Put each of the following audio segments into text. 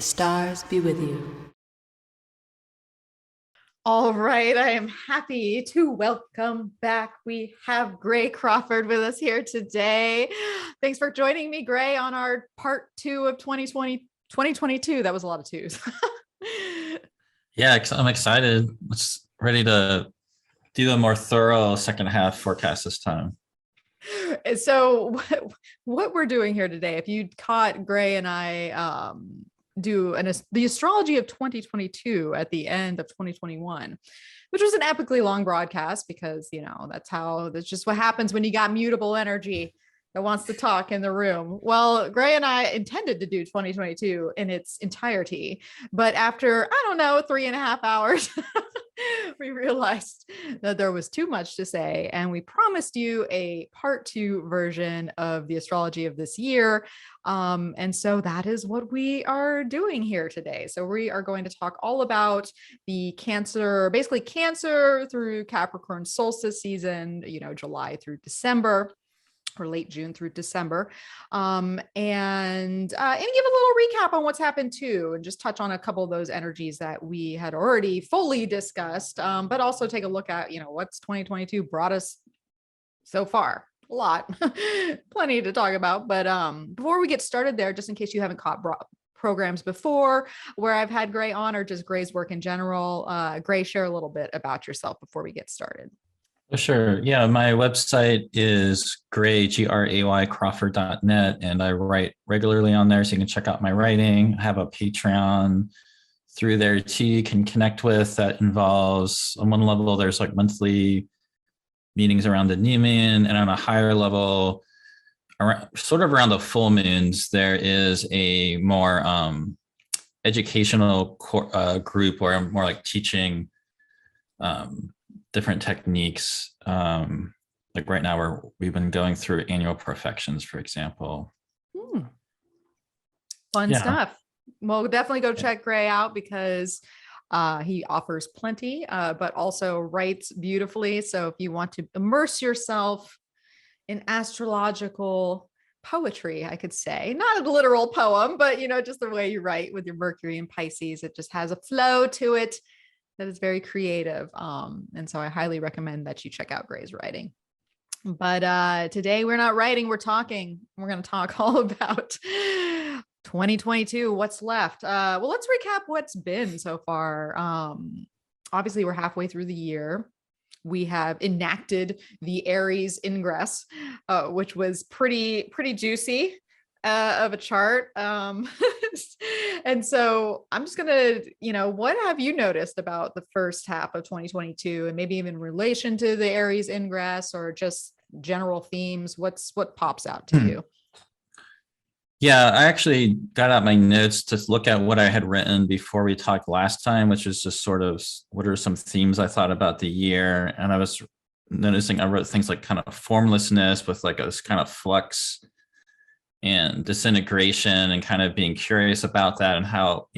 stars be with you. All right, I am happy to welcome back. We have Gray Crawford with us here today. Thanks for joining me, Gray, on our part 2 of 2022. That was a lot of twos. Yeah, I'm excited. It's ready to do a more thorough second half forecast this time. So what we're doing here today, if you caught Gray and I do the astrology of 2022 at the end of 2021, which was an epically long broadcast because, that's just what happens when you got mutable energy that wants to talk in the room. Well, Gray and I intended to do 2022 in its entirety, but after, 3.5 hours, we realized that there was too much to say, and we promised you a part 2 version of the astrology of this year. And so that is what we are doing here today. So we are going to talk all about the Cancer through Capricorn solstice season, July through December, or late June through December, and give a little recap on what's happened too, and just touch on a couple of those energies that we had already fully discussed, but also take a look at, what's 2022 brought us so far. A lot, plenty to talk about. But before we get started there, just in case you haven't caught programs before where I've had Gray on, or just Gray's work in general, Gray, share a little bit about yourself before we get started. Sure. Yeah, my website is Gray Crawford.net, and I write regularly on there, so you can check out my writing. I have a Patreon through there too you can connect with that involves, on one level, there's like monthly meetings around the new moon, and on a higher level, sort of around the full moons, there is a more educational group where I'm more like teaching different techniques. Like right now we've been going through annual perfections, for example. Fun stuff. Well, definitely go check Gray out because he offers plenty, but also writes beautifully. So if you want to immerse yourself in astrological poetry, I could say, not a literal poem, but just the way you write with your Mercury and Pisces, it just has a flow to it that is very creative. And so I highly recommend that you check out Gray's writing. But today we're not writing, we're talking. We're going to talk all about 2022, what's left. Well, let's recap what's been so far. Obviously, we're halfway through the year. We have enacted the Aries ingress, which was pretty juicy of a chart. And so I'm just gonna, what have you noticed about the first half of 2022, and maybe even in relation to the Aries ingress, or just general themes? What pops out to you? Yeah, I actually got out my notes to look at what I had written before we talked last time, which is just sort of what are some themes I thought about the year. And I was noticing I wrote things like kind of formlessness with like this kind of flux and disintegration, and kind of being curious about that, and how,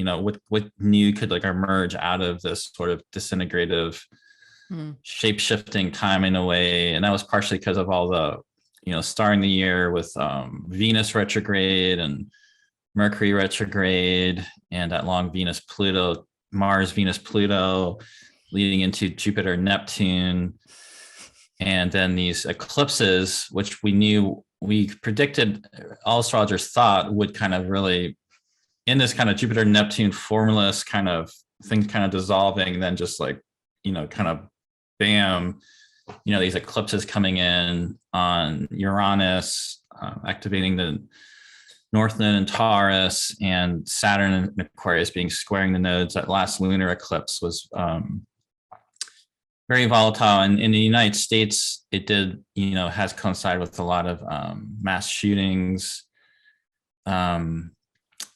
what new could like emerge out of this sort of disintegrative shape-shifting time in a way. And that was partially because of all the, starting the year with Venus retrograde and Mercury retrograde, and that long Mars Venus Pluto leading into Jupiter Neptune, and then these eclipses, which we predicted, all astrologers thought would kind of really, in this kind of Jupiter Neptune formless kind of things kind of dissolving, and then just like, kind of bam, these eclipses coming in on Uranus, activating the North Node in Taurus, and Saturn in Aquarius squaring the nodes. That last lunar eclipse was very volatile. And in the United States, it did, has coincided with a lot of mass shootings. I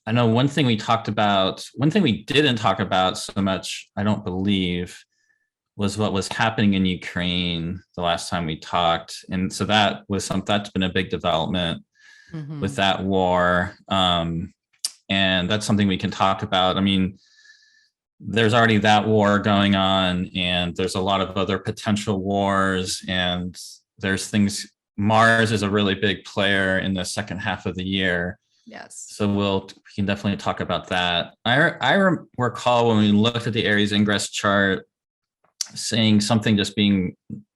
know one thing we didn't talk about so much, I don't believe, was what was happening in Ukraine the last time we talked. And so that's been a big development with that war. And that's something we can talk about. I mean, there's already that war going on, and there's a lot of other potential wars, and there's things. Mars is a really big player in the second half of the year. Yes. So we can definitely talk about that. I recall when we looked at the Aries ingress chart, saying something, just being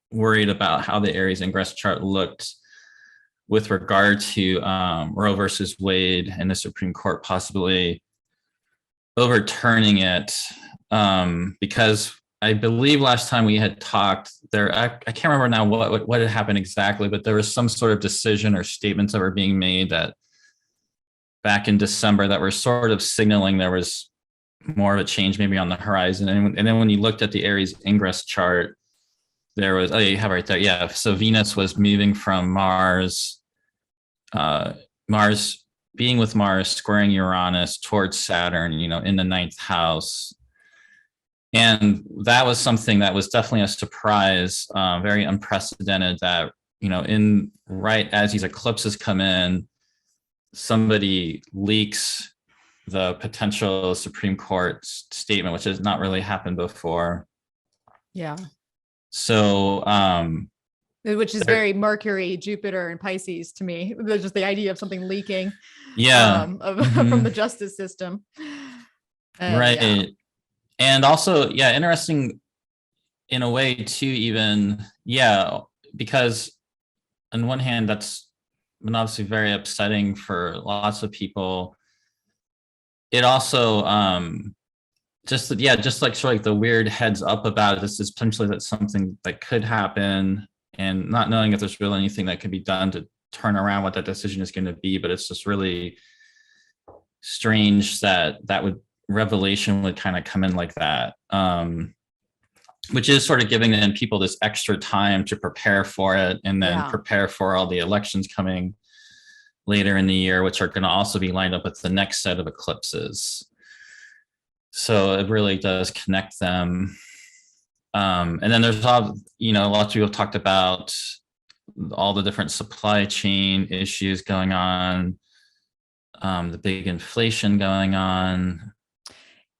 worried about how the Aries ingress chart looked with regard to Roe versus Wade and the Supreme Court possibly overturning it, because I believe last time we had talked there, I can't remember now what had happened exactly, but there was some sort of decision or statements that were being made that back in December that were sort of signaling there was more of a change maybe on the horizon. And then when you looked at the Aries ingress chart, there was, oh, you have it right there. Yeah. So Venus was moving from Mars, Mars being with Mars, squaring Uranus towards Saturn, in the ninth house. And that was something that was definitely a surprise, very unprecedented, that, in right as these eclipses come in, somebody leaks the potential Supreme Court statement, which has not really happened before. Yeah. So, which is very Mercury, Jupiter, and Pisces to me. There's just the idea of something leaking, from the justice system. Right. Yeah. And also, interesting in a way too, even, because on one hand, that's been obviously very upsetting for lots of people. It also, just like sort of like the weird heads up about it, this is potentially that something that could happen, and not knowing if there's really anything that can be done to turn around what that decision is going to be. But it's just really strange that revelation would kind of come in like that, which is sort of giving then people this extra time to prepare for it, and then prepare for all the elections coming later in the year, which are going to also be lined up with the next set of eclipses. So it really does connect them. And then there's lots of people talked about all the different supply chain issues going on, the big inflation going on,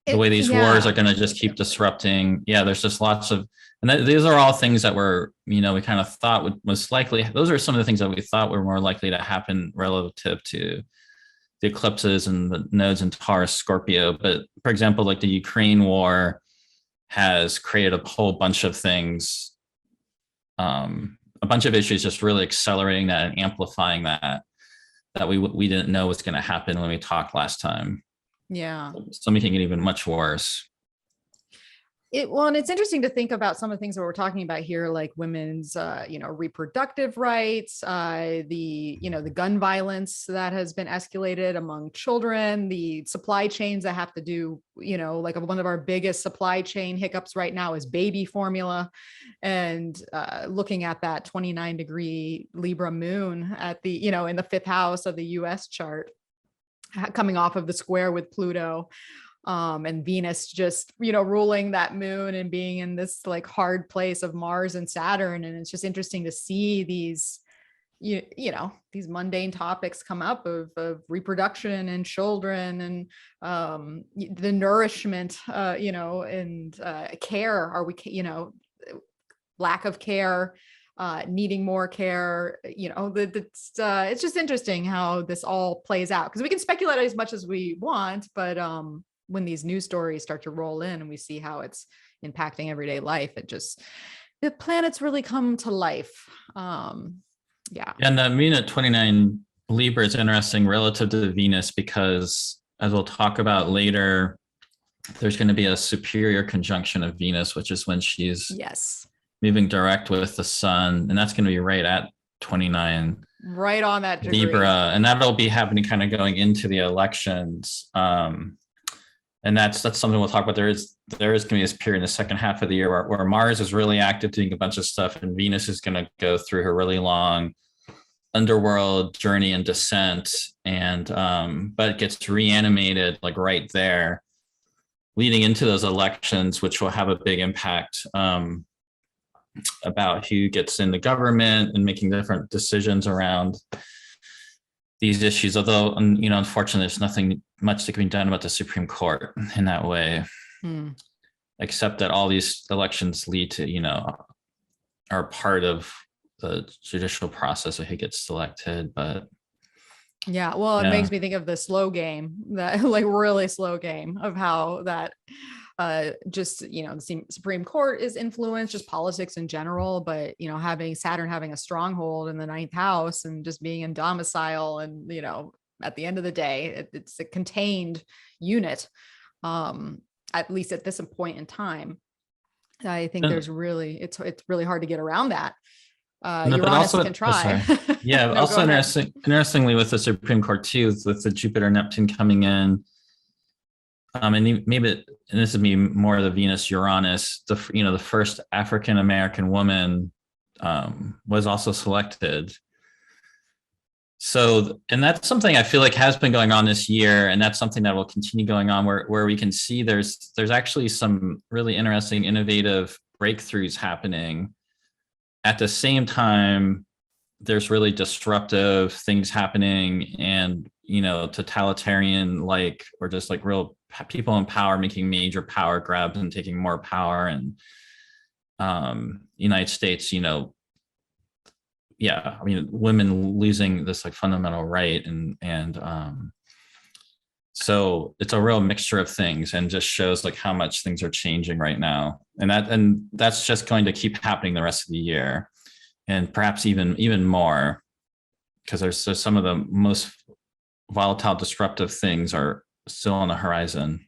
the way these wars are going to just keep disrupting. Yeah, there's just lots of, and these are all things that were, we kind of thought would most likely, those are some of the things that we thought were more likely to happen relative to the eclipses and the nodes in Taurus, Scorpio. But for example, like the Ukraine war has created a whole bunch of things, a bunch of issues, just really accelerating that and amplifying that we didn't know was going to happen when we talked last time. Yeah. So making it even much worse. And it's interesting to think about some of the things that we're talking about here, like women's, reproductive rights, the gun violence that has been escalated among children, the supply chains that have to do, like one of our biggest supply chain hiccups right now is baby formula, and looking at that 29-degree Libra moon at the, in the fifth house of the US chart, coming off of the square with Pluto. And Venus just, ruling that moon and being in this like hard place of Mars and Saturn. And it's just interesting to see these, these mundane topics come up of reproduction and children and the nourishment, and care. Are we, lack of care, needing more care, it's just interesting how this all plays out, because we can speculate as much as we want, but when these news stories start to roll in and we see how it's impacting everyday life, the planets really come to life. And the moon at 29 Libra is interesting relative to Venus, because as we'll talk about later, there's going to be a superior conjunction of Venus, which is when she's moving direct with the sun, and that's going to be right at 29 right on that degree. Libra, and that'll be happening kind of going into the elections. And that's something we'll talk about. There is going to be this period in the second half of the year where Mars is really active doing a bunch of stuff, and Venus is going to go through her really long underworld journey and descent, and but it gets reanimated like right there, leading into those elections, which will have a big impact about who gets in the government and making different decisions around these issues. Although, unfortunately, there's nothing much that can be done about the Supreme Court in that way, except that all these elections lead to, are part of the judicial process of who gets selected. But Yeah. Well, it Yeah. makes me think of the slow game, that like really slow game of how that just, the Supreme Court is influenced, just politics in general, but, having Saturn having a stronghold in the ninth house and just being in domicile and, at the end of the day, it's a contained unit, at least at this point in time. I think And, there's really, it's really hard to get around that. no, but Uranus also, can oh, try. sorry. Yeah, No, go also ahead. interestingly with the Supreme Court too, with the Jupiter Neptune coming in, and maybe, and this would be more of the Venus Uranus, the first African American woman was also selected. So, and that's something I feel like has been going on this year, and that's something that will continue going on, where we can see there's actually some really interesting, innovative breakthroughs happening. At the same time, there's really disruptive things happening, and totalitarian, like, or just like real people in power making major power grabs and taking more power. And United States, yeah, I mean, women losing this like fundamental right, and so it's a real mixture of things, and just shows like how much things are changing right now, and that's just going to keep happening the rest of the year, and perhaps even more, because there's some of the most volatile, disruptive things are still on the horizon.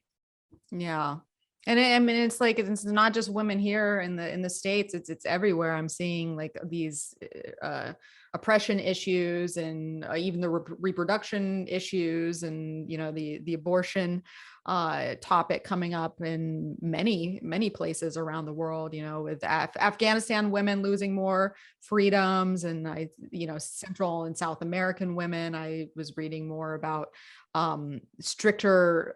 Yeah. And I mean, it's like, it's not just women here in the States, it's everywhere. I'm seeing like these oppression issues, and even the reproduction issues, and, the abortion topic coming up in many places around the world, with Afghanistan women losing more freedoms, and Central and South American women. I was reading more about stricter,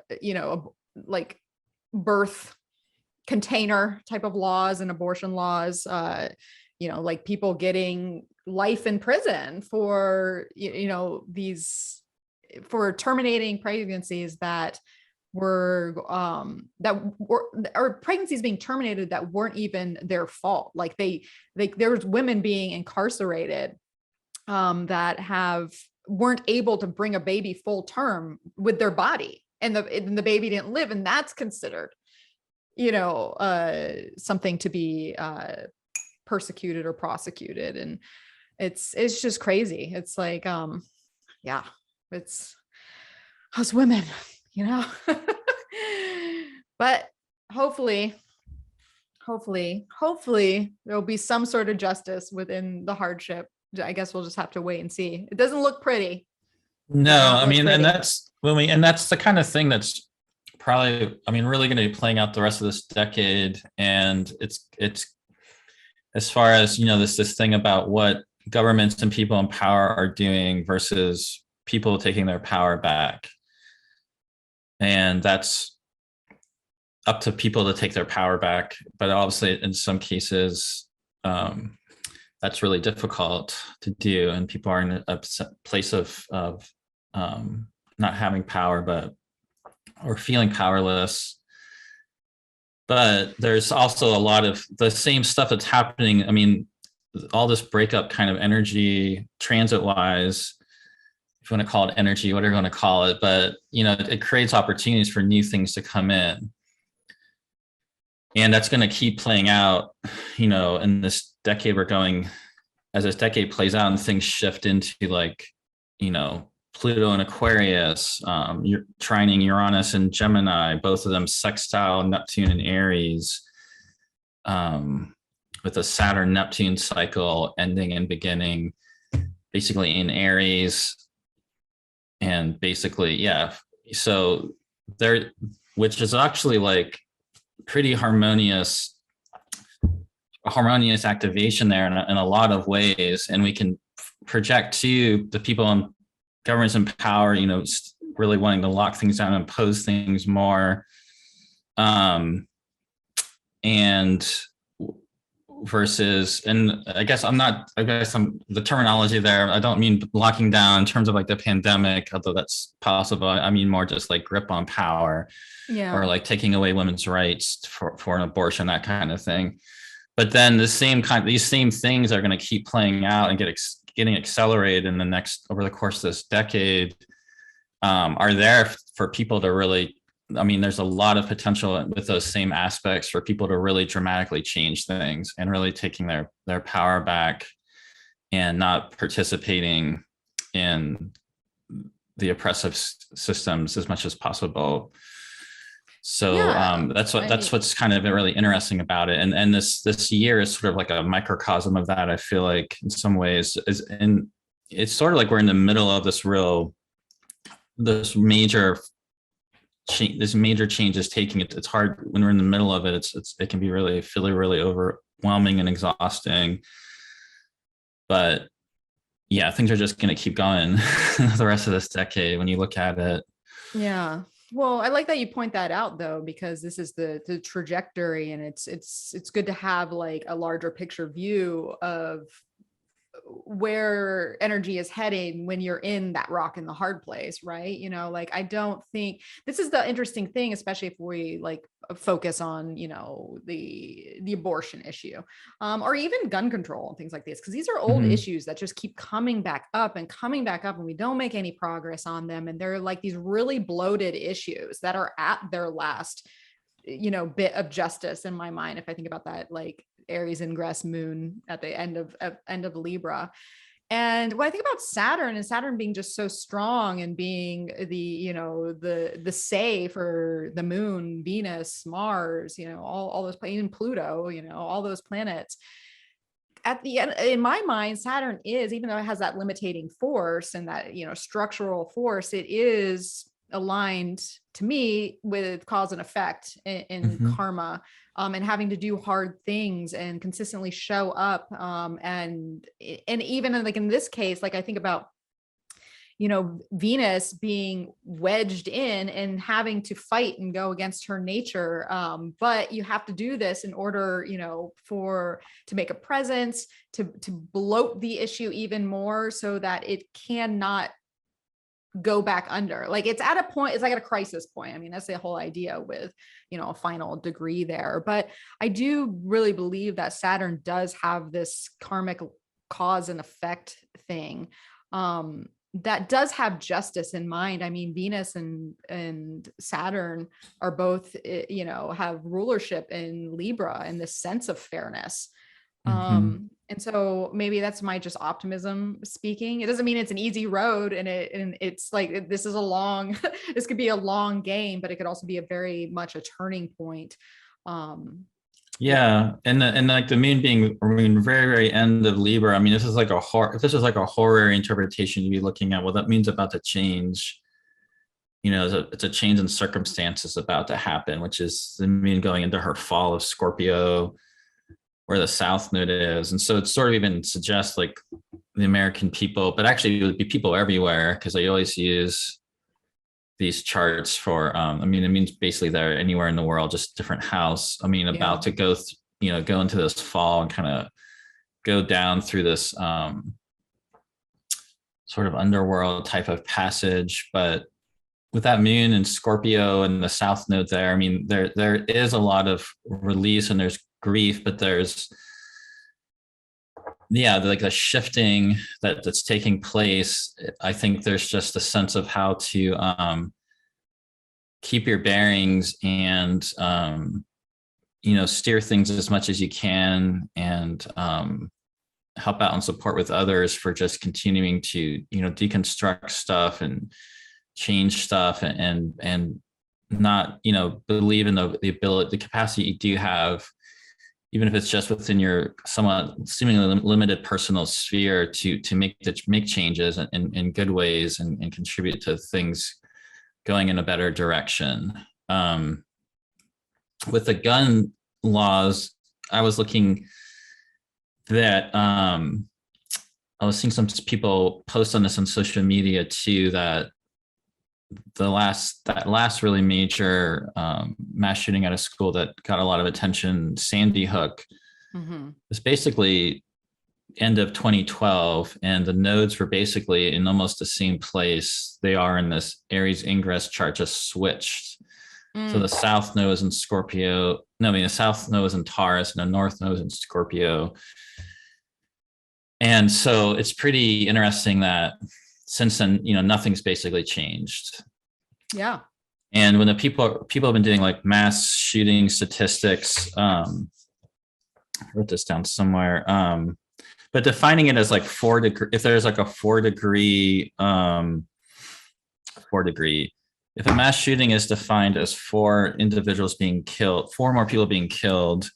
like birth container type of laws and abortion laws, like people getting life in prison for, these, for terminating pregnancies that were or pregnancies being terminated that weren't even their fault. Like there was women being incarcerated that weren't able to bring a baby full term with their body, and the baby didn't live, and that's considered, something to be persecuted or prosecuted. And it's just crazy. It's like, yeah, it's us women, but hopefully there'll be some sort of justice within the hardship. I guess we'll just have to wait and see. It doesn't look pretty. No, I mean, and that's the kind of thing that's probably, I mean, really going to be playing out the rest of this decade. And it's as far as, this thing about what governments and people in power are doing versus people taking their power back. And that's up to people to take their power back. But obviously in some cases, that's really difficult to do. And people are in a place of not having power, or feeling powerless. But there's also a lot of the same stuff that's happening. I mean, all this breakup kind of energy, transit wise, if you want to call it energy, whatever you want to call it, but it creates opportunities for new things to come in. And that's going to keep playing out, in this decade we're going, as this decade plays out and things shift into like, Pluto and Aquarius, you're trining Uranus and Gemini, both of them sextile Neptune and Aries, with a Saturn Neptune cycle ending and beginning basically in Aries. And basically, yeah. So there, which is actually like pretty harmonious activation there in a lot of ways. And we can project to the people in governments in power, really wanting to lock things down and impose things more. And versus, and I guess I'm the terminology there, I don't mean locking down in terms of like the pandemic, although that's possible. I mean more just like grip on power, or like taking away women's rights for an abortion, that kind of thing. But then these same things are going to keep playing out and getting accelerated in the next, over the course of this decade, are there for people to really, I mean, there's a lot of potential with those same aspects for people to really dramatically change things and really taking their power back and not participating in the oppressive systems as much as possible. So that's what's kind of really interesting about it. And this year is sort of like a microcosm of that. I feel like in some ways and it's sort of like we're in the middle of this major change is taking it. It's hard when we're in the middle of it. It can be really overwhelming and exhausting. But yeah, things are just going to keep going the rest of this decade when you look at it. Yeah. Well, I like that you point that out though, because this is the trajectory, and it's good to have like a larger picture view of where energy is heading when you're in that rock in the hard place, right? You know, like I don't think this is the interesting thing, especially if we like focus on, you know, the abortion issue, or even gun control and things like this, because these are old issues that just keep coming back up and we don't make any progress on them, and they're like these really bloated issues that are at their last, you know, bit of justice in my mind. If I think about that, like Aries ingress moon at the end of Libra. And when I think about Saturn, and Saturn being just so strong and being the, you know, the say for the moon, Venus, Mars, you know, all those, even Pluto, you know, all those planets. At the end, in my mind, Saturn is, even though it has that limiting force and that, you know, structural force, it is aligned to me with cause and effect in karma, and having to do hard things and consistently show up, and even like in this case, like I think about, you know, Venus being wedged in and having to fight and go against her nature, but you have to do this in order, you know, to make a presence, to bloat the issue even more so that it cannot go back under. Like it's at a point, it's like at a crisis point. I mean, that's the whole idea with, you know, a final degree there. But I do really believe that Saturn does have this karmic cause and effect thing, that does have justice in mind. I mean, Venus and Saturn are both, you know, have rulership in Libra and this sense of fairness. And so maybe that's my just optimism speaking. It doesn't mean it's an easy road, and it's like, this is a long, this could be a long game, but it could also be a very much a turning point. Yeah. And like the moon being, I mean, very, very end of Libra. I mean, this is like a horror, if this is like a horror interpretation you'd be looking at, well, that means about to change. You know, it's a change in circumstances about to happen, which is the moon going into her fall of Scorpio, where the South Node is. And so it sort of even suggests like the American people, but actually it would be people everywhere, because I always use these charts for, I mean, it means basically they're anywhere in the world, just different house. I mean, about to go, go into this fall and kind of go down through this sort of underworld type of passage. But with that moon and Scorpio and the South Node there, I mean, there is a lot of release and there's grief, but there's like the shifting that's taking place. I think there's just a sense of how to keep your bearings and steer things as much as you can, and help out and support with others for just continuing to deconstruct stuff and change stuff, and not believe in the ability, the capacity you do have, even if it's just within your somewhat seemingly limited personal sphere, to make changes in good ways and contribute to things going in a better direction. With the gun laws, I was looking that I was seeing some people post on this on social media too, that that last really major mass shooting at a school that got a lot of attention, Sandy Hook, was basically end of 2012, and the nodes were basically in almost the same place they are in this Aries ingress chart, just switched. So the South node is in Scorpio. No, I mean, the South node is in Taurus and the North node is in Scorpio. And so it's pretty interesting that since then, nothing's basically changed. Yeah. And when the people have been doing like mass shooting statistics, I wrote this down somewhere, but defining it as like 4 degree, if there's like a 4 degree, if a mass shooting is defined as 4 individuals being killed, 4 more people being killed,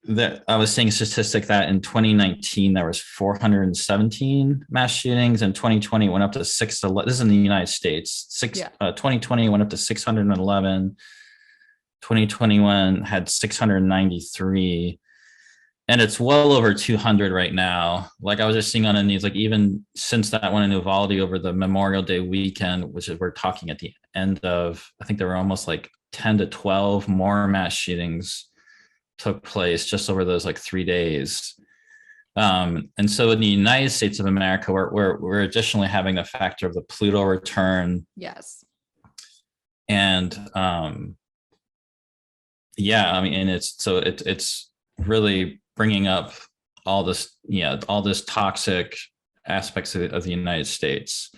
that I was seeing a statistic that in 2019 there was 417 mass shootings, and 2020 went up to 611. This is in the United States. 2020 went up to 611. 2021 had 693, and it's well over 200 right now. Like I was just seeing on the news, like even since that one in Uvalde over the Memorial Day weekend, which is we're talking at the end of, I think there were almost like 10 to 12 more mass shootings took place just over those like 3 days. And so in the United States of America, we're additionally having the factor of the Pluto return. Yes. And yeah, I mean, and it's really bringing up all this toxic aspects of the United States,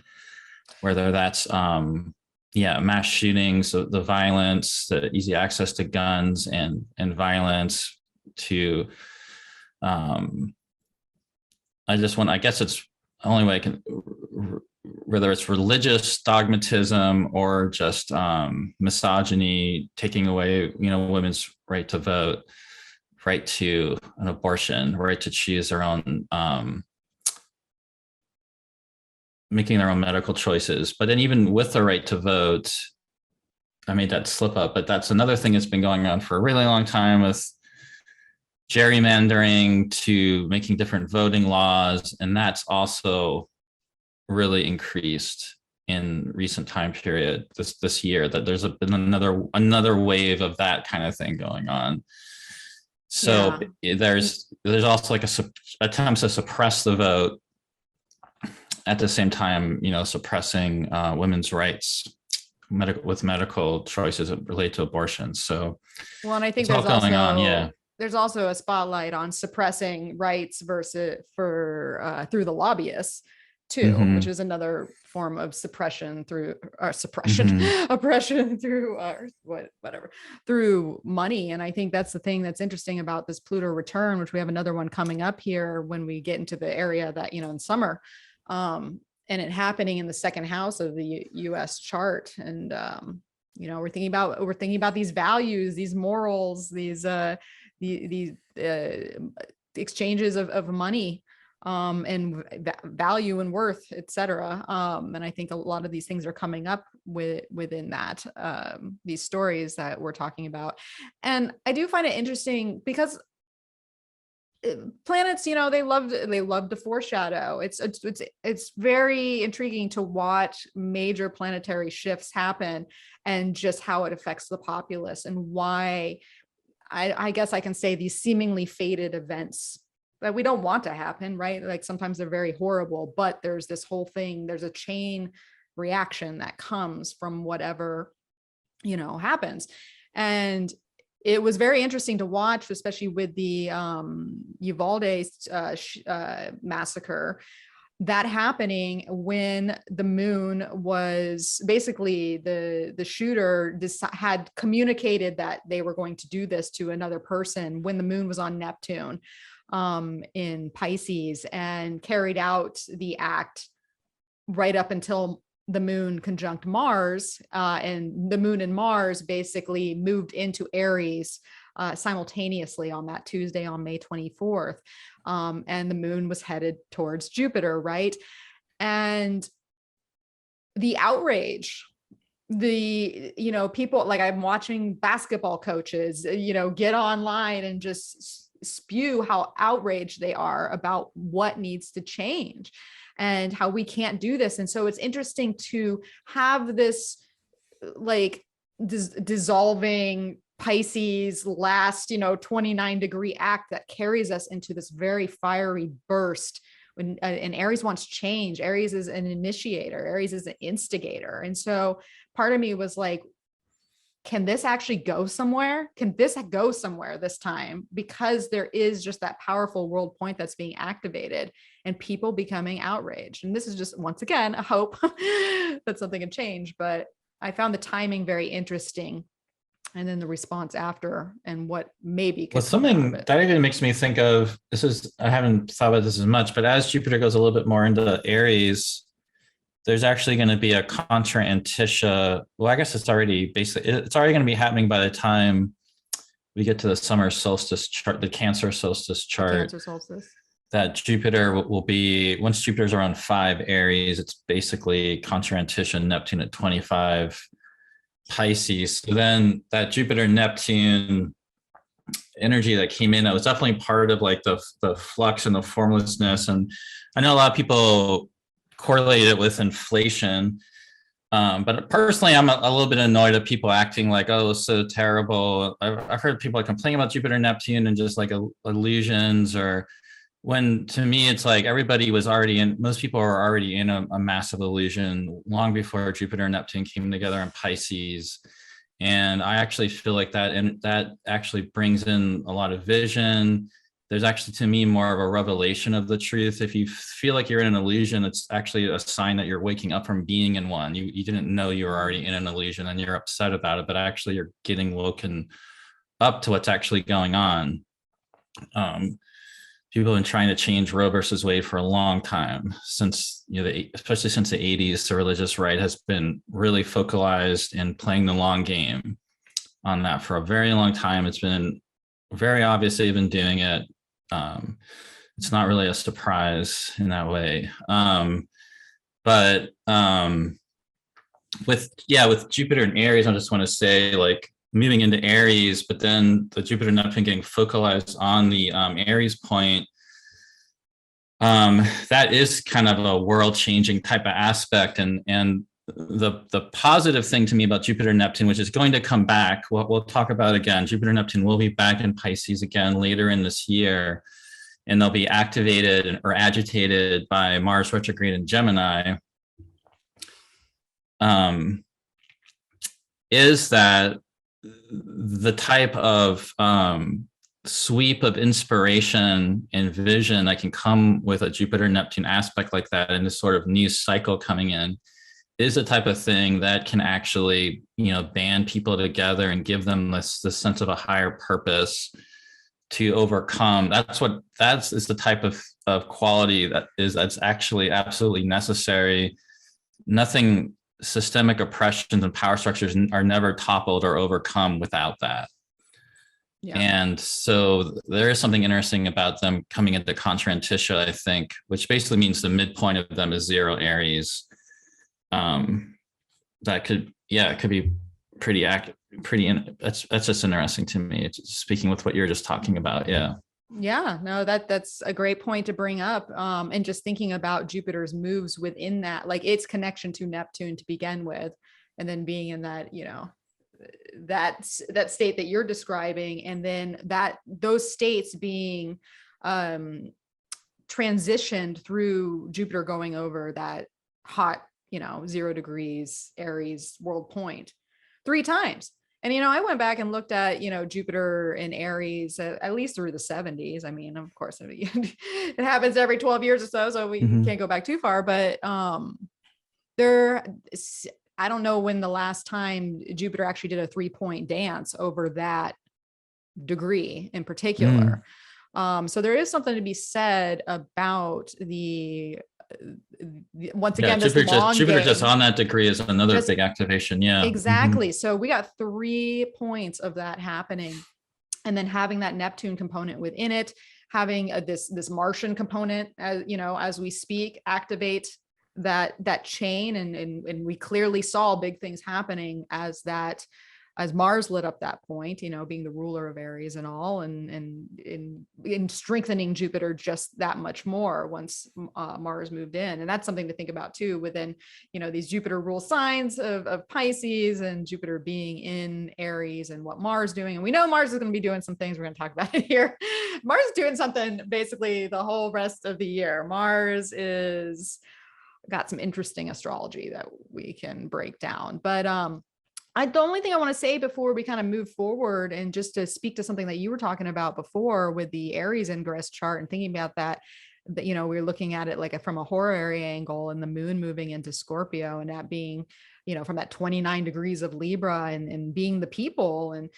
whether that's mass shootings, the violence, the easy access to guns and violence to, I guess it's the only way I can, whether it's religious dogmatism or just misogyny, taking away, women's right to vote, right to an abortion, right to choose their own, making their own medical choices. But then even with the right to vote, I made that slip up, but that's another thing that's been going on for a really long time, with gerrymandering to making different voting laws. And that's also really increased in recent time period this year, that there's been another wave of that kind of thing going on. So there's also like attempts to suppress the vote, at the same time, suppressing women's rights with medical choices related to abortion. So, well, and I think there's also a spotlight on suppressing rights through the lobbyists too, which is another form of oppression through through money. And I think that's the thing that's interesting about this Pluto return, which we have another one coming up here when we get into the area that, in summer. And it happening in the second house of the US chart. And, we're thinking about these values, these morals, these exchanges of money, and value and worth, et cetera. And I think a lot of these things are coming up within that, these stories that we're talking about. And I do find it interesting because planets, they love to foreshadow. It's very intriguing to watch major planetary shifts happen and just how it affects the populace, and why I guess I can say these seemingly fated events that we don't want to happen, right? Like sometimes they're very horrible, but there's this whole thing, there's a chain reaction that comes from whatever, happens. And it was very interesting to watch, especially with the Uvalde massacre, that happening when the moon was basically the shooter had communicated that they were going to do this to another person when the moon was on Neptune in Pisces, and carried out the act right up until the moon conjunct Mars, and the moon and Mars basically moved into Aries simultaneously on that Tuesday on May 24th. And the moon was headed towards Jupiter, right? And the outrage, people, like I'm watching basketball coaches, get online and just spew how outraged they are about what needs to change and how we can't do this. And so it's interesting to have this dissolving Pisces last, 29-degree act that carries us into this very fiery burst. When and Aries wants change. Aries is an initiator. Aries is an instigator. And so part of me was like, can this actually go somewhere? Can this go somewhere this time? Because there is just that powerful world point that's being activated and people becoming outraged. And this is just, once again, a hope that something can change. But I found the timing very interesting. And then the response after and what maybe could Well, something that even makes me think of, I haven't thought about this as much, but as Jupiter goes a little bit more into Aries, there's actually going to be a contra antitia. Well, I guess it's already going to be happening by the time we get to the summer solstice chart, the Cancer solstice chart. Cancer solstice. That Jupiter will be, once Jupiter's around 5 Aries, it's basically contra antitia Neptune at 25 Pisces. So then that Jupiter Neptune energy that came in, that was definitely part of like the flux and the formlessness. And I know a lot of people correlate it with inflation. But personally, I'm a little bit annoyed at people acting like, oh, it's so terrible. I've heard people like complaining about Jupiter, Neptune, and just like illusions, or when to me, it's like everybody was already in, most people are already in a massive illusion long before Jupiter and Neptune came together in Pisces. And I actually feel like that actually brings in a lot of vision. There's actually, to me, more of a revelation of the truth. If you feel like you're in an illusion, it's actually a sign that you're waking up from being in one. You didn't know you were already in an illusion and you're upset about it, but actually you're getting woken up to what's actually going on. People have been trying to change Roe versus Wade for a long time, since, especially since the 80s, the religious right has been really focalized in playing the long game on that for a very long time. It's been very obvious they've been doing it. It's not really a surprise in that way. But with Jupiter and Aries, I just want to say, like, moving into Aries, but then the Jupiter Neptune getting focalized on the Aries point, that is kind of a world-changing type of aspect. And the positive thing to me about Jupiter Neptune, which is going to come back, we'll talk about again, Jupiter Neptune will be back in Pisces again later in this year, and they'll be activated or agitated by Mars retrograde in Gemini. Is that the type of sweep of inspiration and vision that can come with a Jupiter Neptune aspect like that, and this sort of new cycle coming in, is the type of thing that can actually, band people together and give them this sense of a higher purpose to overcome. That's the type of quality that's actually absolutely necessary. Nothing, systemic oppressions and power structures are never toppled or overcome without that. Yeah. And so there is something interesting about them coming into contra antitia, I think, which basically means the midpoint of them is 0 Aries. That could be pretty accurate. That's just interesting to me. It's speaking with what you're just talking about. Yeah, no, that's a great point to bring up. And just thinking about Jupiter's moves within that, like its connection to Neptune to begin with, and then being in that, that state that you're describing, and then those states being transitioned through Jupiter going over that hot, 0 degrees Aries world point 3 times. And, I went back and looked at, Jupiter in Aries at least through the 70s. I mean, of course, it happens every 12 years or so we can't go back too far. But I don't know when the last time Jupiter actually did a 3-point dance over that degree in particular. So there is something to be said about once again, Jupiter just on that degree is another big activation. Yeah, exactly. So we got 3 points of that happening, and then having that Neptune component within it, having this Martian component, as we speak, activate that chain, and we clearly saw big things happening as Mars lit up that point, being the ruler of Aries and all, and in strengthening Jupiter just that much more once Mars moved in. And that's something to think about too, within, these Jupiter rule signs of Pisces, and Jupiter being in Aries, and what Mars doing. And we know Mars is going to be doing some things. We're going to talk about it here. Mars is doing something basically the whole rest of the year. Mars is got some interesting astrology that we can break down. But the only thing I want to say before we kind of move forward, and just to speak to something that you were talking about before with the Aries ingress chart and thinking about that, you know, we're looking at it like from a horary angle, and the moon moving into Scorpio, and that being, you know, from that 29 degrees of Libra, and being the people. And,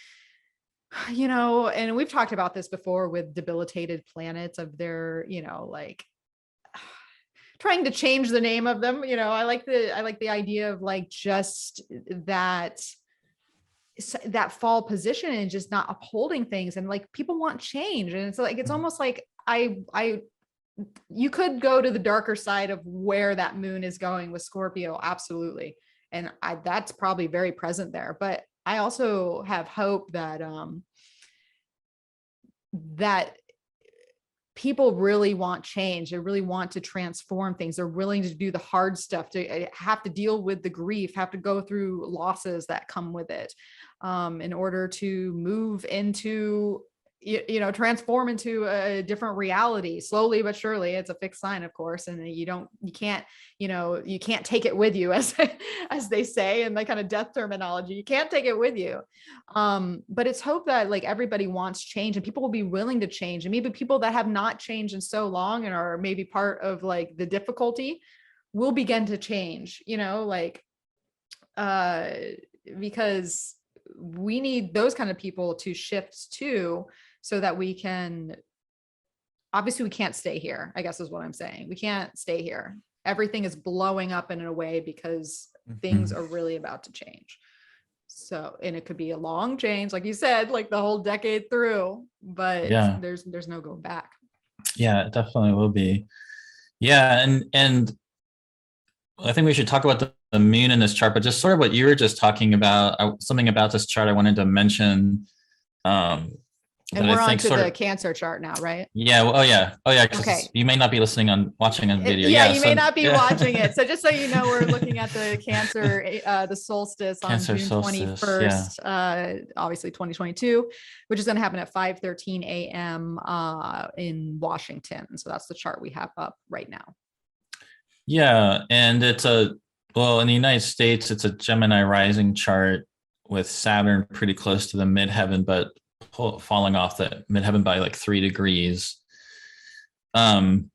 you know, and we've talked about this before with debilitated planets of their, you know, like trying to change the name of them. You know, I like the idea of like just that fall position and just not upholding things, and like people want change, and it's like, it's almost like you could go to the darker side of where that moon is going with Scorpio, absolutely, and that's probably very present there. But I also have hope that that people really want change. They really want to transform things. They're willing to do the hard stuff, to have to deal with the grief, have to go through losses that come with it, in order to move into, you know, transform into a different reality, slowly but surely. It's a fixed sign, of course, and you can't, you know, you can't take it with you, as they say in the kind of death terminology. You can't take it with you. But it's hope that like everybody wants change, and people will be willing to change, and maybe people that have not changed in so long and are maybe part of like the difficulty will begin to change, you know, like because we need those kind of people to shift too, so that we can, obviously we can't stay here, I guess is what I'm saying. We can't stay here. Everything is blowing up in a way because things are really about to change. So, and it could be a long change, like you said, like the whole decade through, but Yeah. there's no going back. Yeah, it definitely will be. Yeah. And I think we should talk about the moon in this chart, but just sort of what you were just talking about, something about this chart I wanted to mention. And we're on to the Cancer chart now, right? Yeah. Well, oh yeah. Okay. You may not be watching on video. Yeah, you may not be watching it. So just so you know, we're looking at the Cancer, the solstice on June 21st, obviously 2022, which is going to happen at 5:13 a.m. In Washington. So that's the chart we have up right now. Yeah, and it's in the United States, it's a Gemini rising chart with Saturn pretty close to the midheaven, but falling off the midheaven by like 3 degrees. But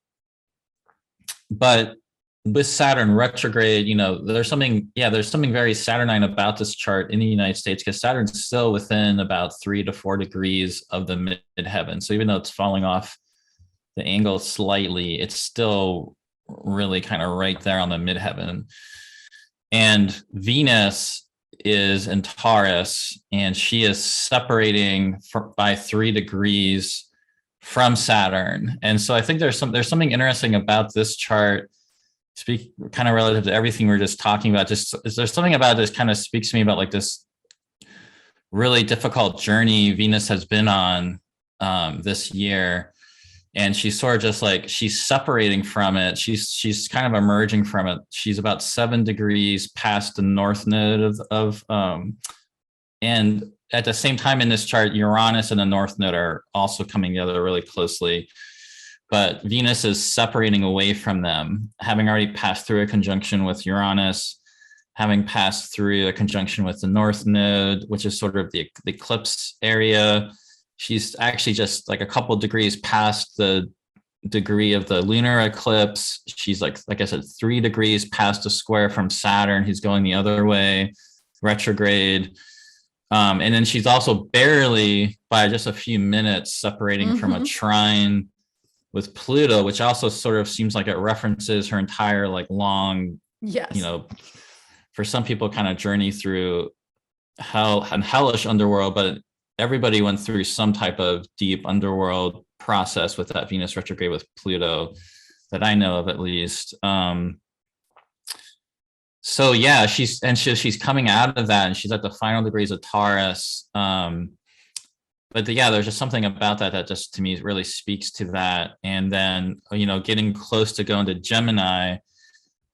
with Saturn retrograde, you know, there's something very Saturnine about this chart in the United States, because Saturn's still within about 3 to 4 degrees of the midheaven. So even though it's falling off the angle slightly, it's still really kind of right there on the midheaven. And Venus is in Taurus, and she is separating by 3 degrees from Saturn. And so I think there's something interesting about this chart, kind of relative to everything we we're just talking about. Just is there something about this kind of speaks to me about like this really difficult journey Venus has been on this year. And she's sort of just like, she's separating from it. She's kind of emerging from it. She's about 7 degrees past the north node and at the same time in this chart, Uranus and the north node are also coming together really closely. But Venus is separating away from them, having already passed through a conjunction with Uranus, having passed through a conjunction with the north node, which is sort of the eclipse area. She's actually just like a couple degrees past the degree of the lunar eclipse. She's like I said, 3 degrees past a square from Saturn. He's going the other way, retrograde. And then she's also barely by just a few minutes separating from a trine with Pluto, which also sort of seems like it references her entire like long, you know, for some people kind of journey through hell and hellish underworld, but everybody went through some type of deep underworld process with that Venus retrograde with Pluto that I know of, at least. So yeah, she's coming out of that, and she's at the final degrees of Taurus. But there's just something about that just to me really speaks to that. And then, you know, getting close to going to Gemini,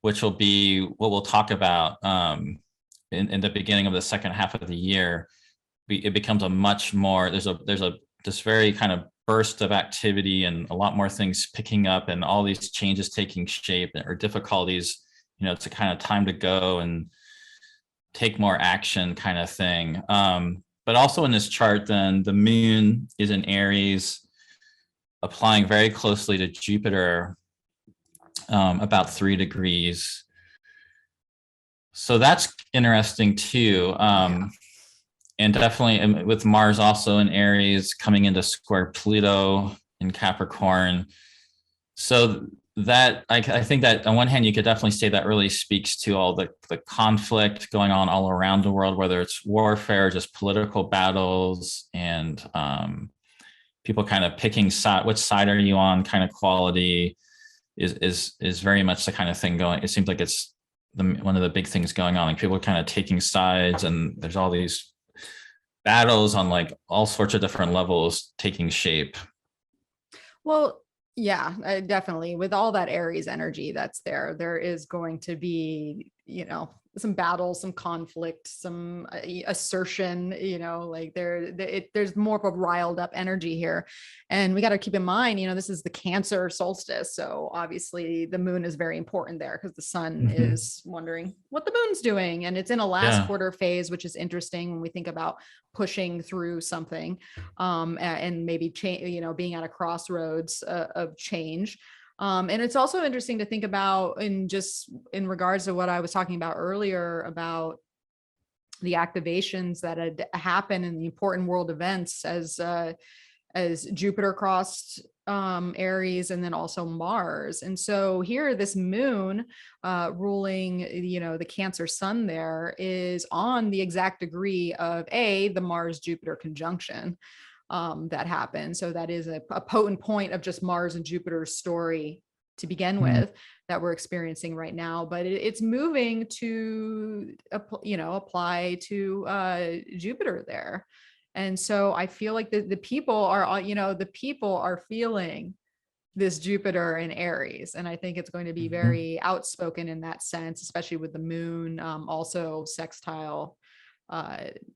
which will be what we'll talk about in the beginning of the second half of the year. It becomes a much more, there's this very kind of burst of activity and a lot more things picking up and all these changes taking shape or difficulties, you know, it's a kind of time to go and take more action kind of thing. But also in this chart, then the moon is in Aries, applying very closely to Jupiter, about 3 degrees. So that's interesting too. And definitely with Mars also in Aries coming into square Pluto in Capricorn. So that I think that on one hand, you could definitely say that really speaks to all the conflict going on all around the world, whether it's warfare, just political battles, and people kind of picking side, which side are you on kind of quality is very much the kind of thing going. It seems like it's one of the big things going on, like people kind of taking sides, and there's all these battles on like all sorts of different levels taking shape. Well, yeah, definitely. With all that Aries energy that's there is going to be, some battles, some conflict, some assertion, like there's more of a riled up energy here. And we got to keep in mind, this is the Cancer solstice. So obviously the moon is very important there because the sun is wondering what the moon's doing. And it's in a last quarter phase, which is interesting when we think about pushing through something, and maybe being at a crossroads of change. And it's also interesting to think about in regards to what I was talking about earlier about the activations that had happened in the important world events as Jupiter crossed Aries, and then also Mars. And so here, this moon ruling, the Cancer sun there is on the exact degree of the Mars Jupiter conjunction that happened. So that is a potent point of just Mars and Jupiter's story to begin with that we're experiencing right now. But it's moving to, apply to Jupiter there. And so I feel like the people are feeling this Jupiter in Aries. And I think it's going to be very outspoken in that sense, especially with the moon also sextile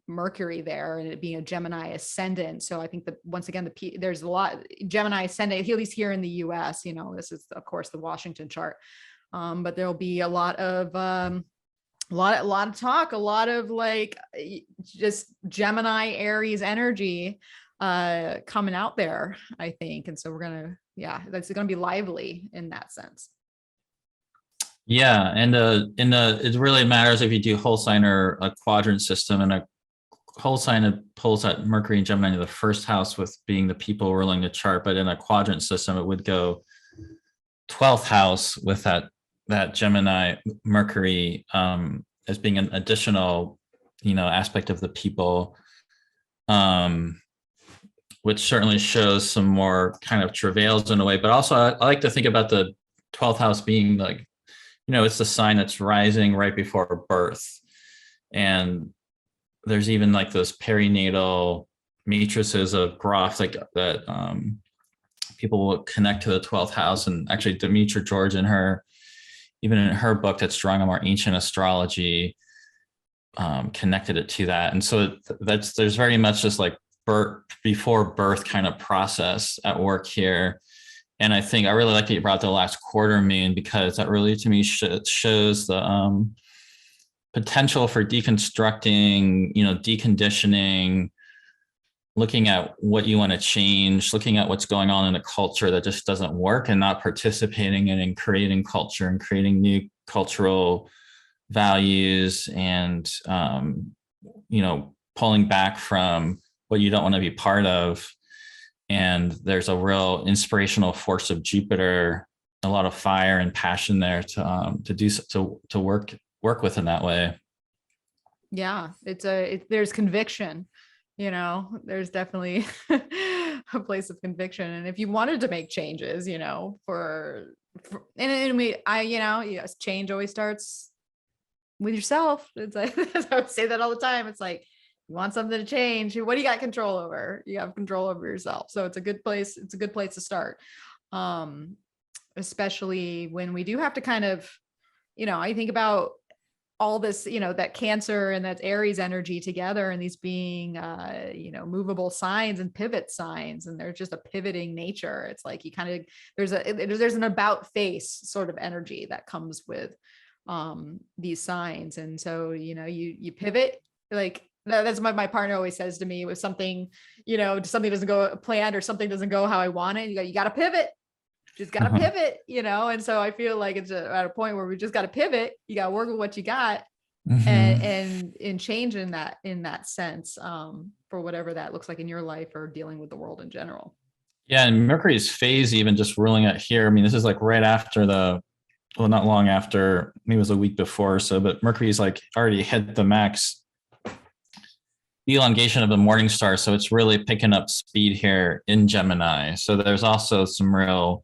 Mercury there, and it being a Gemini ascendant. So I think that once again, there's a lot Gemini ascendant, at least here in the US, this is of course the Washington chart. But there'll be a lot of talk, a lot of like just Gemini Aries energy coming out there, I think. And so that's going to be lively in that sense. Yeah, and it really matters if you do whole sign or a quadrant system. And a whole sign, it pulls that Mercury and Gemini into the first house with being the people ruling the chart. But in a quadrant system, it would go 12th house with that Gemini Mercury as being an additional, aspect of the people, which certainly shows some more kind of travails in a way. But also I like to think about the 12th house being like, it's the sign that's rising right before birth. And there's even like those perinatal matrices of Groff, like that people will connect to the 12th house. And actually Demetra George even in her book that's drawing on more ancient astrology, connected it to that. And so there's very much this like birth before birth kind of process at work here. And I think I really like that you brought the last quarter moon, because that really to me shows the potential for deconstructing, deconditioning, looking at what you want to change, looking at what's going on in a culture that just doesn't work, and not participating in creating culture and creating new cultural values, and pulling back from what you don't want to be part of. And there's a real inspirational force of Jupiter, a lot of fire and passion there to work with in that way. Yeah, there's conviction, there's definitely a place of conviction. And if you wanted to make changes, change always starts with yourself. It's like, I would say that all the time. It's like, you want something to change, what do you got control over? You have control over yourself. So it's a good place. It's a good place to start. Especially when we do have to kind of, I think about all this, that Cancer and that Aries energy together, and these being, movable signs and pivot signs. And they're just a pivoting nature. It's like you kind of, there's an about face sort of energy that comes with these signs. And so, you pivot, like that's what my partner always says to me. With something, something doesn't go planned or something doesn't go how I want it, you got to pivot. Just got to pivot, and so I feel like it's at a point where we just got to pivot. You got to work with what you got, and change in that sense, for whatever that looks like in your life or dealing with the world in general. Yeah, and Mercury's phase, even just ruling out here. I mean, this is like right after not long after, maybe it was a week before or so, but Mercury's like already hit the max elongation of the morning star. So it's really picking up speed here in Gemini. So there's also some real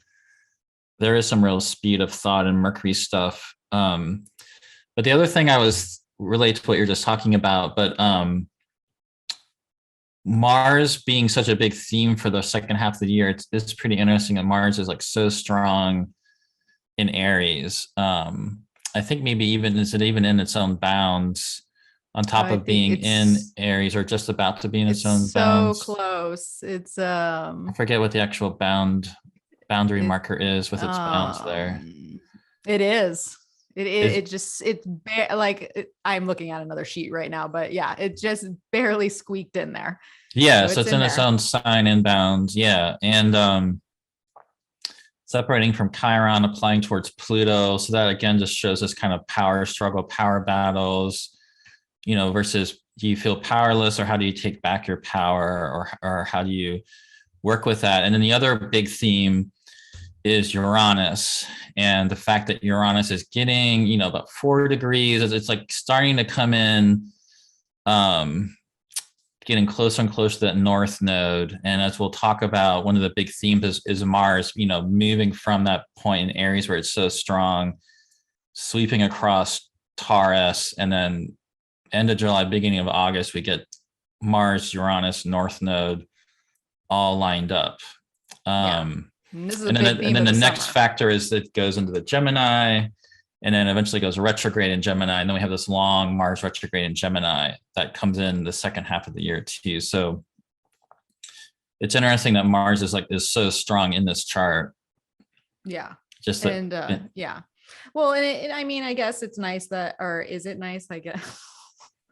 speed of thought in Mercury stuff. But the other thing I was relate to what you're just talking about, but Mars being such a big theme for the second half of the year, it's pretty interesting that Mars is like so strong in Aries. I think maybe even in its own bounds, on top of being in Aries, or just about to be in its own bounds. So close. It's I forget what the actual boundary marker is with its bounds there. It is. I'm looking at another sheet right now, but yeah, it just barely squeaked in there. Yeah, so it's in its own sign in bounds. Yeah, and separating from Chiron, applying towards Pluto. So that again just shows this kind of power struggle, power battles, versus do you feel powerless, or how do you take back your power, or how do you work with that? And then the other big theme is Uranus, and the fact that Uranus is getting, about 4 degrees, it's like starting to come in, getting closer and closer to that north node. And as we'll talk about, one of the big themes is Mars, moving from that point in Aries where it's so strong, sweeping across Taurus, and then end of July, beginning of August, we get Mars, Uranus, north node all lined up. And then the next factor is that it goes into the Gemini, and then eventually goes retrograde in Gemini. And then we have this long Mars retrograde in Gemini that comes in the second half of the year too. So it's interesting that Mars is so strong in this chart. Yeah. Yeah. Well, and I guess it's nice that, or is it nice? I guess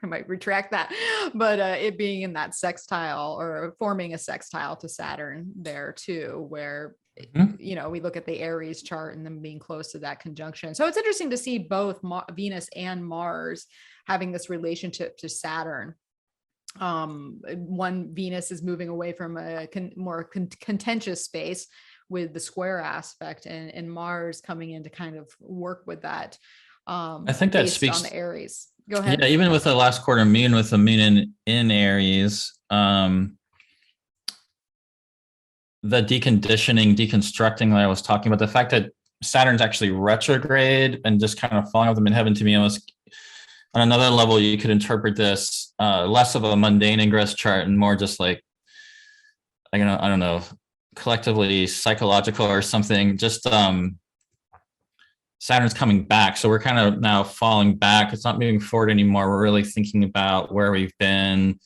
I might retract that, but it being in that sextile, or forming a sextile to Saturn there too, where we look at the Aries chart and them being close to that conjunction. So it's interesting to see both Venus and Mars having this relationship to Saturn. One, Venus is moving away from a more contentious space with the square aspect, and Mars coming in to kind of work with that. I think that speaks on the Aries. Go ahead. Yeah, even with the last quarter moon, with the moon in Aries, the deconstructing that I was talking about, the fact that Saturn's actually retrograde and just kind of falling off the midheaven, to me, almost on another level, you could interpret this less of a mundane ingress chart and more just like, I don't know, collectively psychological or something. Just Saturn's coming back. So we're kind of now falling back. It's not moving forward anymore. We're really thinking about where we've been,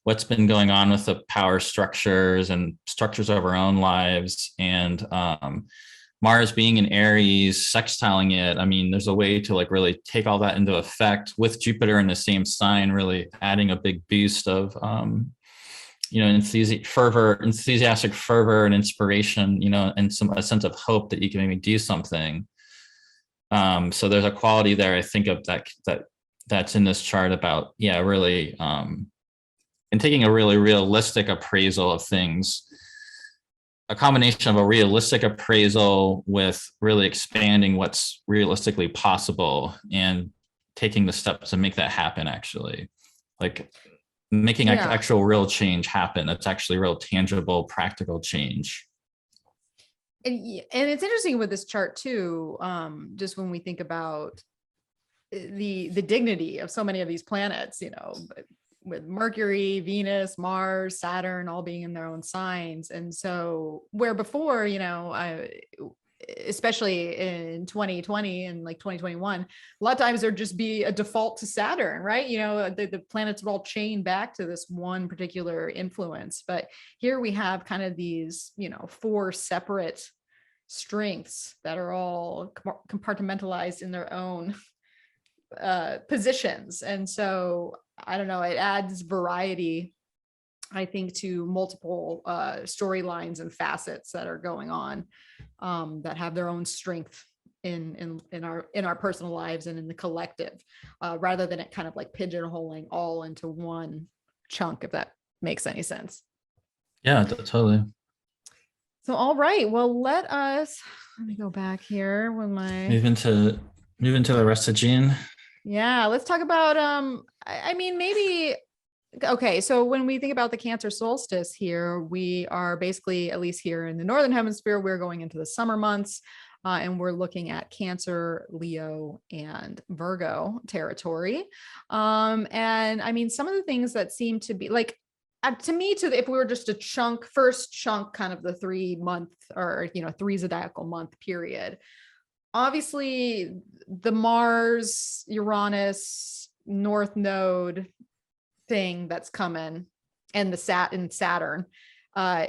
what's been going on with the power structures and structures of our own lives. And Mars being in Aries, sextiling it, there's a way to really take all that into effect with Jupiter in the same sign, really adding a big boost of, enthusiastic fervor and inspiration, and a sense of hope that you can maybe do something. So there's a quality there, I think, of that's in this chart about, really, and taking a really realistic appraisal of things, a combination of a realistic appraisal with really expanding what's realistically possible and taking the steps to make that happen, actually, making actual real change happen. That's actually real tangible, practical change. And it's interesting with this chart too, just when we think about the dignity of so many of these planets, with Mercury, Venus, Mars, Saturn, all being in their own signs. And so where before, especially in 2020 and 2021, a lot of times there'd just be a default to Saturn, right? The planets would all chain back to this one particular influence. But here we have kind of these, 4 separate strengths that are all compartmentalized in their own positions. And so I don't know, it adds variety, I think, to multiple storylines and facets that are going on, that have their own strength in our personal lives and in the collective, rather than it kind of like pigeonholing all into one chunk, if that makes any sense. Yeah, totally. So, all right, well, let me go back here with my Move into the rest of June. Yeah, let's talk about I mean, maybe okay, so when we think about the Cancer solstice here, we are basically, at least here in the northern hemisphere, we're going into the summer months, and we're looking at Cancer, Leo, and Virgo territory. And I mean, some of the things that seem to be like, to me, if we were just a first chunk, kind of the 3-month, or three zodiacal month period, obviously the Mars, Uranus, North Node thing that's coming, and the Saturn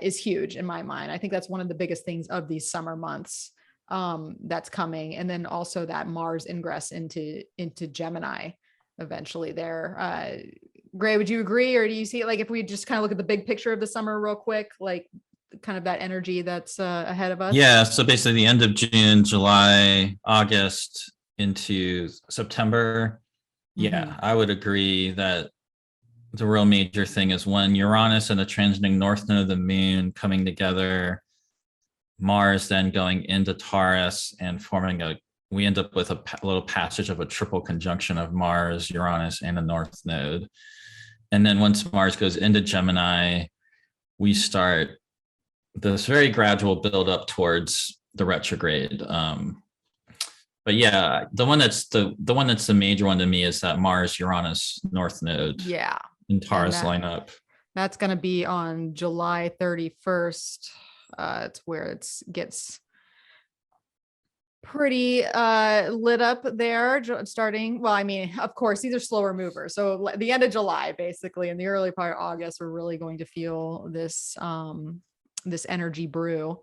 is huge in my mind. I think that's one of the biggest things of these summer months that's coming. And then also that Mars ingress into Gemini eventually there. Gray, would you agree? Or do you see it, like, if we just kind of look at the big picture of the summer real quick, like kind of that energy that's ahead of us? Yeah. So basically the end of June, July, August into September. Yeah, I would agree that the real major thing is when Uranus and the transiting north node of the moon coming together, Mars then going into Taurus and forming we end up with a little passage of a triple conjunction of Mars, Uranus, and the north node. And then once Mars goes into Gemini, we start this very gradual build up towards the retrograde. But yeah, the one that's the major one to me is that Mars, Uranus, North Node. Yeah. In Taurus lineup. That's going to be on July 31st. It's where it gets pretty lit up there, starting. Well, I mean, of course, these are slower movers. So the end of July, basically, and the early part of August, we're really going to feel this this energy brew.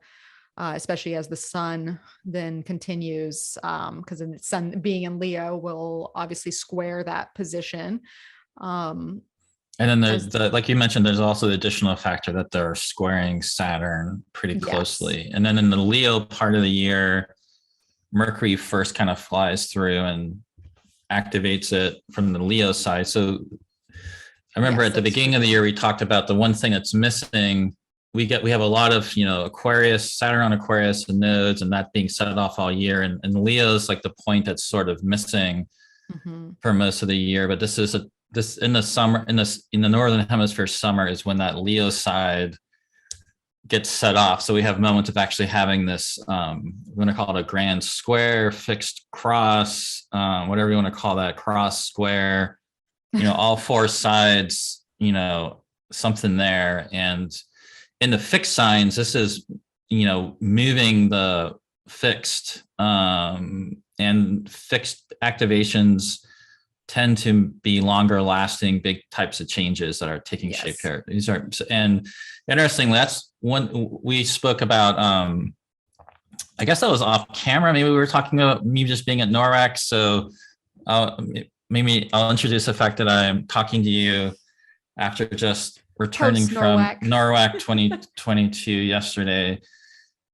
Especially as the sun then continues, because the sun being in Leo will obviously square that position. And then there's like you mentioned, there's also the additional factor that they're squaring Saturn pretty closely. Yes. And then in the Leo part of the year, Mercury first kind of flies through and activates it from the Leo side. So I remember at the beginning of the year, we talked about the one thing that's missing. We have a lot of, Aquarius, Saturn on Aquarius and nodes, and that being set off all year. And Leo is like the point that's sort of missing for most of the year. But this in the summer, in the northern hemisphere, summer is when that Leo side gets set off. So we have moments of actually having this, we're going to call it a grand square, fixed cross, whatever you want to call that, cross, square, all four sides, something there. And in the fixed signs, this is, moving the fixed, and fixed activations tend to be longer lasting, big types of changes that are taking shape here. And interestingly, that's one we spoke about. I guess that was off camera. Maybe we were talking about me just being at NORAC. So maybe I'll introduce the fact that I'm talking to you after just returning from NORAC 2022 yesterday.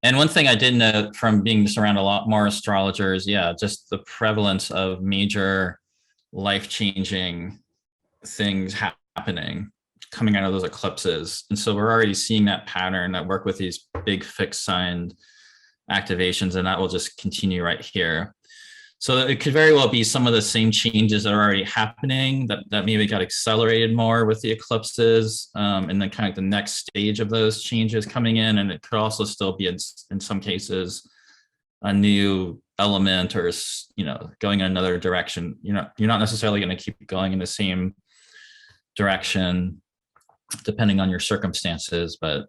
And one thing I did note from being just around a lot more astrologers, just the prevalence of major life-changing things happening coming out of those eclipses. And so we're already seeing that pattern that work with these big fixed sign activations, and that will just continue right here. So it could very well be some of the same changes that are already happening that maybe got accelerated more with the eclipses, and then kind of the next stage of those changes coming in. And it could also still be in some cases a new element, or going in another direction. You're not necessarily going to keep going in the same direction depending on your circumstances, but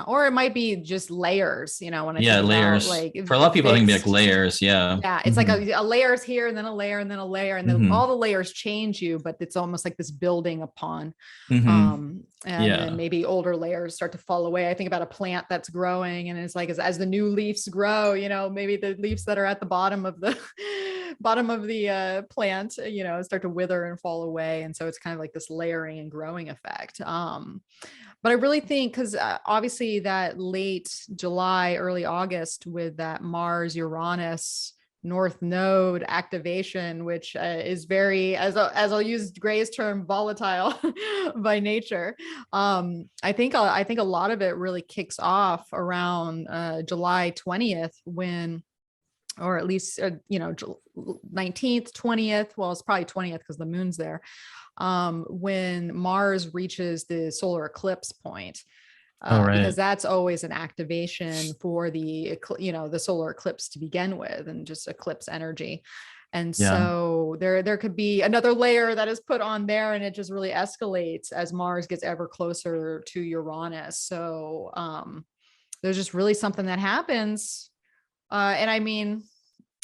or it might be just layers, when I think layers, about, like, for a lot of people it can be like layers. It's like a layers here, and then a layer, and then a layer, and then all the layers change you, but it's almost like this building upon, and then maybe older layers start to fall away. I think about a plant that's growing, and it's like as the new leaves grow, maybe the leaves that are at the bottom of the bottom of the plant, start to wither and fall away. And so it's kind of like this layering and growing effect. But I really think, because obviously that late July, early August with that Mars Uranus North Node activation, which is very, as I'll use Gray's term, volatile by nature. I think a lot of it really kicks off around July 20th, when, or at least 19th, 20th. Well, it's probably 20th because the moon's there. When Mars reaches the solar eclipse point. Because that's always an activation for the solar eclipse to begin with, and just eclipse energy. And so there could be another layer that is put on there, and it just really escalates as Mars gets ever closer to Uranus. So there's just really something that happens. And I mean,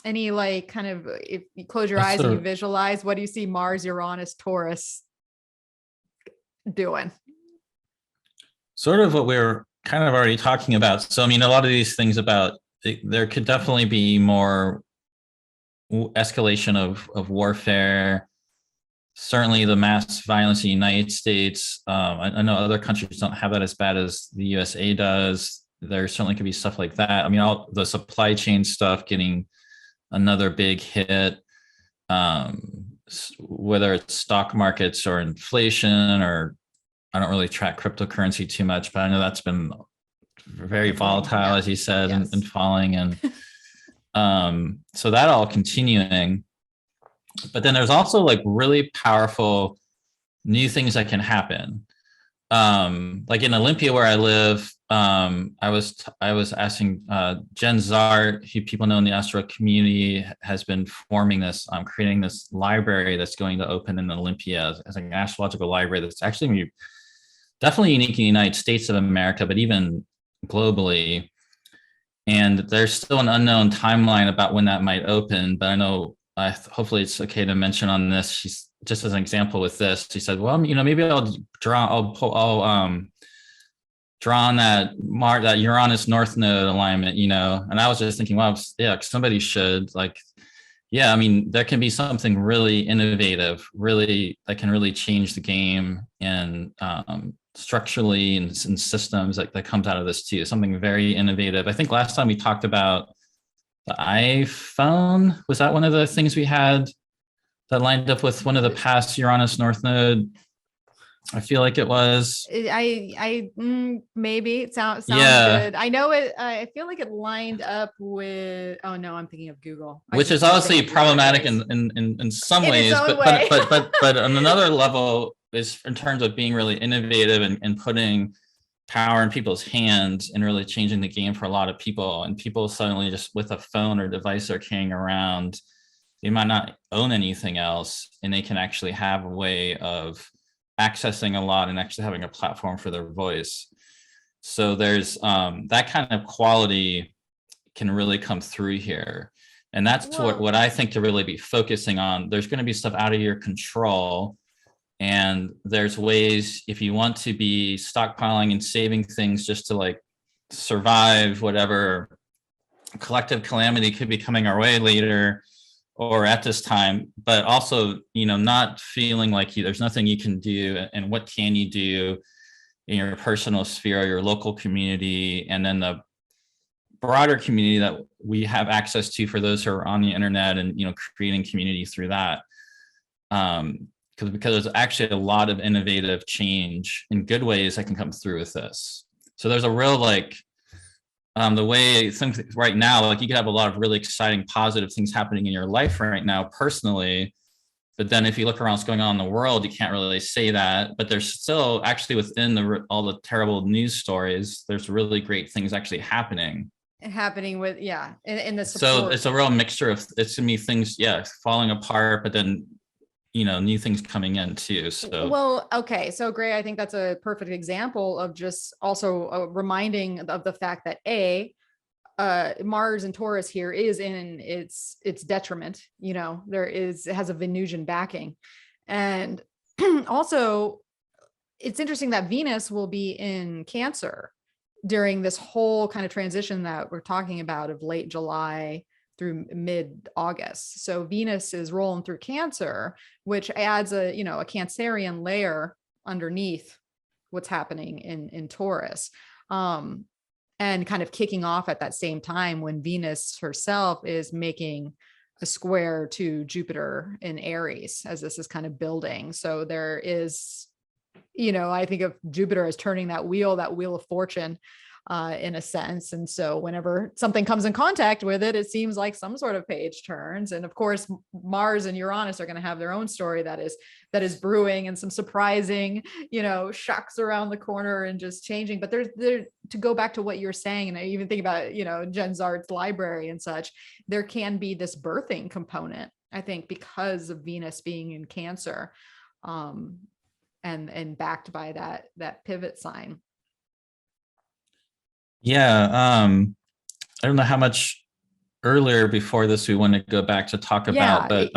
any like kind of, if you close your eyes and you visualize, what do you see Mars, Uranus, Taurus doing? Sort of what we're kind of already talking about. So, I mean, a lot of these things about, there could definitely be more escalation of warfare. Certainly the mass violence in the United States. I know other countries don't have that as bad as the USA does. There certainly could be stuff like that. I mean, all the supply chain stuff getting another big hit, whether it's stock markets or inflation, or I don't really track cryptocurrency too much, but I know that's been very volatile, as you said, and falling. And so that all continuing. But then there's also like really powerful new things that can happen. Like in Olympia, where I live, I was asking Jen Zart, who people know in the astro community, has been forming this, creating this library that's going to open in Olympia as an astrological library that's actually going to be definitely unique in the United States of America, but even globally. And there's still an unknown timeline about when that might open, but I know hopefully it's okay to mention on this. She's just as an example with this. She said, "Well, maybe I'll draw on that Uranus North Node alignment, And I was just thinking, well, yeah, somebody should I mean, there can be something really innovative, really that can really change the game, and structurally and systems that comes out of this too. Something very innovative. I think last time we talked about the iPhone. Was that one of the things we had that lined up with one of the past Uranus North Node? I feel like it was. Maybe it sounds good. I know it. I feel like it lined up with. Oh no, I'm thinking of Google, which is obviously problematic in some ways, but on another level is in terms of being really innovative and putting power in people's hands and really changing the game for a lot of people. And people suddenly just with a phone or device they're carrying around, they might not own anything else, and they can actually have a way of accessing a lot and actually having a platform for their voice. So there's that kind of quality can really come through here. And that's what I think to really be focusing on. There's going to be stuff out of your control. And there's ways, if you want to be stockpiling and saving things just to survive whatever collective calamity could be coming our way later or at this time, but also, not feeling like there's nothing you can do, and what can you do in your personal sphere, your local community, and then the broader community that we have access to for those who are on the internet, and, creating community through that. Because there's actually a lot of innovative change in good ways that can come through with this. So there's a real the way things right now, you could have a lot of really exciting, positive things happening in your life right now personally. But then if you look around what's going on in the world, you can't really say that. But there's still actually within all the terrible news stories, there's really great things actually happening with, in the support. So it's a real mixture of, it's to me things, falling apart, but then new things coming in too. So okay, so Gray, I think that's a perfect example of just also reminding of the fact that Mars and Taurus here is in its detriment. It has a Venusian backing, and also it's interesting that Venus will be in Cancer during this whole kind of transition that we're talking about of late July through mid-August. So Venus is rolling through Cancer, which adds a Cancerian layer underneath what's happening in Taurus. And kind of kicking off at that same time when Venus herself is making a square to Jupiter in Aries as this is kind of building. So there is, I think of Jupiter as turning that wheel of fortune in a sense. And so whenever something comes in contact with it, it seems like some sort of page turns. And of course, Mars and Uranus are going to have their own story that is brewing, and some surprising, shocks around the corner and just changing. But there to go back to what you're saying, and I even think about, Jen Zard's library and such, there can be this birthing component, I think, because of Venus being in Cancer, and backed by that pivot sign. Yeah. I don't know how much earlier before this we want to go back to talk about, but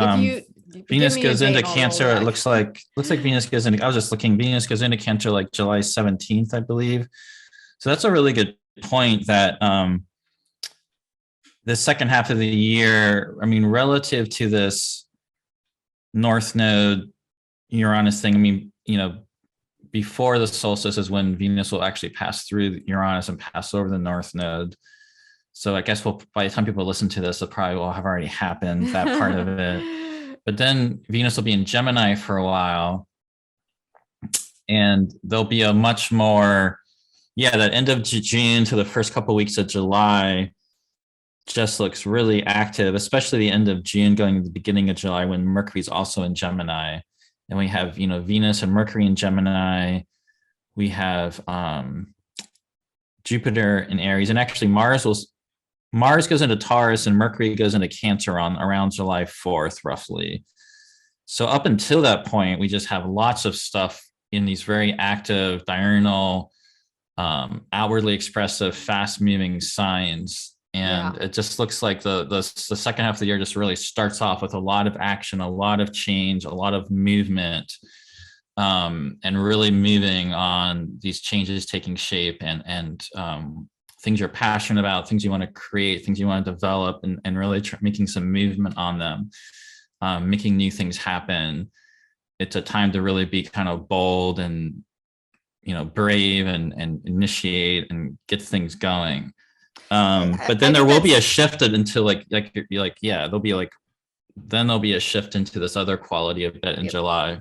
Venus goes into Cancer. It looks like Venus goes into, I was just looking, Venus goes into Cancer like July 17th, I believe. So that's a really good point that the second half of the year, I mean, relative to this North Node Uranus thing, before the solstice is when Venus will actually pass through Uranus and pass over the North Node. So I guess by the time people listen to this, it probably will have already happened, that part of it. But then Venus will be in Gemini for a while. And there'll be a much more, that end of June to the first couple of weeks of July just looks really active, especially the end of June going to the beginning of July when Mercury's also in Gemini. And we have, Venus and Mercury in Gemini. We have Jupiter in Aries, and actually Mars goes into Taurus and Mercury goes into Cancer around July 4th, roughly. So up until that point, we just have lots of stuff in these very active, diurnal, outwardly expressive, fast-moving signs. And it just looks like the second half of the year just really starts off with a lot of action, a lot of change, a lot of movement, and really moving on these changes taking shape and things you're passionate about, things you want to create, things you want to develop, and really making some movement on them, making new things happen. It's a time to really be kind of bold and, brave and initiate and get things going. But then there will be a shift until there'll be a shift into this other quality a bit in July.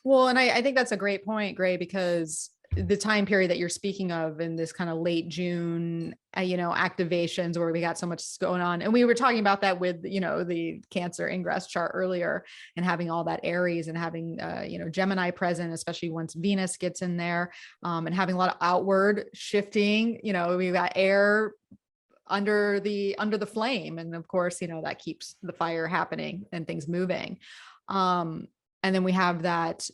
Well, and I think that's a great point, Gray, because the time period that you're speaking of in this kind of late June, activations where we got so much going on. And we were talking about that with, the Cancer ingress chart earlier, and having all that Aries and having, Gemini present, especially once Venus gets in there, and having a lot of outward shifting, we've got air under the flame. And of course, that keeps the fire happening and things moving. And then we have that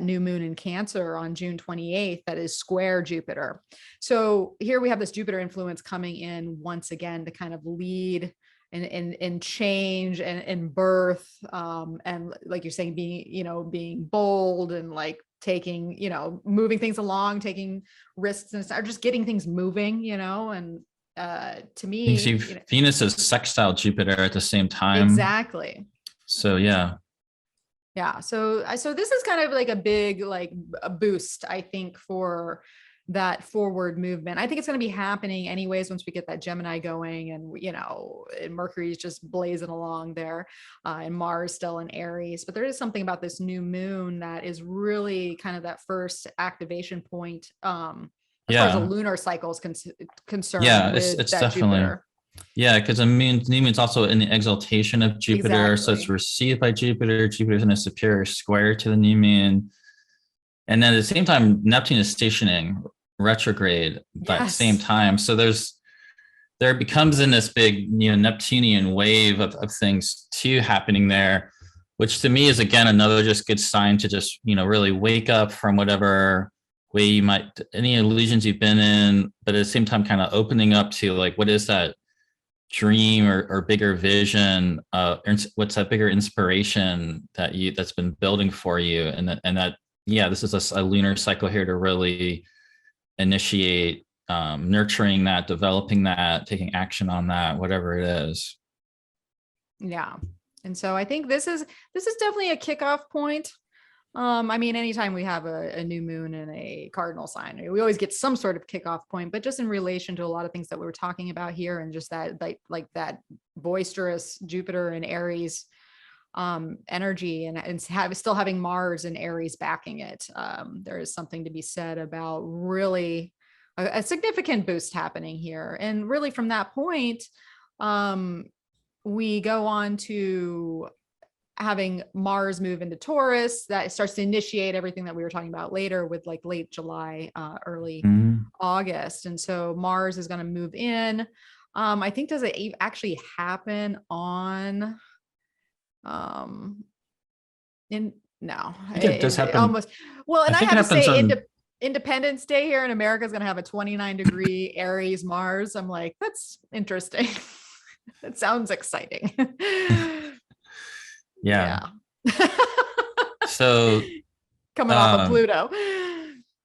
new moon in Cancer on June 28th that is square Jupiter. So here we have this Jupiter influence coming in once again to kind of lead and change and birth, and like you're saying, being bold and like taking, moving things along, taking risks and or just getting things moving, and to me, you see Venus is sextile Jupiter at the same time. Exactly. So yeah. So this is kind of like a big, like a boost, I think, for that forward movement. I think it's going to be happening anyways once we get that Gemini going, and and Mercury's just blazing along there, and Mars still in Aries. But there is something about this new moon that is really kind of that first activation point, as far as the lunar cycle is concerned. Yeah, it's definitely Jupiter. Yeah, because new moon's also in the exaltation of Jupiter, so it's received by Jupiter. Jupiter's in a superior square to the new moon, and then at the same time, Neptune is stationing retrograde at the same time. So there becomes in this big Neptunian wave of things too happening there, which to me is again another just good sign to just really wake up from whatever way you might, any illusions you've been in, but at the same time kind of opening up to like what is that dream or bigger vision, what's that bigger inspiration that's been building for you, and that this is a lunar cycle here to really initiate nurturing that, developing that, taking action on that, whatever it is. Yeah. And so I think this is definitely a kickoff point. I mean, anytime we have a new moon in a cardinal sign, we always get some sort of kickoff point, but just in relation to a lot of things that we were talking about here, and just that like that boisterous Jupiter and Aries energy, and still having Mars and Aries backing it. There is something to be said about really a significant boost happening here. And really from that point, we go on to having Mars move into Taurus. That starts to initiate everything that we were talking about later with like late July, early August. And so Mars is going to move in. I think, does it actually happen on no, I think it does happen. Almost. Well, and I think have it to happens say on, Independence Day here in America is going to have a 29-degree Aries Mars. I'm like, that's interesting. That sounds exciting. yeah. So coming off of Pluto.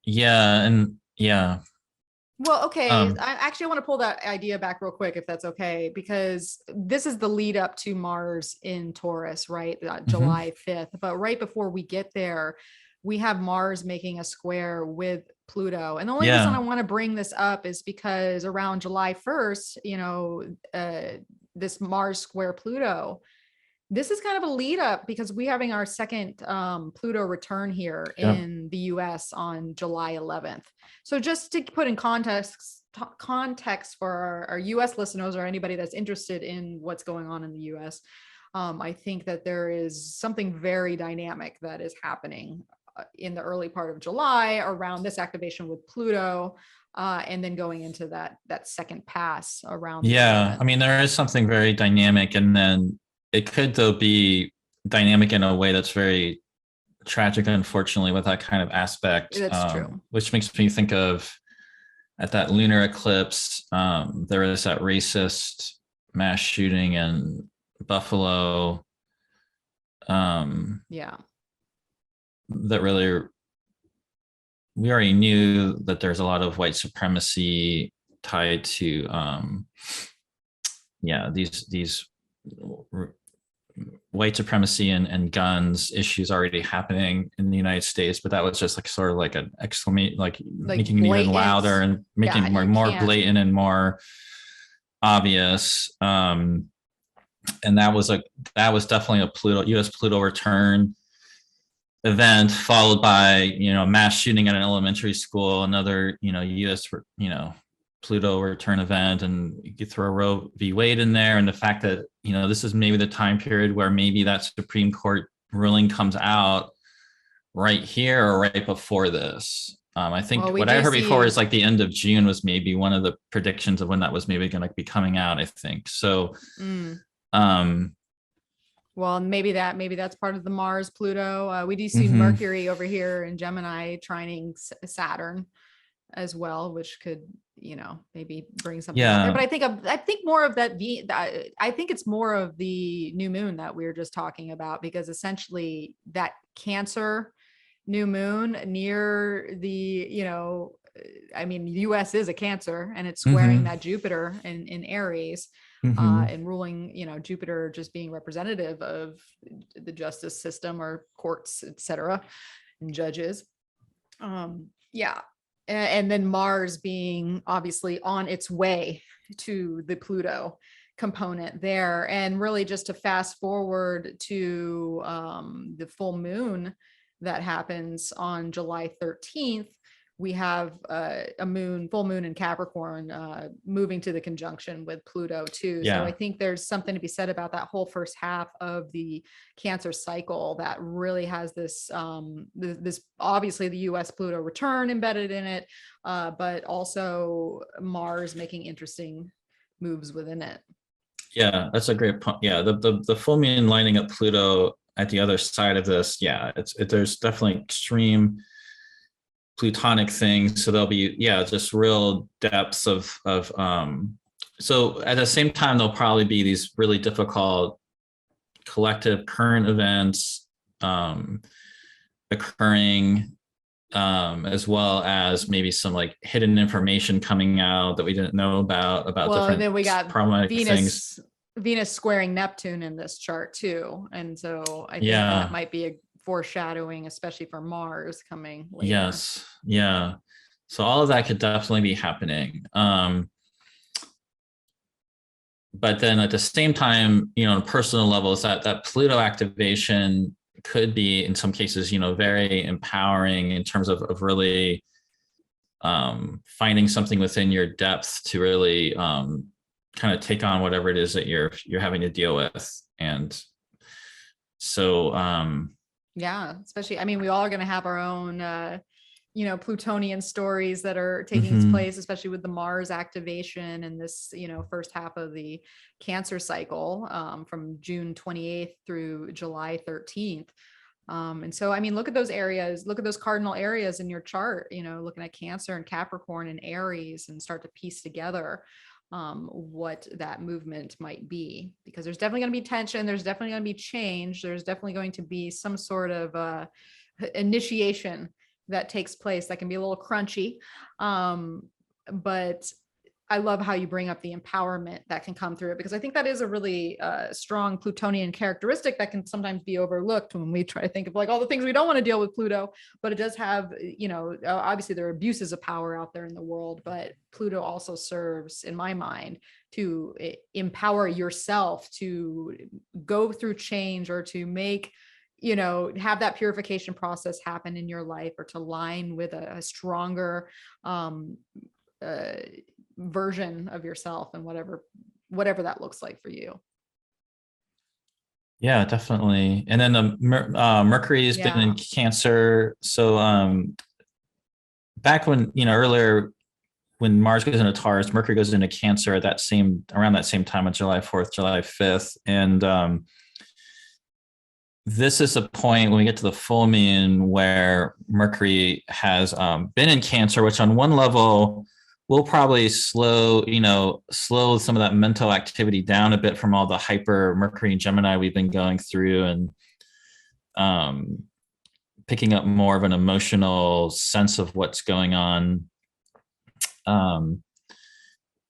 Yeah. And yeah. Well, okay. I actually want to pull that idea back real quick, if that's okay, because this is the lead up to Mars in Taurus, right? July 5th. But right before we get there, we have Mars making a square with Pluto. And the only reason I want to bring this up is because around July 1st, you know, this Mars square Pluto, this is kind of a lead up because we're having our second Pluto return here in the US on July 11th. So just to put in context for our US listeners or anybody that's interested in what's going on in the US, I think that there is something very dynamic that is happening in the early part of July around this activation with Pluto, and then going into that second pass around. Yeah, I mean, there is something very dynamic, and then it could though be dynamic in a way that's very tragic, unfortunately, with that kind of aspect. That's true. Which makes me think of at that lunar eclipse, there is that racist mass shooting in Buffalo. That really, we already knew that there's a lot of white supremacy tied to these white supremacy and guns issues already happening in the United States, but that was just like sort of like an exclamation, like making it even louder and making it more blatant and more obvious. And that was definitely a US Pluto return event, followed by mass shooting at an elementary school, another US Pluto return event, and you could throw Roe v. Wade in there, and the fact that this is maybe the time period where maybe that Supreme Court ruling comes out right here or right before this. I think what I heard before is like the end of June was maybe one of the predictions of when that was maybe going to be coming out, I think. So well, maybe that's part of the Mars Pluto. We do see Mercury over here in Gemini trining Saturn as well, which could maybe bring something out there. But I think more of that. I think it's more of the new moon that we were just talking about, because essentially that Cancer new moon near the I mean, the US is a Cancer, and it's squaring that Jupiter in Aries. And ruling, Jupiter just being representative of the justice system or courts, etc., and judges. And then Mars being obviously on its way to the Pluto component there. And really just to fast forward to the full moon that happens on July 13th, we have a full moon in Capricorn moving to the conjunction with Pluto too. So I think there's something to be said about that whole first half of the Cancer cycle that really has this obviously the US Pluto return embedded in it, but also Mars making interesting moves within it. Yeah, that's a great point. Yeah, the full moon lining up Pluto at the other side of this. Yeah, there's definitely extreme plutonic things, so there'll be just real depths of so at the same time there'll probably be these really difficult collective current events occurring, as well as maybe some like hidden information coming out that we didn't know about well, different and then we got problematic Venus things. Venus squaring Neptune in this chart too. And so I think Yeah. that might be a foreshadowing, especially for Mars coming later. Yes. Yeah. So all of that could definitely be happening. But then at the same time, on a personal level, is that Pluto activation could be in some cases, very empowering in terms of really finding something within your depth to really kind of take on whatever it is that you're having to deal with. And so yeah, especially, I mean, we all are going to have our own Plutonian stories that are taking place, especially with the Mars activation and this, first half of the Cancer cycle from June 28th through July 13th. And so, I mean, look at those areas, look at those cardinal areas in your chart, looking at Cancer and Capricorn and Aries, and start to piece together what that movement might be, because there's definitely going to be tension. There's definitely going to be change. There's definitely going to be some sort of initiation that takes place that can be a little crunchy. But I love how you bring up the empowerment that can come through it, because I think that is a really strong Plutonian characteristic that can sometimes be overlooked when we try to think of like all the things we don't want to deal with Pluto. But it does have, obviously there are abuses of power out there in the world, but Pluto also serves, in my mind, to empower yourself to go through change, or to make, have that purification process happen in your life, or to align with a stronger version of yourself, and whatever that looks like for you. Yeah, definitely. And then the Mercury has been in Cancer. So back when, earlier when Mars goes into Taurus, Mercury goes into Cancer at around that same time on July 4th, July 5th. And this is a point when we get to the full moon where Mercury has been in Cancer, which on one level will probably slow some of that mental activity down a bit from all the hyper Mercury and Gemini we've been going through, and picking up more of an emotional sense of what's going on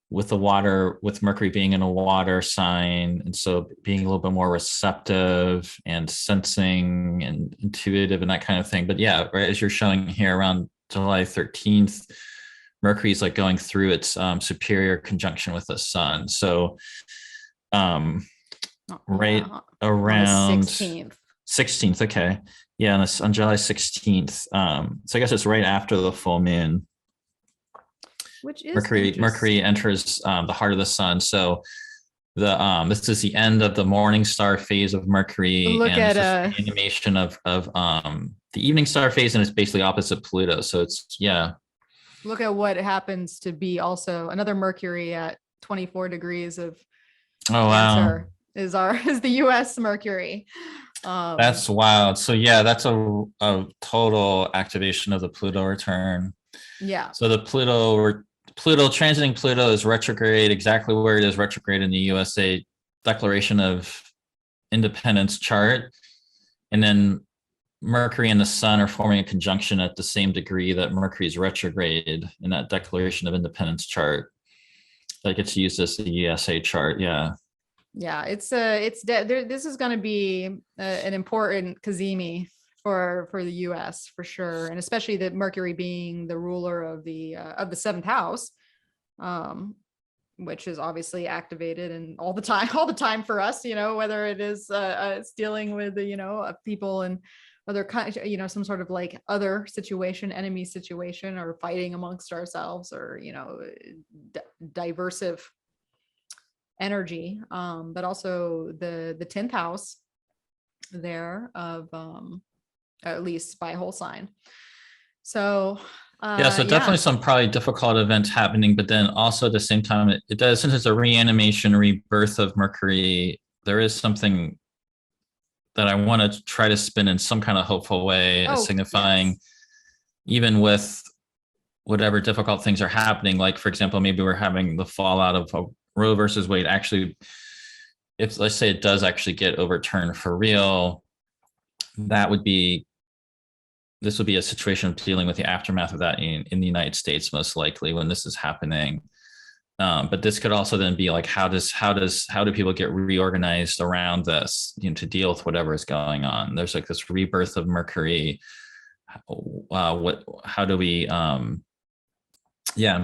with Mercury being in a water sign. And so being a little bit more receptive and sensing and intuitive and that kind of thing. But yeah, right, as you're showing here around July 13th, Mercury is like going through its superior conjunction with the sun. So right around 16th. Okay. Yeah. On July 16th. So I guess it's right after the full moon. Which is Mercury enters the heart of the sun. So this is the end of the morning star phase of Mercury. Look and at the animation of the evening star phase, and it's basically opposite Pluto. So it's look at what happens to be also another Mercury at 24 degrees of Cancer. Wow. is the US Mercury. That's wild. So yeah, that's a total activation of the Pluto return. Yeah. So the transiting Pluto is retrograde, exactly where it is retrograde in the USA Declaration of Independence chart. And then Mercury and the sun are forming a conjunction at the same degree that Mercury is retrograde in that Declaration of Independence chart that gets used as the USA chart. Yeah. Yeah. This is going to be an important Cazimi for the US for sure. And especially that Mercury being the ruler of the seventh house, which is obviously activated and all the time for us, whether it is it's dealing with, people and other kind, some sort of like other situation, enemy situation, or fighting amongst ourselves, or, diversive energy. But also the 10th house there of, at least by whole sign. So so definitely some probably difficult events happening, but then also at the same time, it does, since it's a reanimation, rebirth of Mercury, there is something that I want to try to spin in some kind of hopeful way, signifying even with whatever difficult things are happening, like for example, maybe we're having the fallout of Roe versus Wade. Actually, if let's say it does actually get overturned for real, this would be a situation of dealing with the aftermath of that in the United States, most likely, when this is happening. But this could also then be like, how do people get reorganized around this, to deal with whatever is going on? There's like this rebirth of Mercury. How do we, and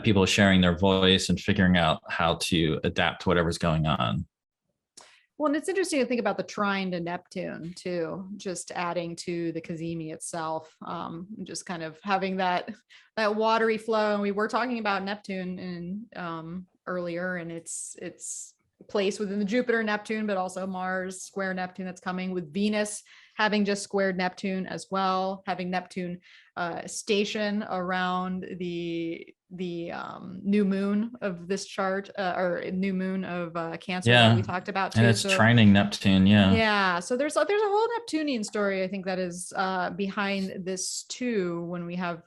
people sharing their voice and figuring out how to adapt to whatever's going on. Well, and it's interesting to think about the trine to Neptune too, just adding to the Cazimi itself, just kind of having that watery flow. And we were talking about Neptune earlier, and its place within the Jupiter Neptune, but also Mars square Neptune that's coming, with Venus having just squared Neptune as well, having Neptune station around the new moon of this chart, or new moon of Cancer that we talked about too. And it's trining Neptune. Yeah. So there's a whole Neptunian story, I think, that is behind this too, when we have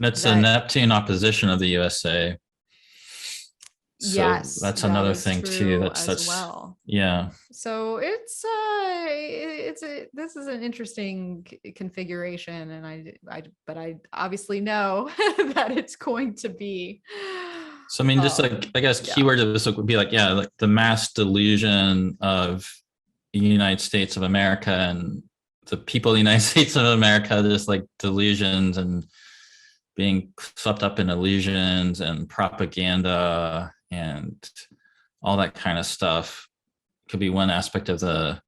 it's a Neptune opposition of the USA. So yes, that's another thing too. That's well. Yeah. So this is an interesting configuration, and I obviously know that it's going to be. So I mean, just like, I guess keyword of this would be like the mass delusion of the United States of America and the people of the United States of America, just like delusions and being swept up in illusions and propaganda and all that kind of stuff could be one aspect of the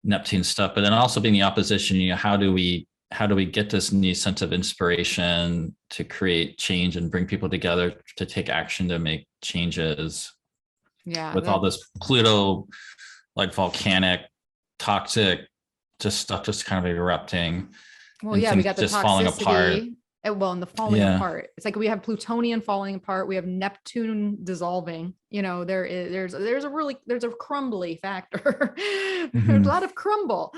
Neptune stuff. But then also being the opposition, how do we get this new sense of inspiration to create change and bring people together to take action to make changes? Yeah. With all this Pluto, like volcanic, toxic, just stuff just kind of erupting. Well, yeah, we got the just toxicity falling apart. Well, and the falling apart, it's like we have plutonian falling apart, we have Neptune dissolving. There's a crumbly factor. There's a lot of crumble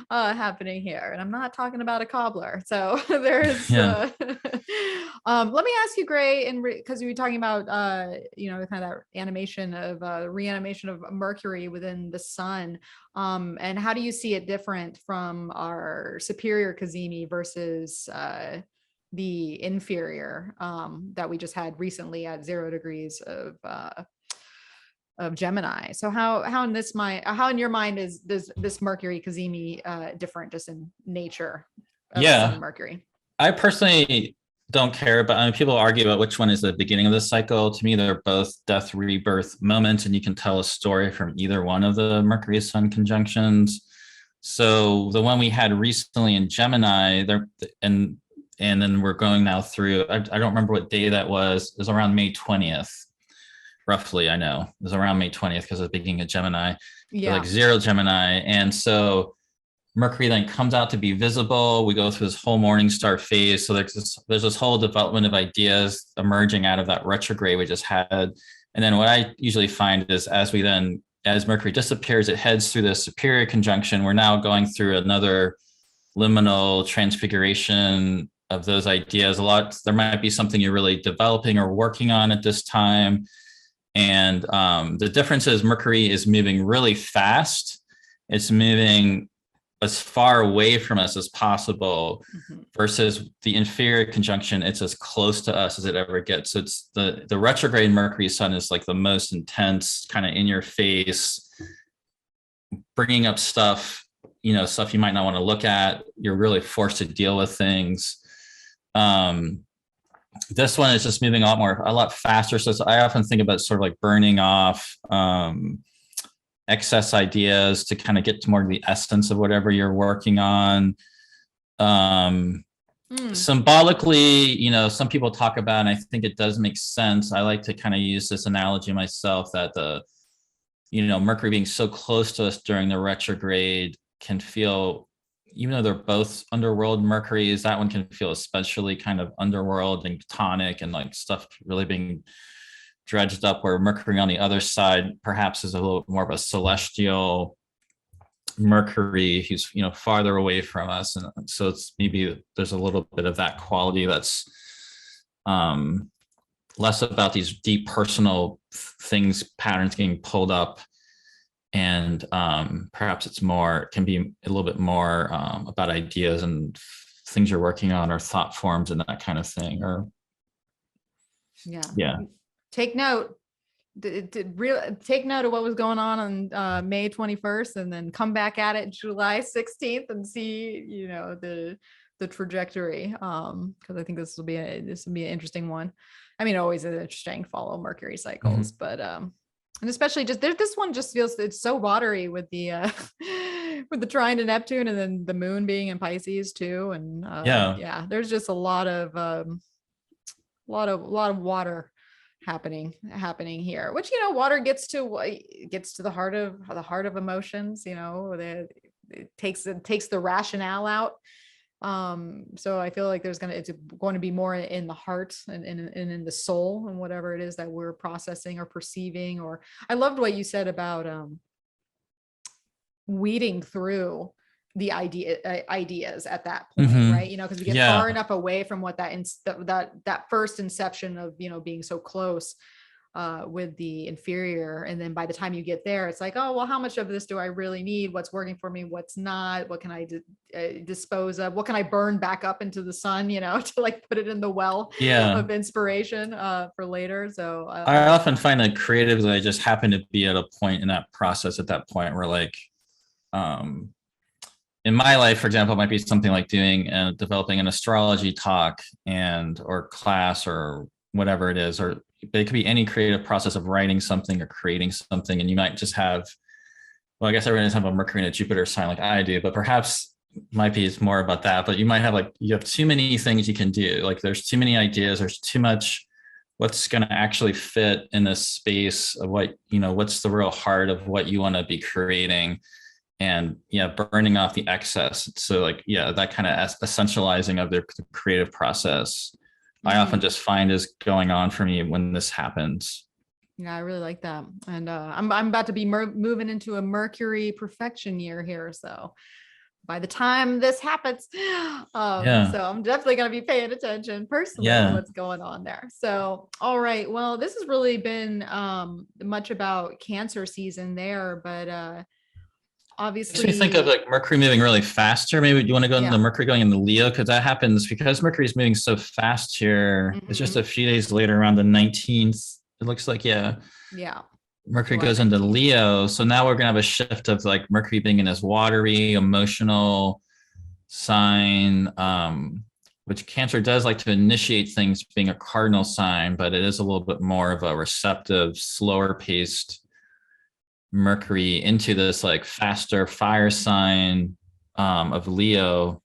happening here, and I'm not talking about a cobbler. So there's let me ask you, Gray, and because we were talking about kind of that animation of reanimation of Mercury within the sun, and how do you see it different from our superior Cazimi versus the inferior that we just had recently at 0 degrees of Gemini? So how in your mind is this Mercury Cazimi different, just in nature of Sun and Mercury? I personally don't care, but people argue about which one is the beginning of the cycle. To me, they're both death rebirth moments, and you can tell a story from either one of the Mercury Sun conjunctions. So the one we had recently in Gemini, and then we're going now through, I don't remember what day that was. It was around May 20th, roughly. I know it was around May 20th because of the beginning of Gemini, like 0 Gemini. And so Mercury then comes out to be visible. We go through this whole morning star phase. So there's this whole development of ideas emerging out of that retrograde we just had. And then what I usually find is as Mercury disappears, it heads through the superior conjunction. We're now going through another liminal transfiguration of those ideas. There might be something you're really developing or working on at this time. And the difference is Mercury is moving really fast. It's moving as far away from us as possible, versus the inferior conjunction. It's as close to us as it ever gets. So it's the retrograde Mercury Sun is like the most intense, kind of in your face, bringing up stuff you might not want to look at. You're really forced to deal with things. This one is just moving a lot faster. So I often think about sort of like burning off excess ideas to kind of get to more of the essence of whatever you're working on. Symbolically, some people talk about, and I think it does make sense. I like to kind of use this analogy myself, that Mercury being so close to us during the retrograde can feel, even though they're both underworld Mercuries, that one can feel especially kind of underworld and tonic and like stuff really being dredged up, where Mercury on the other side perhaps is a little more of a celestial Mercury who's farther away from us. And so it's maybe there's a little bit of that quality that's less about these deep personal things, patterns getting pulled up, and perhaps it can be a little bit more about ideas and things you're working on, or thought forms and that kind of thing. Or take note. Take note of what was going on May 21st, and then come back at it July 16th and see, the trajectory. Because I think this will be an interesting one. I mean, always interesting, follow Mercury cycles, but and especially just this one just feels, it's so watery with the with the trine to Neptune, and then the moon being in Pisces too, and there's just a lot of water happening here, which water gets to the heart of emotions. It takes the rationale out. So I feel like it's going to be more in the heart and in the soul, and whatever it is that we're processing or perceiving. Or I loved what you said about weeding through the ideas at that point, right? Because we get far enough away from what that first inception of being so close with the inferior, and then by the time you get there, it's like, oh well, how much of this do I really need? What's working for me? What's not? What can I dispose of? What can I burn back up into the sun? To like put it in the well of inspiration for later. So I often find that creatively, I just happen to be at a point in that process at that point where, like, in my life, for example, it might be something like doing and developing an astrology talk or class or whatever it is, or it could be any creative process of writing something or creating something. And you might just have, well, I guess everyone doesn't have a Mercury and a Jupiter sign like I do, but perhaps might be more about that. But you might have you have too many things you can do. Like there's too many ideas. There's too much what's going to actually fit in this space of what's the real heart of what you want to be creating. And burning off the excess. So that kind of essentializing of the creative process, I often just find is going on for me when this happens. Yeah, I really like that. And I'm about to be moving into a Mercury perfection year here. So by the time this happens, so I'm definitely going to be paying attention personally to what's going on there. So, all right. Well, this has really been much about Cancer season there, but obviously makes me think of like Mercury moving really faster. Maybe do you want to go into Mercury going into Leo? Because that happens because Mercury is moving so fast here. It's just a few days later, around the 19th. It looks like, Mercury goes into Leo. So now we're going to have a shift of like Mercury being in this watery, emotional sign, which Cancer does like to initiate things being a cardinal sign, but it is a little bit more of a receptive, slower paced Mercury into this like faster fire sign of Leo.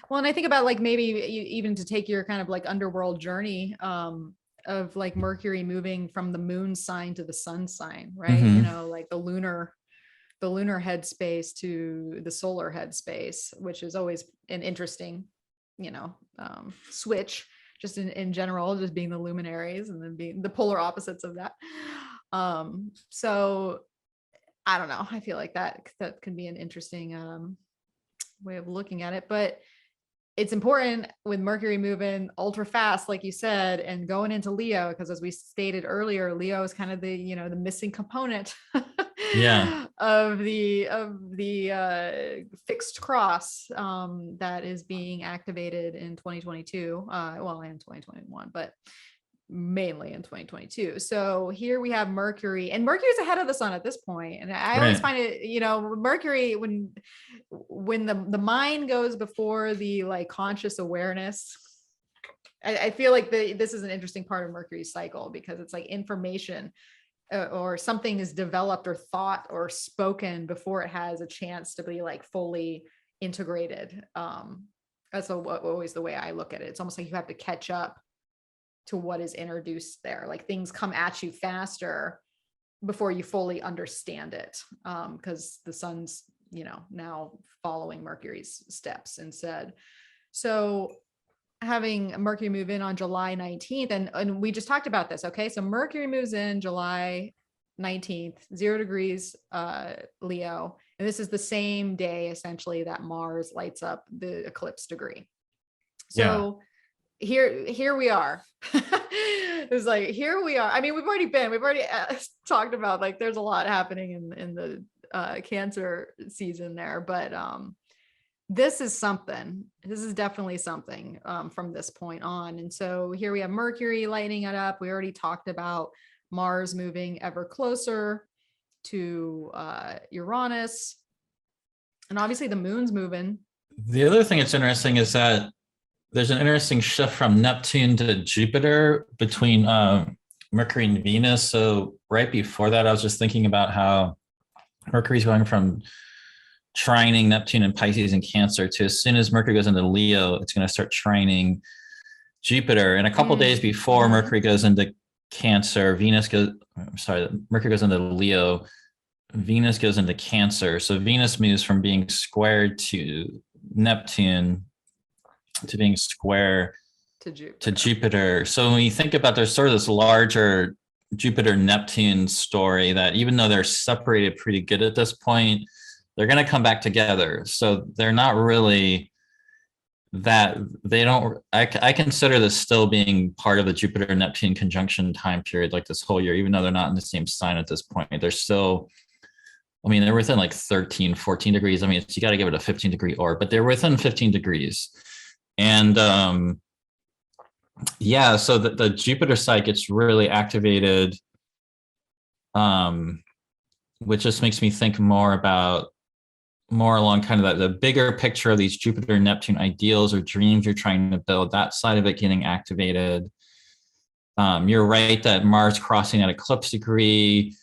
Well, and I think about like maybe even to take your kind of like underworld journey of like Mercury moving from the moon sign to the sun sign, right? Like the lunar headspace to the solar headspace, which is always an interesting, switch just in general, just being the luminaries and then being the polar opposites of that. So I don't know. I feel like that can be an interesting way of looking at it, but it's important with Mercury moving ultra fast, like you said, and going into Leo, because as we stated earlier, Leo is kind of the, the missing component of the fixed cross that is being activated in 2022, well, and 2021, but mainly in 2022. So here we have Mercury, and Mercury's ahead of the sun at this point. And I always find it, Mercury, when the mind goes before the like conscious awareness, I feel like this is an interesting part of Mercury's cycle, because it's like information or something is developed or thought or spoken before it has a chance to be like fully integrated. That's always the way I look at it. It's almost like you have to catch up to what is introduced there. Like things come at you faster before you fully understand it, because the sun's, now following Mercury's steps instead. So having Mercury move in on July 19th, and we just talked about this. Okay. So Mercury moves in July 19th, 0 degrees, Leo. And this is the same day essentially that Mars lights up the eclipse degree. So here we are. It's like, here we are. I mean, we've already talked about like, there's a lot happening in the Cancer season there, but this is something. This is definitely something from this point on. And so here we have Mercury lighting it up. We already talked about Mars moving ever closer to Uranus. And obviously the moon's moving. The other thing that's interesting is that there's an interesting shift from Neptune to Jupiter between Mercury and Venus. So right before that, I was just thinking about how Mercury's going from trining Neptune and Pisces and Cancer to, as soon as Mercury goes into Leo, it's going to start trining Jupiter. And a couple days before Mercury goes into Cancer, Mercury goes into Leo, Venus goes into Cancer. So Venus moves from being squared to Neptune to being square to Jupiter. So when you think about, there's sort of this larger Jupiter-Neptune story that even though they're separated pretty good at this point, they're going to come back together. So they're not really that, they don't, I consider this still being part of the Jupiter-Neptune conjunction time period, like this whole year, even though they're not in the same sign at this point. They're still, I mean, they're within like 13, 14 degrees. I mean, you got to give it a 15-degree orb, but they're within 15 degrees. And yeah, so the Jupiter side gets really activated, which just makes me think more along kind of the bigger picture of these Jupiter Neptune ideals or dreams you're trying to build, that side of it getting activated. You're right that Mars crossing that eclipse degree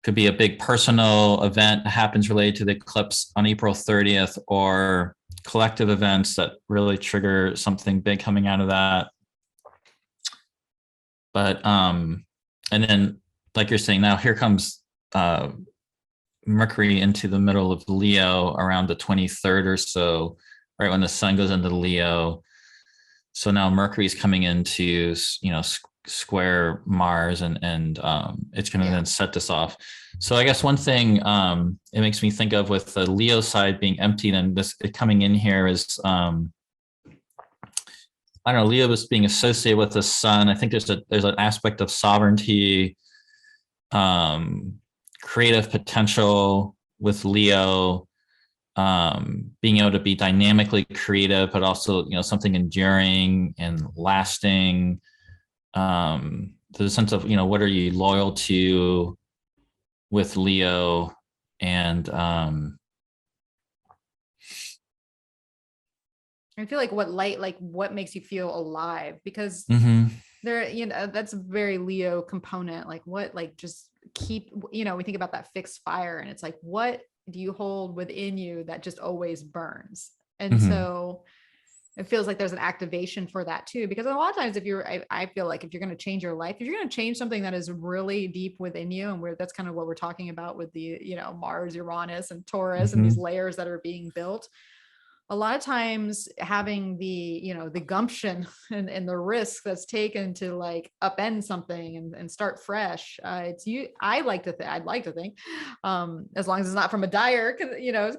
could be a big personal event that happens related to the eclipse on April 30th, or collective events that really trigger something big coming out of that. But and then, like you're saying, now here comes Mercury into the middle of Leo around the 23rd or so, right when the sun goes into Leo. So now Mercury's coming into, square Mars, and it's going to then set this off. So I guess one thing it makes me think of with the Leo side being emptied and this coming in here is, I don't know, Leo is being associated with the sun. I think there's an aspect of sovereignty, creative potential with Leo, being able to be dynamically creative, but also, something enduring and lasting. The sense of, what are you loyal to with Leo, and I feel like what makes you feel alive, because there, that's a very Leo component. Like what, like just keep, we think about that fixed fire, and it's like, what do you hold within you that just always burns? And so it feels like there's an activation for that too, because a lot of times I feel like if you're going to change your life, if you're going to change something that is really deep within you, and that's kind of what we're talking about with the, Mars, Uranus and Taurus and these layers that are being built. A lot of times having the, the gumption and the risk that's taken to like upend something and start fresh. I'd like to think, as long as it's not from a dire,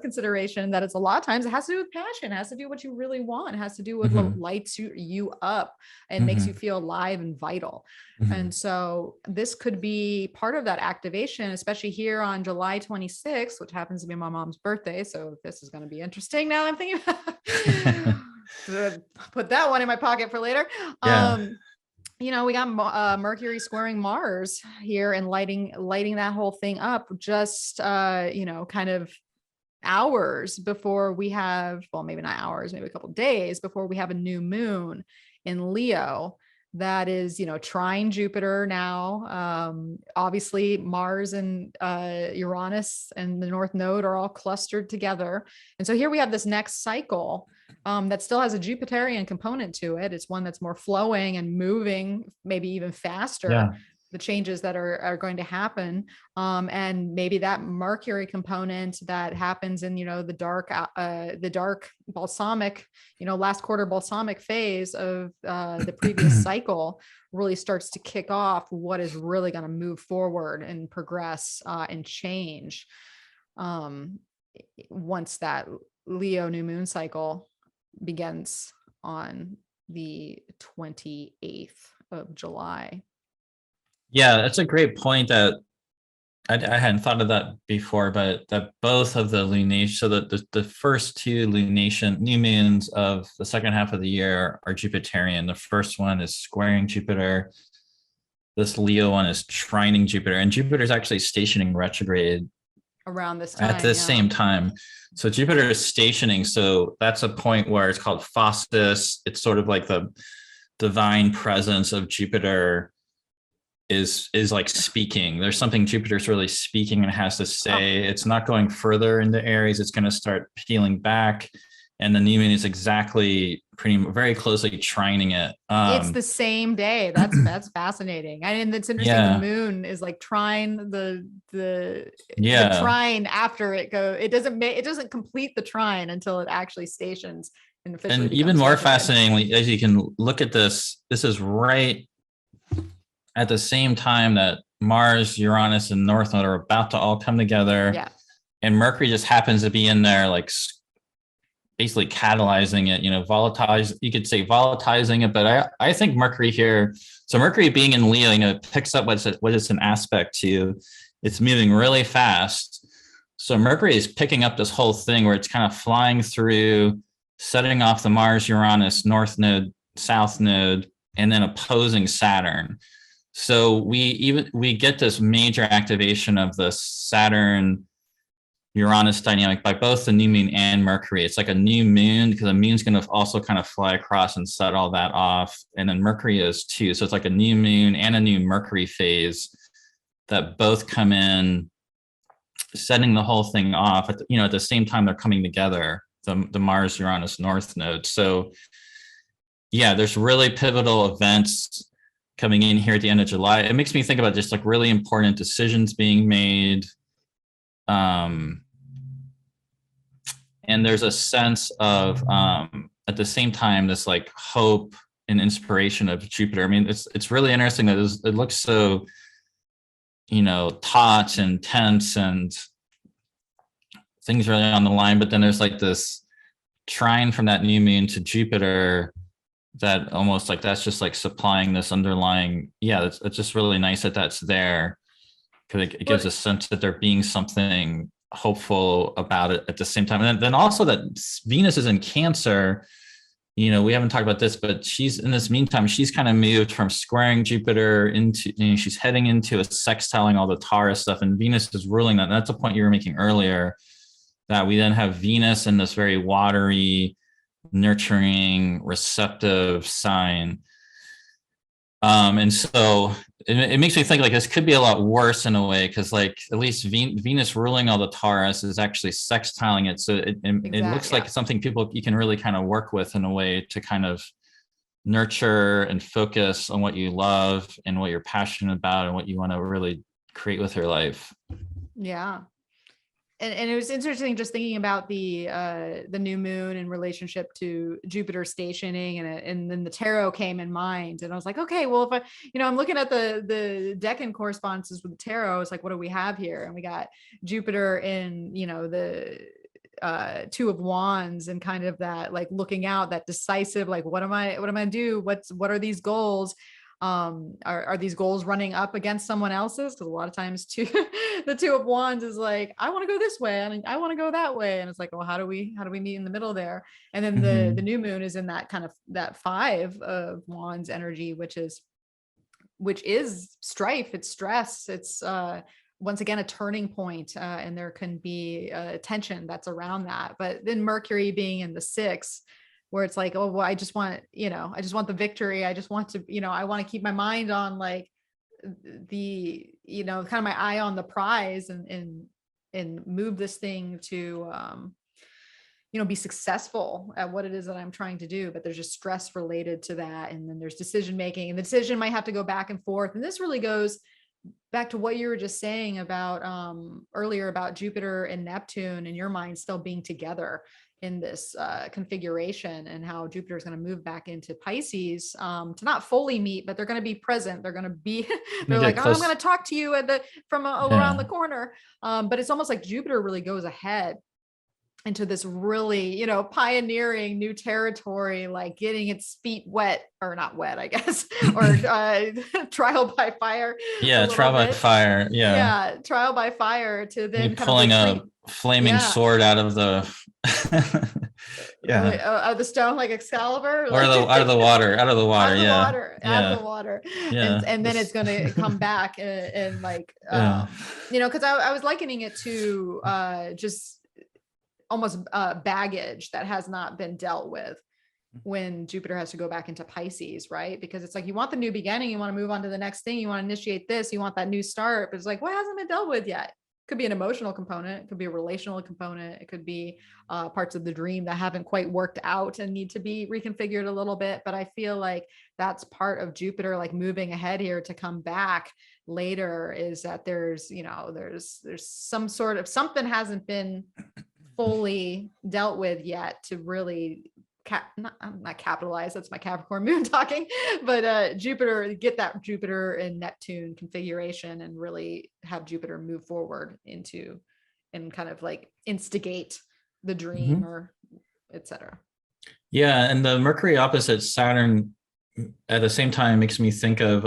consideration, that it's a lot of times it has to do with passion, it has to do what you really want. It has to do with what lights you up and makes you feel alive and vital. And so this could be part of that activation, especially here on July 26th, which happens to be my mom's birthday. So this is going to be interesting. Now I'm thinking put that one in my pocket for later. Yeah. We got Mercury squaring Mars here and lighting that whole thing up just, kind of hours before we have, well, maybe not hours, maybe a couple of days before we have a new moon in Leo. That is, trine Jupiter now. Obviously, Mars and Uranus and the North Node are all clustered together. And so here we have this next cycle that still has a Jupiterian component to it. It's one that's more flowing and moving, maybe even faster. Yeah. The changes that are going to happen. And maybe that Mercury component that happens in, the dark balsamic, last quarter balsamic phase of the previous cycle really starts to kick off what is really going to move forward and progress and change once that Leo new moon cycle begins on the 28th of July. Yeah, that's a great point that I hadn't thought of that before, but that both of the lunation, so that the first two lunation new moons of the second half of the year are Jupiterian. The first one is squaring Jupiter. This Leo one is trining Jupiter, and Jupiter is actually stationing retrograde around this at time. the same time. So Jupiter is stationing. So that's a point where it's called Faustus. It's sort of like the divine presence of Jupiter is like speaking. There's something Jupiter's really speaking and has to say. It's not going further into Aries. It's going to start peeling back. And the new moon is exactly very closely trining it. It's the same day. That's fascinating. And it's interesting. Yeah. The moon is like trine the Yeah. trine after it it doesn't complete the trine until it actually stations and officially. And even more fascinatingly, as you can look at this is right at the same time that Mars, Uranus, and North Node are about to all come together. Yeah. And Mercury just happens to be in there, like basically catalyzing it, you could say volatilizing it, but I think Mercury here, so Mercury being in Leo, picks up what it's an aspect to. It's moving really fast. So Mercury is picking up this whole thing where it's kind of flying through, setting off the Mars, Uranus, North Node, South Node, and then opposing Saturn. So we get this major activation of the Saturn Uranus dynamic by both the new moon and Mercury. It's like a new moon because the moon's going to also kind of fly across and set all that off. And then Mercury is too. So it's like a new moon and a new Mercury phase that both come in, setting the whole thing off at the same time they're coming together, the Mars, Uranus, North Node. So yeah, there's really pivotal events coming in here at the end of July. It makes me think about just like really important decisions being made. And there's a sense of at the same time this like hope and inspiration of Jupiter. I mean, it's really interesting that it looks so taut and tense and things really on the line, but then there's like this trine from that new moon to Jupiter that almost like that's just like supplying this underlying, it's just really nice that that's there, because it gives a sense that there being something hopeful about it at the same time. And then also that Venus is in Cancer. We haven't talked about this, but she's in this meantime, she's kind of moved from squaring Jupiter into, she's heading into a sextiling all the Taurus stuff, and Venus is ruling that. And that's a point you were making earlier, that we then have Venus in this very watery, nurturing, receptive sign. And so it makes me think like this could be a lot worse in a way, because like at least Venus ruling all the Taurus is actually sextiling it. So it looks like something you can really kind of work with in a way to kind of nurture and focus on what you love and what you're passionate about and what you want to really create with your life. Yeah. And it was interesting just thinking about the new moon in relationship to Jupiter stationing, and then the tarot came in mind, and I was like, okay, well, if I'm looking at the decan correspondences with the tarot, it's like, what do we have here? And we got Jupiter in the Two of Wands, and kind of that like looking out, that decisive, like what am I gonna do? What are these goals? Are these goals running up against someone else's? Because a lot of times too, the Two of Wands is like, I want to go this way and I want to go that way, and it's like, well, how do we meet in the middle there? And then the new moon is in that kind of that Five of Wands energy, which is strife, it's stress, it's once again a turning point, and there can be tension that's around that. But then Mercury being in the Sixth, where it's like, oh, well, I just want the victory. I just want to, I want to keep my mind on like the, kind of my eye on the prize, and move this thing to, be successful at what it is that I'm trying to do. But there's just stress related to that. And then there's decision making, and the decision might have to go back and forth. And this really goes back to what you were just saying about earlier about Jupiter and Neptune and your mind still being together in this configuration, and how Jupiter is going to move back into Pisces to not fully meet, but they're going to be present. They're going to be, they're like, oh, I'm going to talk to you around the corner. But it's almost like Jupiter really goes ahead into this really, pioneering new territory, like getting its feet wet, or not wet, I guess, or trial by fire. Yeah, trial by fire. Yeah. Yeah, trial by fire to then Me kind of pulling retreat. a flaming Yeah. sword out of the yeah. The stone, like Excalibur, Or like out of the water, out of the out water. of the Yeah. water, out of Yeah. the water. Yeah. And then it's going to come back and like, Yeah. because I was likening it to just almost baggage that has not been dealt with when Jupiter has to go back into Pisces, right? Because it's like, you want the new beginning, you want to move on to the next thing, you want to initiate this, you want that new start, but it's like, what hasn't been dealt with yet? Could be an emotional component, it could be a relational component, it could be parts of the dream that haven't quite worked out and need to be reconfigured a little bit. But I feel like that's part of Jupiter, like moving ahead here to come back later, is that there's some sort of something hasn't been fully dealt with yet to really not capitalize, that's my Capricorn moon talking, but get that Jupiter and Neptune configuration and really have Jupiter move forward into and kind of like instigate the dream or etc. Yeah, and the Mercury opposite Saturn at the same time makes me think of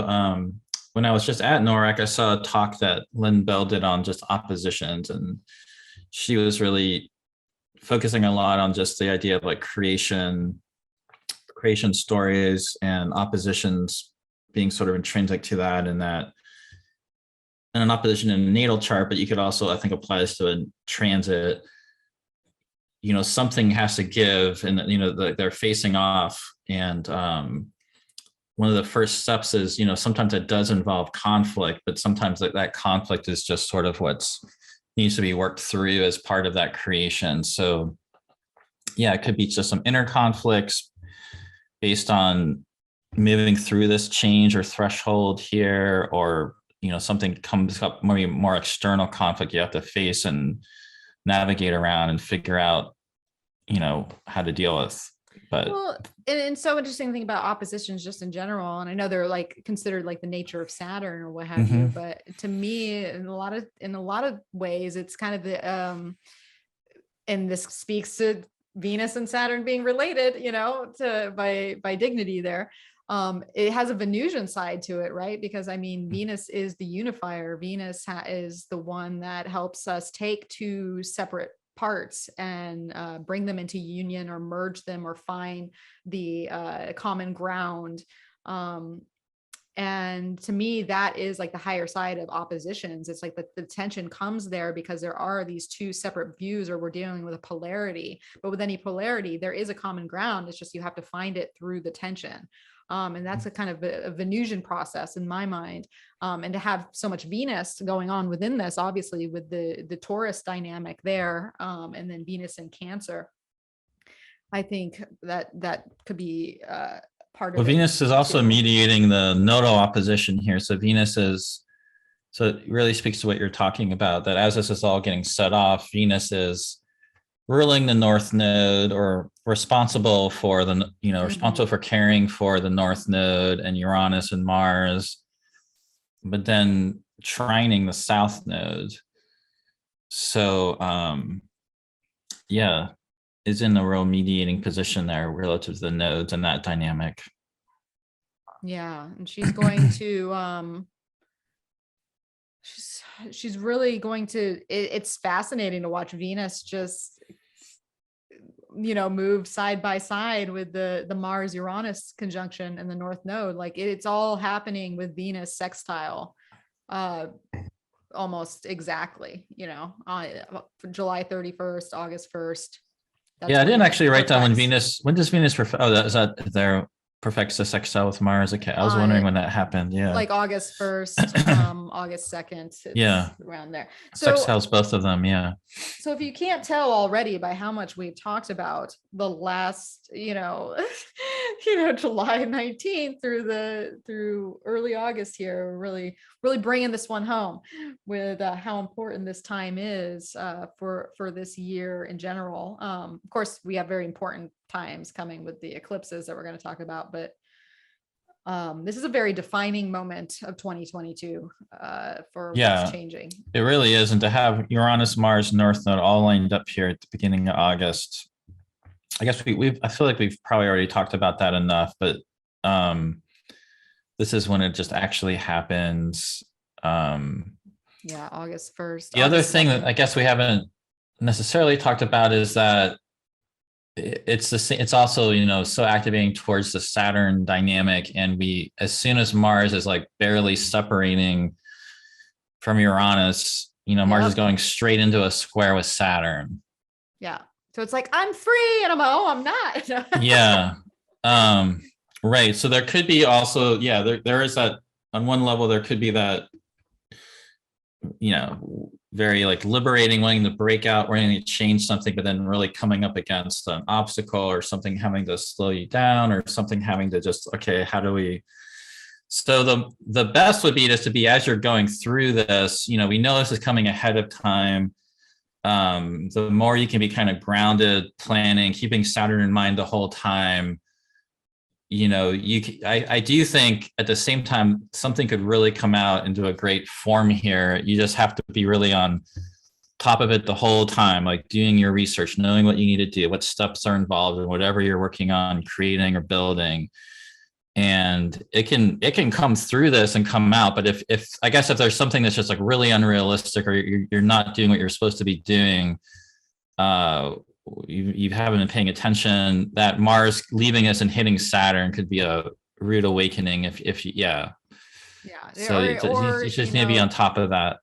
when I was just at NORAC, I saw a talk that Lynn Bell did on just oppositions, and she was really focusing a lot on just the idea of like creation stories and oppositions being sort of intrinsic to that, and an opposition in a natal chart, but you could also, I think, apply this to a transit. Something has to give, and they're facing off, and one of the first steps is, sometimes it does involve conflict, but sometimes that conflict is just sort of what's needs to be worked through as part of that creation. So yeah, it could be just some inner conflicts based on moving through this change or threshold here, or something comes up, maybe more external conflict you have to face and navigate around and figure out how to deal with. But well, and so interesting thing about oppositions just in general, and I know they're like considered like the nature of Saturn or what have you, but to me, in a lot of ways, it's kind of the and this speaks to Venus and Saturn being related, to by dignity there. It has a Venusian side to it, right? Because I mean, Venus is the unifier. Venus is the one that helps us take two separate parts and bring them into union or merge them or find the common ground. And to me, that is like the higher side of oppositions. It's like the tension comes there because there are these two separate views, or we're dealing with a polarity. But with any polarity, there is a common ground. It's just you have to find it through the tension. And that's a kind of a Venusian process in my mind. And to have so much Venus going on within this, obviously with the Taurus dynamic there, and then Venus in Cancer, I think that could be part of it. Venus is also mediating the nodal opposition here. So so it really speaks to what you're talking about, that as this is all getting set off, Venus is ruling the North Node, or responsible for responsible for caring for the North Node and Uranus and Mars, but then trining the South Node. So is in a real mediating position there relative to the nodes and that dynamic. Yeah, and she's going to she's really going to it's fascinating to watch Venus just move side by side with the Mars Uranus conjunction and the North Node. Like it's all happening with Venus sextile almost exactly, on July 31st, August 1st. I didn't actually write down when does Venus is that there perfects the sextile with Mars? Okay, I was wondering when that happened. Yeah, like August 1st, August 2nd. Around there. So sextiles both of them. Yeah. So if you can't tell already by how much we've talked about the last, July 19th through early August here, really bringing this one home with how important this time is for this year in general. Of course, we have very important times coming with the eclipses that we're going to talk about, but This is a very defining moment of 2022 for what's changing. It really is. And to have Uranus, Mars, North Node all lined up here at the beginning of August, I guess I feel like we've probably already talked about that enough, but this is when it just actually happens. August 1st. The other thing that I guess we haven't necessarily talked about is that it's also, so activating towards the Saturn dynamic. And as soon as Mars is like barely separating from Uranus, Mars is going straight into a square with Saturn. Yeah. So it's like, I'm free. And I'm like, oh, I'm not. Yeah. Right. So there could be also, there is that on one level, there could be that, very like liberating, wanting to break out, wanting to change something, but then really coming up against an obstacle or something having to slow you down or something having to just, okay, how do we? So the best would be just to be, as you're going through this, we know this is coming ahead of time. The more you can be kind of grounded, planning, keeping Saturn in mind the whole time, I do think at the same time, something could really come out into a great form here. You just have to be really on top of it the whole time, like doing your research, knowing what you need to do, what steps are involved in whatever you're working on, creating or building. And it can come through this and come out. But if I guess if there's something that's just like really unrealistic, or you're not doing what you're supposed to be doing, you haven't been paying attention, that Mars leaving us and hitting Saturn could be a rude awakening if you. So you just need to be on top of that.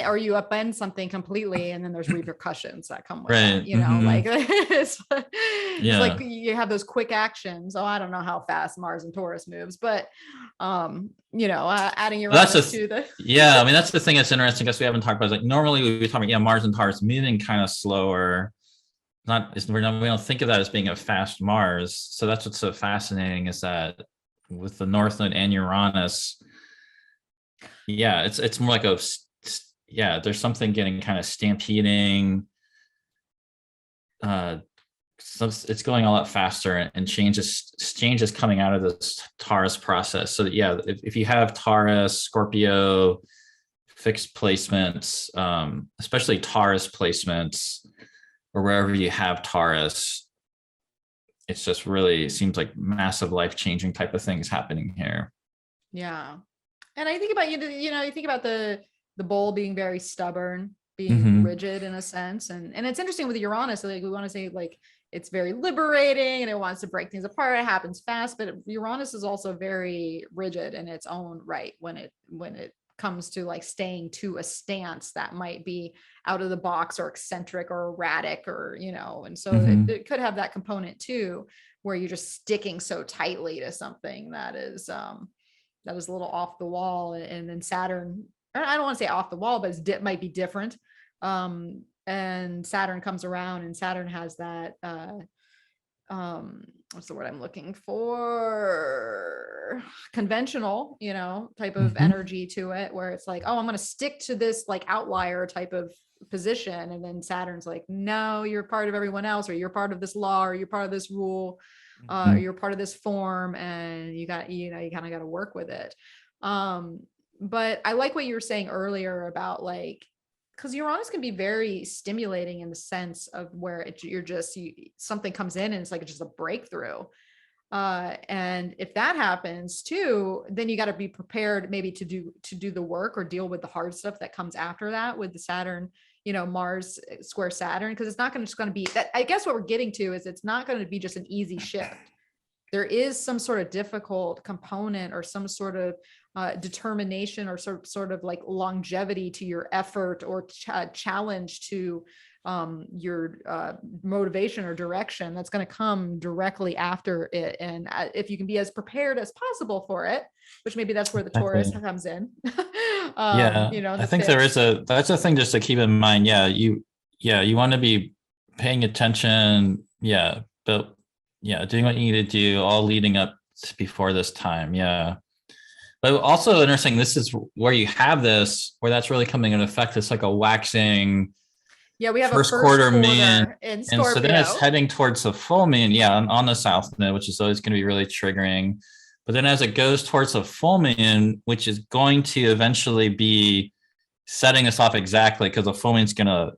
Or you upend something completely and then there's repercussions that come with right. it, like it's like you have those quick actions. I don't know how fast Mars and Taurus moves, but adding your that's the thing that's interesting, because we haven't talked about, like normally we talk about Mars and Taurus moving kind of slower. We don't think of that as being a fast Mars. So that's what's so fascinating, is that with the North Node and Uranus, it's more like there's something getting kind of stampeding. So it's going a lot faster, and change is coming out of this Taurus process. So if you have Taurus, Scorpio, fixed placements, especially Taurus placements, or wherever you have Taurus, it's just really seems like massive life-changing type of things happening here. Yeah. And I think about, you think about the bull being very stubborn, being rigid in a sense. And it's interesting with Uranus, like we want to say like it's very liberating and it wants to break things apart. It happens fast, but Uranus is also very rigid in its own right when it comes to like staying to a stance that might be out of the box or eccentric or erratic, or and so it could have that component too, where you're just sticking so tightly to something that is a little off the wall. And then Saturn, I don't want to say off the wall, but it might be different. And Saturn comes around, and Saturn has that what's the word I'm looking for? Conventional, type of energy to it, where it's like, oh, I'm going to stick to this like outlier type of position. And then Saturn's like, no, you're part of everyone else, or you're part of this law, or you're part of this rule, or you're part of this form, and you kind of got to work with it. But I like what you were saying earlier about like, because Uranus can be very stimulating in the sense of where something comes in and it's like just a breakthrough. And if that happens too, then you got to be prepared maybe to do the work or deal with the hard stuff that comes after that with the Saturn, Mars square Saturn, because it's not going to be that. I guess what we're getting to is it's not going to be just an easy shift. There is some sort of difficult component or some sort of determination or sort of like longevity to your effort or challenge to your motivation or direction that's going to come directly after it. And if you can be as prepared as possible for it, which maybe that's where the Taurus comes in. I think that's a thing just to keep in mind. You want to be paying attention. But doing what you need to do all leading up before this time. But also interesting, this is where you have this, where that's really coming into effect. It's like a waxing. We have first quarter moon in Scorpio. And so then it's heading towards the full moon, on the south node, which is always going to be really triggering. But then as it goes towards a full moon, which is going to eventually be setting us off exactly, because the full moon's going to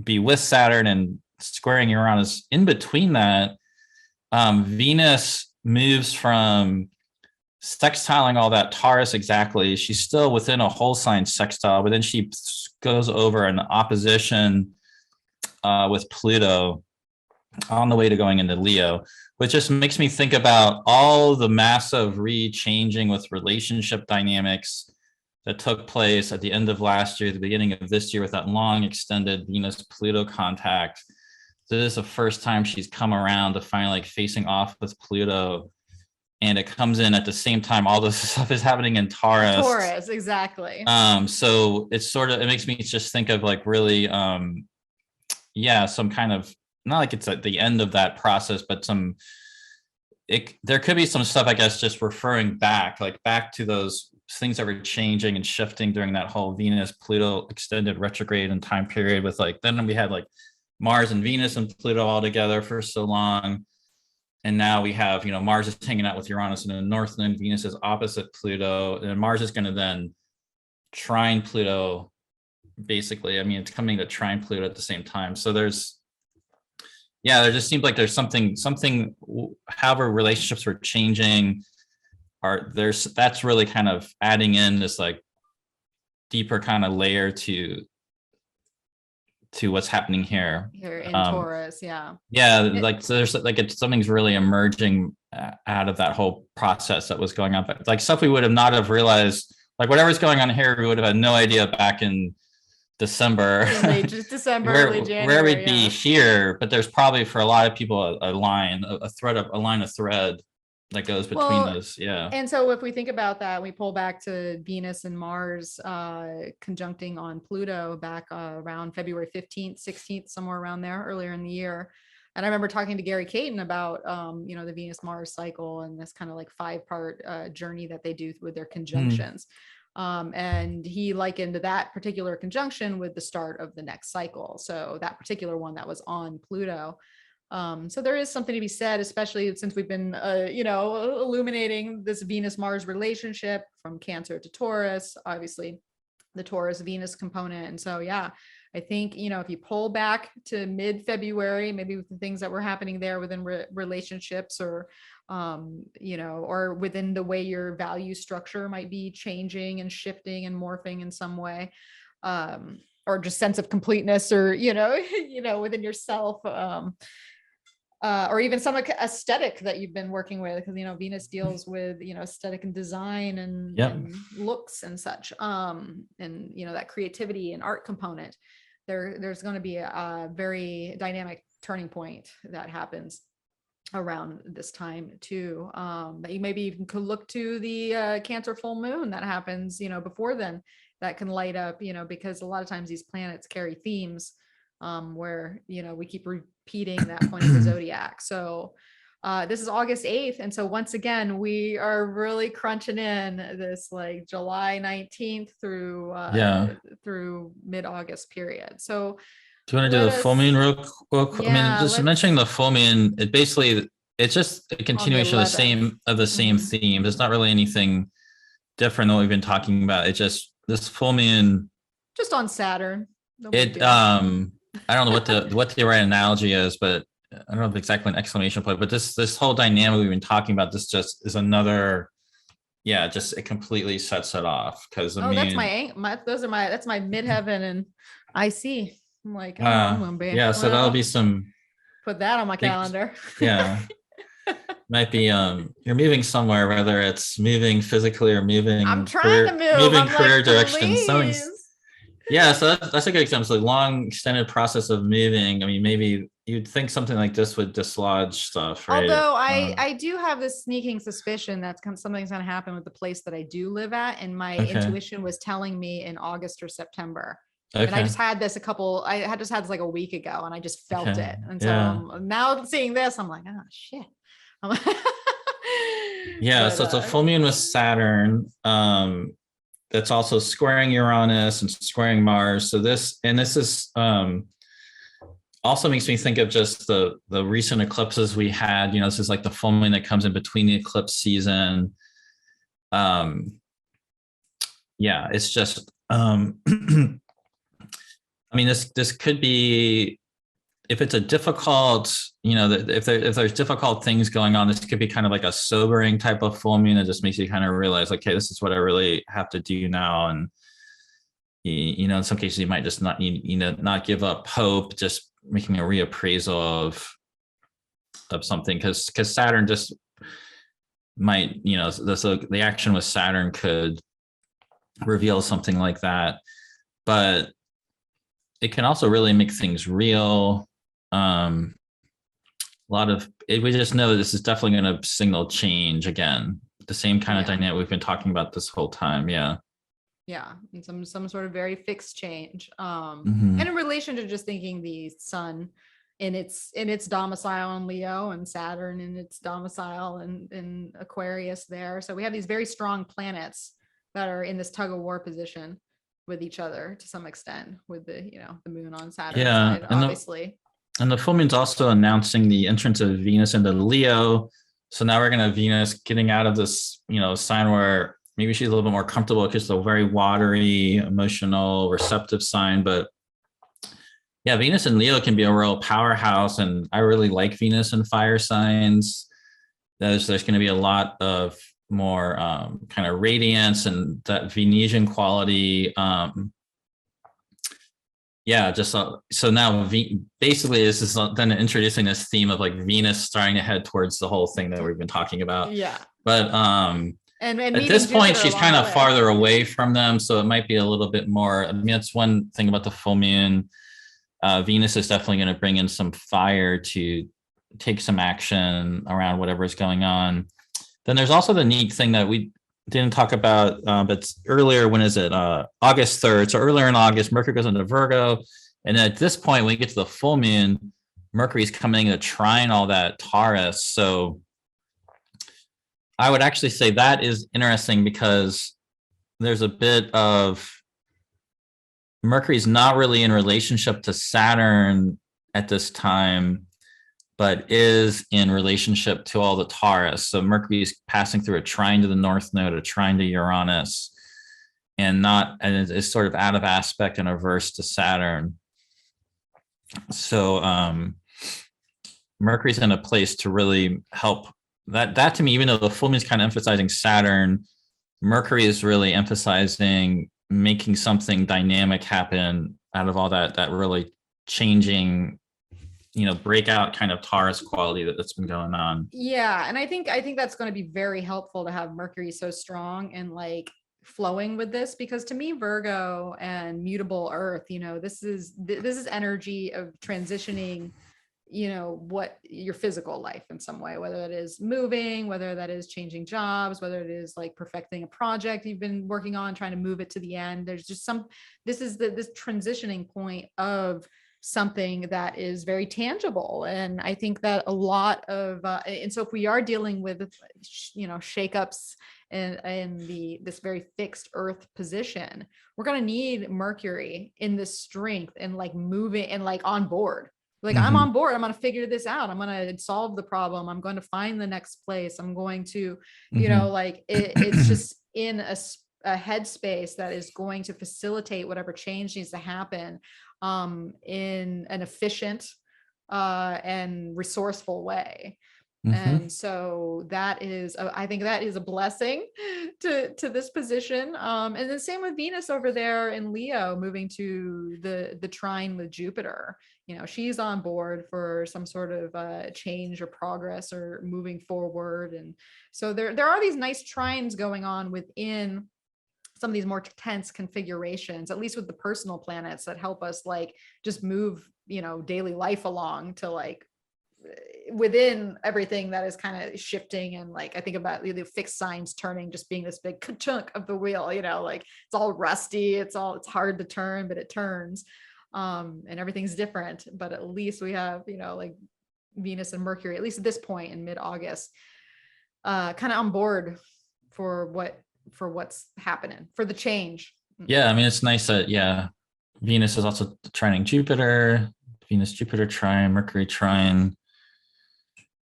be with Saturn and squaring Uranus. In between that, Venus moves from sextiling all that Taurus exactly. She's still within a whole sign sextile, but then she goes over an opposition with Pluto on the way to going into Leo, which just makes me think about all the massive re-changing with relationship dynamics that took place at the end of last year, the beginning of this year, with that long extended Venus-Pluto contact. So this is the first time she's come around to finally like facing off with Pluto. And it comes in at the same time all this stuff is happening in Taurus. Taurus, exactly. So it's sort of, it makes me just think of like really, some kind of, not like it's at the end of that process, but there could be some stuff, I guess, just referring back to those things that were changing and shifting during that whole Venus Pluto extended retrograde and time period, with like, then we had like Mars and Venus and Pluto all together for so long. And now we have, Mars is hanging out with Uranus in the Northland, Venus is opposite Pluto, and Mars is going to then trine Pluto, basically. I mean, it's coming to trine Pluto at the same time. So there just seems like there's something, however relationships were changing, that's really kind of adding in this like deeper kind of layer to what's happening here in Taurus. Like, so there's like, something's really emerging out of that whole process that was going on, but like stuff we would have not have realized, like whatever's going on here, we would have had no idea back in December, just December, early January, where we'd be here. But there's probably for a lot of people a line of thread that goes between those. And so if we think about that, we pull back to Venus and Mars conjuncting on Pluto back around February 15th, 16th, somewhere around there, earlier in the year. And I remember talking to Gary Caton about, the Venus Mars cycle and this kind of like 5-part journey that they do with their conjunctions. And he likened that particular conjunction with the start of the next cycle. So that particular one that was on Pluto. So there is something to be said, especially since we've been, illuminating this Venus-Mars relationship from Cancer to Taurus, obviously the Taurus-Venus component. And so, I think, if you pull back to mid-February, maybe with the things that were happening there within relationships or, or within the way your value structure might be changing and shifting and morphing in some way, or just sense of completeness or, within yourself, or even some aesthetic that you've been working with, because Venus deals with aesthetic and design and looks and such, and that creativity and art component. There's going to be a very dynamic turning point that happens around this time too, that you maybe even could look to the Cancer full moon that happens before then, that can light up, because a lot of times these planets carry themes where we keep repeating that point of the zodiac. So this is August 8th, and so once again we are really crunching in this like July 19th through mid-August period. So do you want to do the full moon real quick? I mean, just mentioning the full moon, it's just a continuation of the same theme. There's not really anything different than what we've been talking about. It just, this full moon just on Saturn. I don't know what the right analogy is, but I don't know exactly an exclamation point, but this whole dynamic we've been talking about, this just is another, it completely sets it off. Because that's that's my midheaven and I see. I'm like, so that'll be some. Put that on my calendar. Might be you're moving somewhere, whether it's moving physically or moving. I'm trying to move. Career direction. So that's a good example. So long extended process of moving. I mean, maybe you'd think something like this would dislodge stuff, right? Although I do have this sneaking suspicion that something's going to happen with the place that I do live at, and my intuition was telling me in August or September. Okay. And I just had this like a week ago, and I just felt it. And so now seeing this, I'm like, oh shit. So it's a full moon with Saturn. That's also squaring Uranus and squaring Mars. So this is also makes me think of just the recent eclipses we had. This is like the full moon that comes in between the eclipse season. Yeah, it's just I mean, this could be, if it's a difficult, if there's difficult things going on, this could be kind of like a sobering type of full moon that just makes you kind of realize, okay, this is what I really have to do now. And in some cases you might just not not give up hope, just making a reappraisal of something, because Saturn just might, the action with Saturn could reveal something like that. But it can also really make things real. A lot of it, we just know this is definitely going to signal change again. The same kind of dynamic we've been talking about this whole time. Yeah. Yeah, and some sort of very fixed change. Mhm. And in relation to just thinking the sun in its domicile in Leo, and Saturn in its domicile in Aquarius there. So we have these very strong planets that are in this tug of war position with each other to some extent, with the the moon on Saturn side, obviously. And the full moon's also announcing the entrance of Venus into Leo. So now we're going to have Venus getting out of this, sign where maybe she's a little bit more comfortable because it's a very watery, emotional, receptive sign. But yeah, Venus in Leo can be a real powerhouse. And I really like Venus in fire signs. There's going to be a lot of more kind of radiance and that Venetian quality. Yeah, just so now basically this is then introducing this theme of like Venus starting to head towards the whole thing that we've been talking about. Yeah. But and at this point, she's kind of farther away from them, so it might be a little bit more. I mean, that's one thing about the full moon. Venus is definitely going to bring in some fire to take some action around whatever is going on. Then there's also the neat thing that we didn't talk about, but earlier, when is it? August 3rd. So earlier in August, Mercury goes into Virgo. And at this point, when we get to the full moon, Mercury's coming to trine all that Taurus. So I would actually say that is interesting, because there's a bit of Mercury's not really in relationship to Saturn at this time, but is in relationship to all the Taurus. So Mercury is passing through a trine to the North Node, a trine to Uranus, and is sort of out of aspect and averse to Saturn. So Mercury's in a place to really help. That to me, even though the full moon is kind of emphasizing Saturn, Mercury is really emphasizing making something dynamic happen out of all that really changing, breakout kind of Taurus quality that's been going on. Yeah, and I think that's going to be very helpful to have Mercury so strong and like flowing with this, because to me, Virgo and mutable Earth, this is energy of transitioning, what your physical life in some way, whether that is moving, whether that is changing jobs, whether it is like perfecting a project you've been working on, trying to move it to the end. There's just this is this transitioning point of something that is very tangible. And I think that a lot of and so if we are dealing with shakeups in this very fixed Earth position, we're going to need Mercury in this strength and like moving and like on board. Like, I'm on board. I'm going to figure this out. I'm going to solve the problem. I'm going to find the next place. I'm going to, it's just in a headspace that is going to facilitate whatever change needs to happen in an efficient and resourceful way. And so that is, I think that is a blessing to this position. And the same with Venus over there in Leo, moving to the trine with Jupiter. She's on board for some sort of change or progress or moving forward. And so there are these nice trines going on within some of these more tense configurations, at least with the personal planets that help us like just move, daily life along to like within everything that is kind of shifting. And like, I think about the fixed signs turning, just being this big chunk of the wheel, like it's all rusty. It's hard to turn, but it turns. And everything's different, but at least we have, like Venus and Mercury, at least at this point in mid-August, kind of on board for what's happening, for the change. Yeah. I mean, it's nice that, Venus is also trining Jupiter. Venus, Jupiter trine, Mercury trine,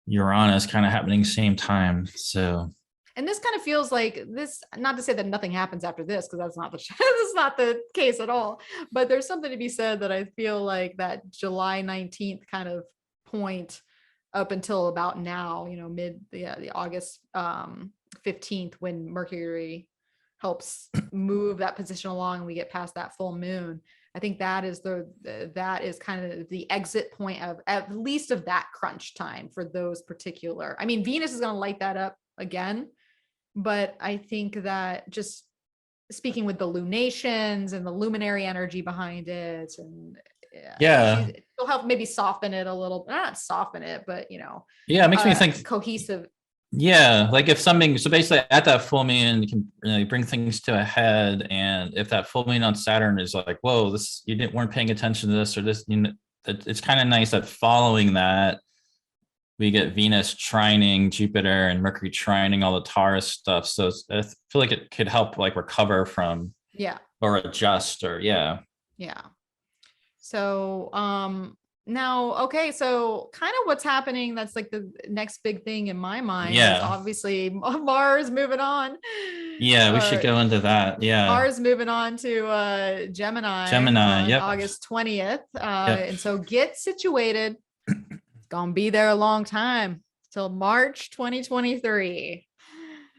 Uranus kind of happening same time. So, and this kind of feels like this, not to say that nothing happens after this, because that's not that's not the case at all. But there's something to be said that I feel like that July 19th kind of point up until about now, the August 15th, when Mercury helps move that position along and we get past that full moon. I think that is kind of the exit point of at least of that crunch time for those particular. I mean, Venus is going to light that up again, but I think that just speaking with the lunations and the luminary energy behind it, and it'll help maybe soften it a little, not soften it, but it makes me think cohesive. Yeah, like if something, so basically at that full moon, you can really bring things to a head. And if that full moon on Saturn is like, whoa, this, weren't paying attention to this or this, it's kind of nice that following that, we get Venus trining Jupiter and Mercury trining all the Taurus stuff. So I feel like it could help like recover from, or adjust, or So, now, okay, so kind of what's happening, that's like the next big thing in my mind is obviously Mars moving on. Yeah, we should go into that. Yeah. Mars moving on to Gemini on August 20th. And so get situated. It's going to be there a long time till March 2023.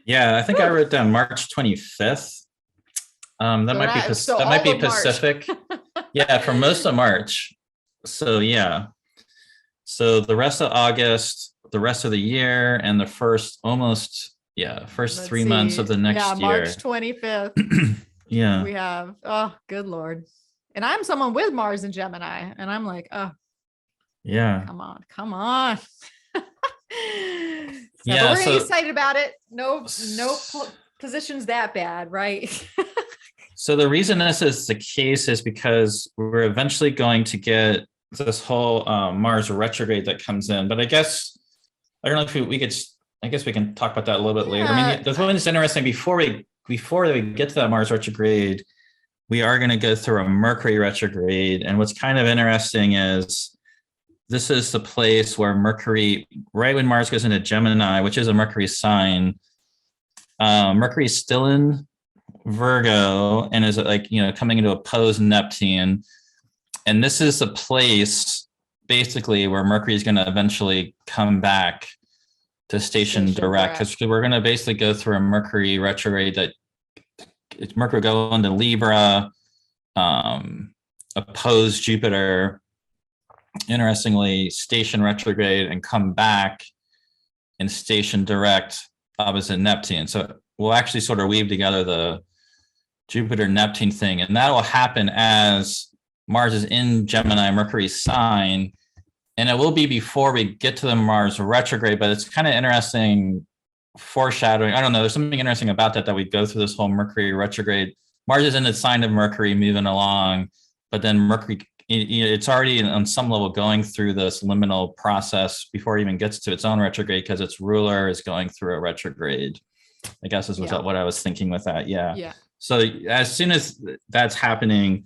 Yeah, I think I wrote down March 25th. That might be Pacific. Yeah, for most of March. So so the rest of August, the rest of the year, and the first 3 months of the next year. March 25th. We have, oh, good Lord. And I'm someone with Mars and Gemini, and I'm like, oh, come on. But we're gonna get excited about it. No position's that bad, right? So the reason this is the case is because we're eventually going to get this whole Mars retrograde that comes in. But I guess, I don't know if we could, I guess we can talk about that a little bit later. I mean, the one that's interesting, before we get to that Mars retrograde, we are going to go through a Mercury retrograde. And what's kind of interesting is this is the place where Mercury, right when Mars goes into Gemini, which is a Mercury sign, Mercury is still in Virgo and is like, coming into opposed Neptune. And this is the place basically where Mercury is going to eventually come back to station direct, because we're going to basically go through a Mercury retrograde that Mercury go into Libra, oppose Jupiter, interestingly station retrograde, and come back and station direct opposite Neptune. So we'll actually sort of weave together the Jupiter Neptune thing, and that will happen as Mars is in Gemini, Mercury's sign, and it will be before we get to the Mars retrograde. But it's kind of interesting foreshadowing. I don't know. There's something interesting about that we go through this whole Mercury retrograde. Mars is in the sign of Mercury, moving along, but then Mercury, it's already on some level going through this liminal process before it even gets to its own retrograde, because its ruler is going through a retrograde. I guess is what I was thinking with that. Yeah. So as soon as that's happening,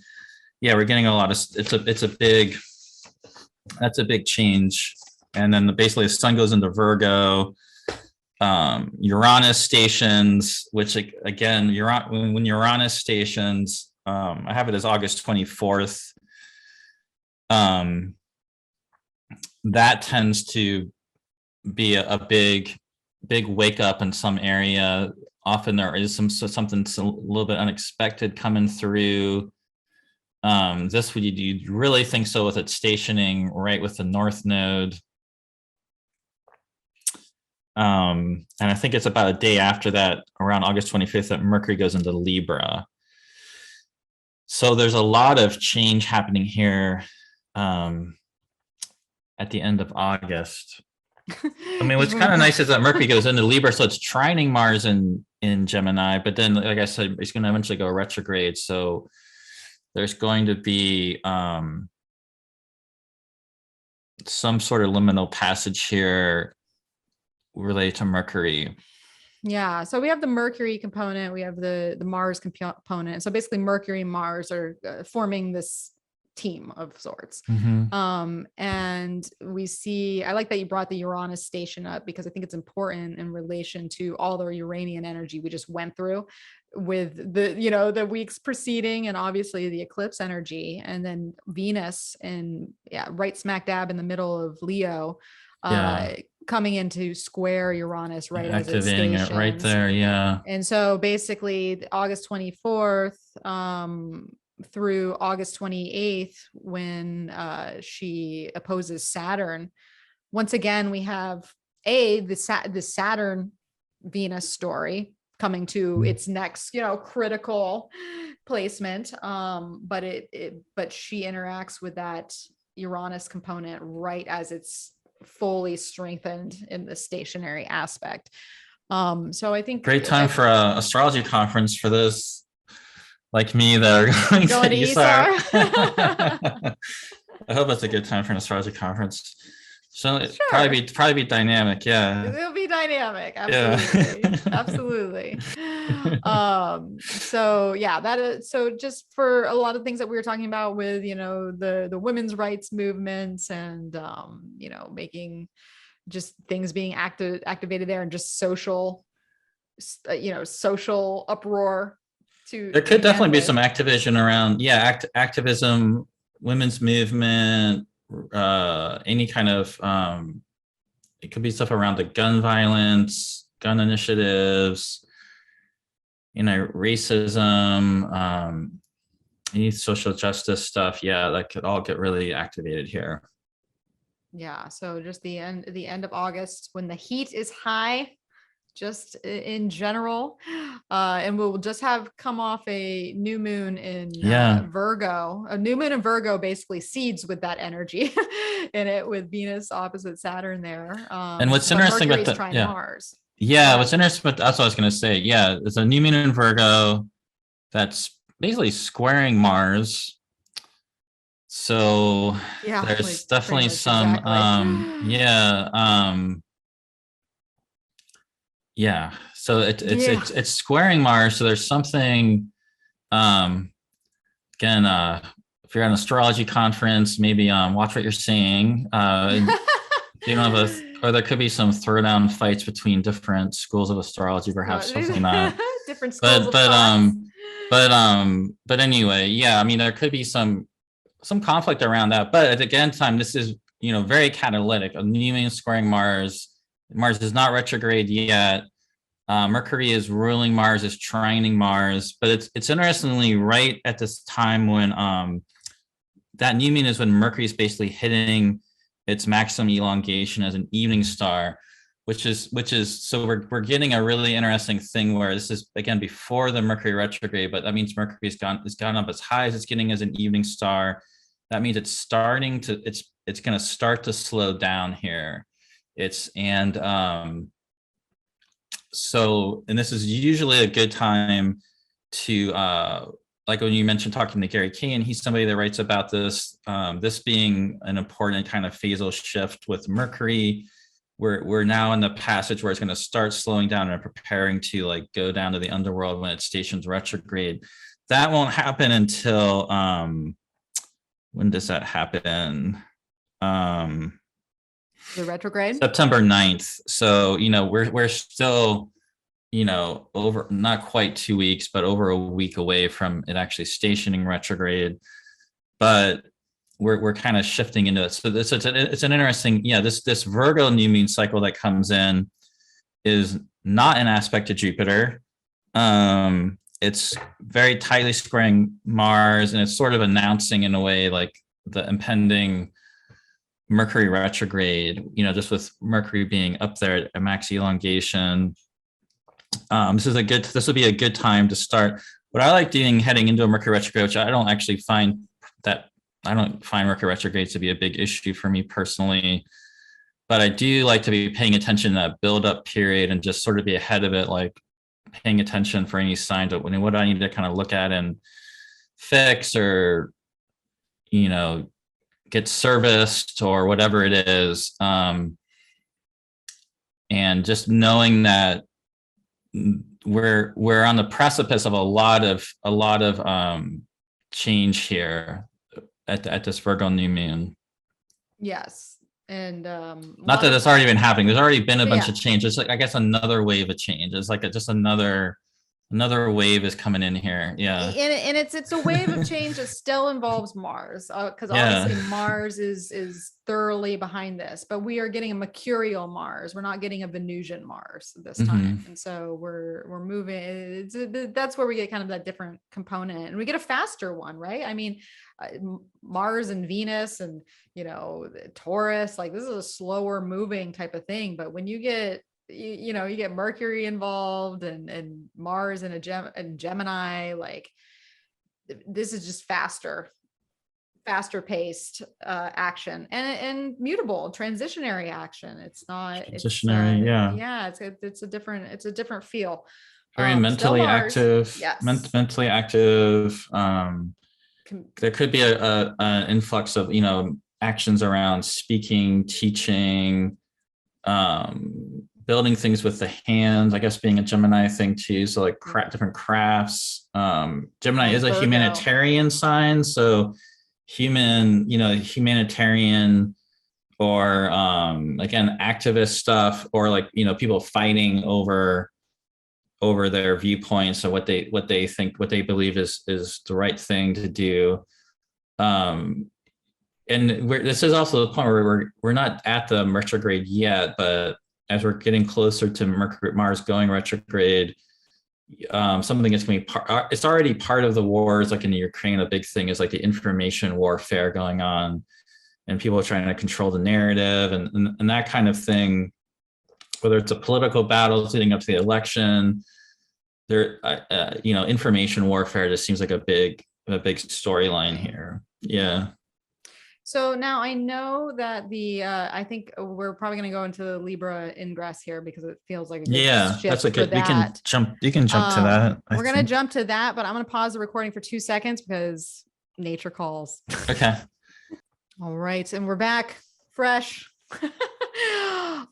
we're getting a lot of, that's a big change. And then basically the sun goes into Virgo, Uranus stations, which again, when Uranus stations, I have it as August 24th. That tends to be a big wake up in some area. Often there is something a little bit unexpected coming through. This would you really think so with it stationing right with the North Node. And I think it's about a day after that, around August 25th, that Mercury goes into Libra. So there's a lot of change happening here at the end of August. I mean, what's kind of nice is that Mercury goes into Libra, so it's trining Mars in Gemini, but then, like I said, it's going to eventually go retrograde. So there's going to be some sort of liminal passage here related to Mercury. Yeah. So we have the Mercury component, we have the Mars component. So basically Mercury and Mars are forming this team of sorts. Mhm. And we see, I like that you brought the Uranus station up, because I think it's important in relation to all the Uranian energy we just went through with the, the weeks preceding, and obviously the eclipse energy, and then Venus and right smack dab in the middle of Leo, Yeah. coming into square Uranus right as it Activating it right stations. there. Yeah. And so basically August 24th through August 28th, when she opposes Saturn, once again, we have the Saturn Venus story coming to its next, critical placement. But she interacts with that Uranus component right as it's fully strengthened in the stationary aspect. So I think Great time for a astrology conference for those like me that are going to ESAR. I hope it's a good time for an astrology conference. So Sure. probably be dynamic. Yeah. It'll be dynamic. Absolutely. Yeah. Absolutely. So yeah, that is, so just for a lot of things that we were talking about with, the women's rights movements, and, making just things being activated there, and just social, social uproar. There could definitely be some activism around, activism, women's movement, any kind of, it could be stuff around the gun violence, gun initiatives, racism, any social justice stuff. Yeah, that could all get really activated here. Yeah, so just the end of August, when the heat is high, just in general, and we'll just have come off a new moon in Virgo. A new moon in Virgo basically seeds with that energy in it, with Venus opposite Saturn there. And what's interesting about the Mars. What's interesting, but that's what I was going to say. Yeah, it's a new moon in Virgo that's basically squaring Mars. So there's definitely some so it's squaring Mars. So there's something, again, if you're at an astrology conference, maybe watch what you're saying. You know, or there could be some throwdown fights between different schools of astrology, perhaps something like that. Different schools of thoughts. But anyway, I mean, there could be some conflict around that. But at the end time, this is, very catalytic. A new moon squaring Mars. Mars is not retrograde yet. Mercury is ruling Mars, is trining Mars. But it's interestingly right at this time when that new moon is when Mercury is basically hitting its maximum elongation as an evening star, which is so we're getting a really interesting thing where this is again before the Mercury retrograde, but that means Mercury has gone up as high as it's getting as an evening star. That means it's going to start to slow down here. So this is usually a good time to like when you mentioned talking to Gary Kane, he's somebody that writes about this, this being an important kind of phasal shift with Mercury. We're now in the passage where it's going to start slowing down and preparing to like go down to the underworld when it stations retrograde. That won't happen until when does that happen? The retrograde? September 9th. So, we're still, over not quite 2 weeks, but over a week away from it actually stationing retrograde. But we're kind of shifting into it. So it's an interesting, this Virgo new moon cycle that comes in is not an aspect to Jupiter. It's very tightly squaring Mars, and it's sort of announcing in a way like the impending Mercury retrograde, just with Mercury being up there at max elongation. This would be a good time to start. What I like doing heading into a Mercury retrograde, which I don't find Mercury retrograde to be a big issue for me personally, but I do like to be paying attention to that build up period and just sort of be ahead of it, like paying attention for any signs of what I need to kind of look at and fix, or, get serviced or whatever it is. And just knowing that we're on the precipice of a lot of change here. at this Virgo new moon. Yes. And not that it's already been happening. There's already been a bunch of changes. Like I guess another wave of change. It's like just another wave is coming in here. Yeah. And it's a wave of change that still involves Mars, because obviously Mars is thoroughly behind this, but we are getting a mercurial Mars. We're not getting a Venusian Mars this time. And so we're moving. That's where we get kind of that different component, and we get a faster one, right? I mean, Mars and Venus and, you know, Taurus, like this is a slower moving type of thing. But when you get, you know, you get Mercury involved and Mars and Gemini, like this is just faster paced action and mutable transitionary action. It's not transitionary. It's a different feel. Very mentally active. Yes. Mentally active. There could be an influx of, you know, actions around speaking, teaching, building things with the hands, I guess being a Gemini thing too. So like different crafts. Gemini is a humanitarian sign. So humanitarian or again, activist stuff, or like, you know, people fighting over their viewpoints or what they believe is the right thing to do. And this is also the point where we're not at the retrograde yet, but as we're getting closer to Mars going retrograde, something that's going to be it's already part of the wars, like in the Ukraine. A big thing is like the information warfare going on, and people are trying to control the narrative and that kind of thing. Whether it's a political battle leading up to the election, information warfare just seems like a big storyline here. Yeah. So now I know that I think we're probably going to go into the Libra ingress here because it feels like a good shift. That's okay. You can jump to that. We're going to jump to that, but I'm going to pause the recording for 2 seconds because nature calls. Okay. All right. And we're back fresh.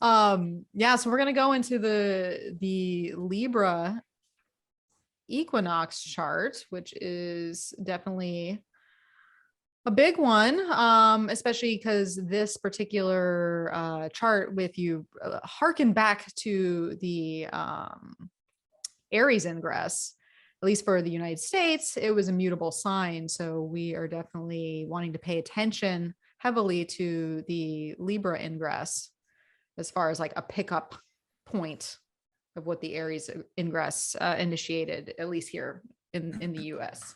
So we're going to go into the Libra equinox chart, which is definitely a big one, especially because this particular chart, with you harken back to the Aries ingress, at least for the United States, it was a mutable sign. So we are definitely wanting to pay attention heavily to the Libra ingress as far as like a pickup point of what the Aries ingress initiated, at least here in the US.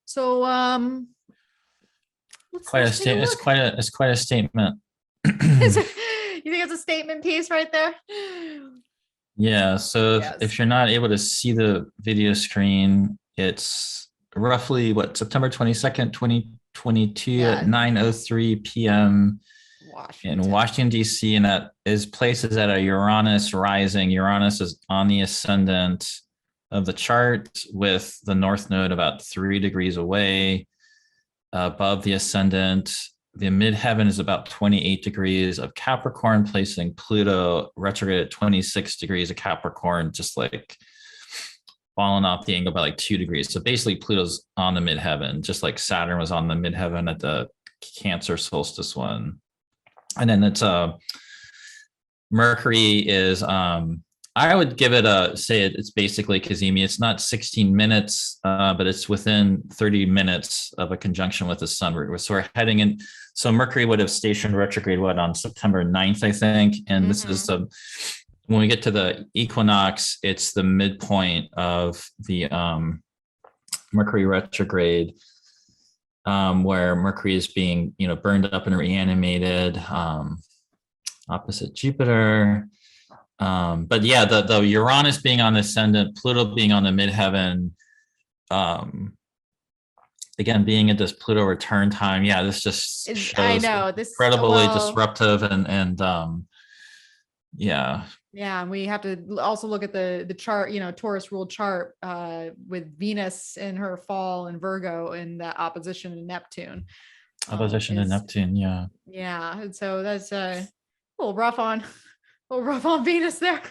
So it's quite a statement. You think it's a statement piece right there? Yeah. So if you're not able to see the video screen, it's roughly September 22nd, 2022 at 9:03 p.m. in Washington, D.C. And that places at a Uranus rising. Uranus is on the ascendant of the chart, with the north node about 3 degrees away above the ascendant. The midheaven is about 28 degrees of Capricorn, placing Pluto retrograde at 26 degrees of Capricorn, just like falling off the angle by like 2 degrees. So basically Pluto's on the midheaven, just like Saturn was on the midheaven at the Cancer solstice one. And then it's Mercury is I would give it it's basically Kazemi. It's not 16 minutes, but it's within 30 minutes of a conjunction with the sun. So we're heading in. So Mercury would have stationed retrograde on September 9th, I think. And this is when we get to the equinox, it's the midpoint of the Mercury retrograde, where Mercury is being, burned up and reanimated, opposite Jupiter. But yeah, the Uranus being on the ascendant, Pluto being on the midheaven, again, being at this Pluto return time. Yeah, this just shows I know this incredibly disruptive and yeah. Yeah, and we have to also look at the chart, Taurus ruled chart with Venus in her fall and Virgo in that opposition to Neptune. Opposition to Neptune, yeah. Yeah, and so that's a little rough on Venus there.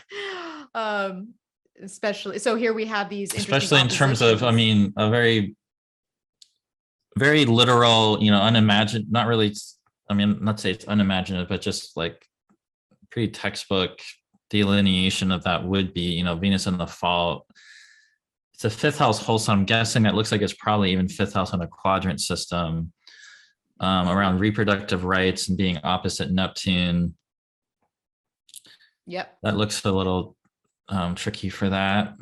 Especially, so here we have these, especially in terms of, a very very literal, unimagined, not really, I mean, not say it's unimaginative, but just like pretty textbook delineation of that would be, Venus in the fall. It's a fifth house whole, so I'm guessing that looks like it's probably even fifth house on a quadrant system, around reproductive rights and being opposite Neptune. Yep. That looks a little tricky for that.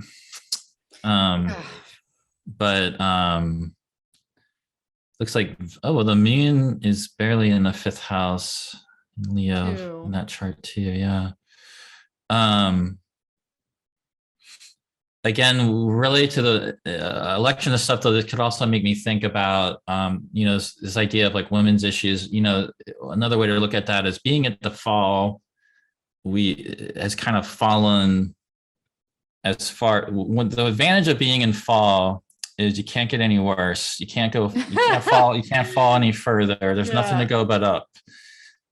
But looks like, the moon is barely in the fifth house in Leo in that chart too. Yeah. Again, related to the election and stuff, though, this could also make me think about, this idea of like women's issues. Another way to look at that is being at the fall, has kind of fallen as far. When the advantage of being in fall is you can't get any worse. You can't fall any further. There's nothing to go but up.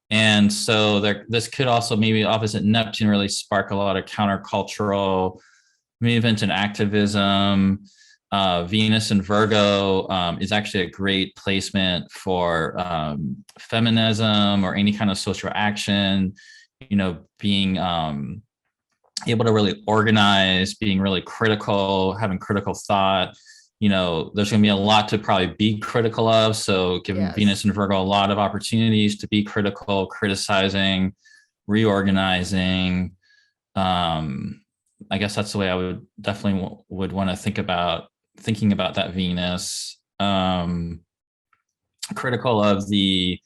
And so this could also, maybe opposite Neptune, really spark a lot of countercultural movement and activism. Venus in Virgo is actually a great placement for feminism or any kind of social action, being able to really organize, being really critical, having critical thought. There's going to be a lot to probably be critical of. So giving Venus and Virgo a lot of opportunities to be critical, criticizing, reorganizing. I guess that's the way I would definitely would want to thinking about that Venus. Critical of the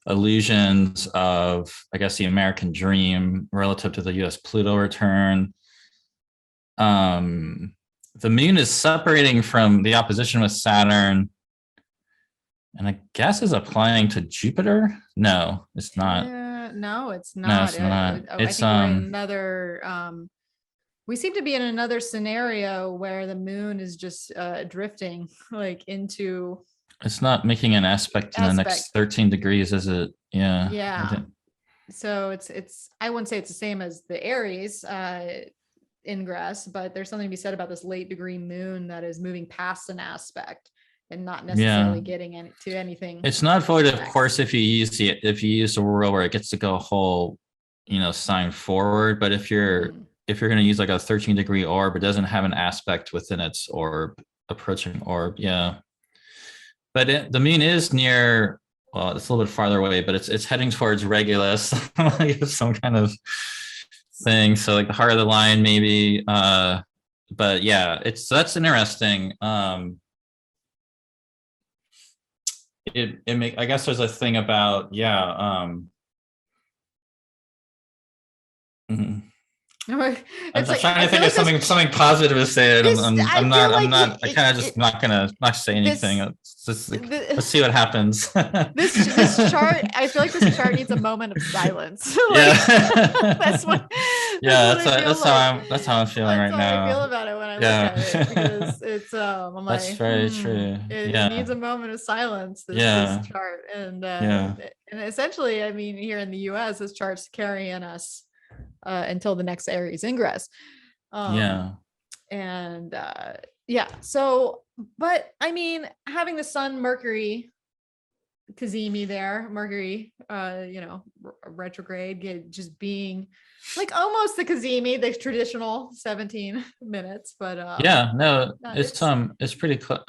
illusions of, I guess, the American dream relative to the US Pluto return. The moon is separating from the opposition with Saturn, and I guess is applying to Jupiter. No, it's not. No, it's not. No, it's not. I think we're in another. We seem to be in another scenario where the moon is just drifting like into. It's not making an aspect in the next 13 degrees, is it? Yeah. Yeah. So it's. I wouldn't say it's the same as the Aries ingress, but there's something to be said about this late degree moon that is moving past an aspect and not necessarily getting to anything. It's not void, of course, if you use the rule where it gets to go a whole, sign forward. But if you're going to use like a 13-degree orb, it doesn't have an aspect within its orb, approaching orb. Yeah. But the moon is near, well, it's a little bit farther away, but it's heading towards Regulus, like some kind of thing. So like the heart of the lion, maybe. But yeah, that's interesting. I guess there's a thing about, I'm trying to think of something positive to say. I'm not gonna say anything. Let's see what happens. This chart, I feel like this chart needs a moment of silence. That's how I'm feeling right now. I feel about it when I look at it, because it's I'm like, that's very true. It needs a moment of silence. This chart, and essentially, I mean, here in the U.S., this chart's carrying us until the next Aries ingress. So, but I mean, having the Sun Mercury Kazemi there, Mercury, retrograde, just being like almost the Kazemi, the traditional 17 minutes, but it's pretty close.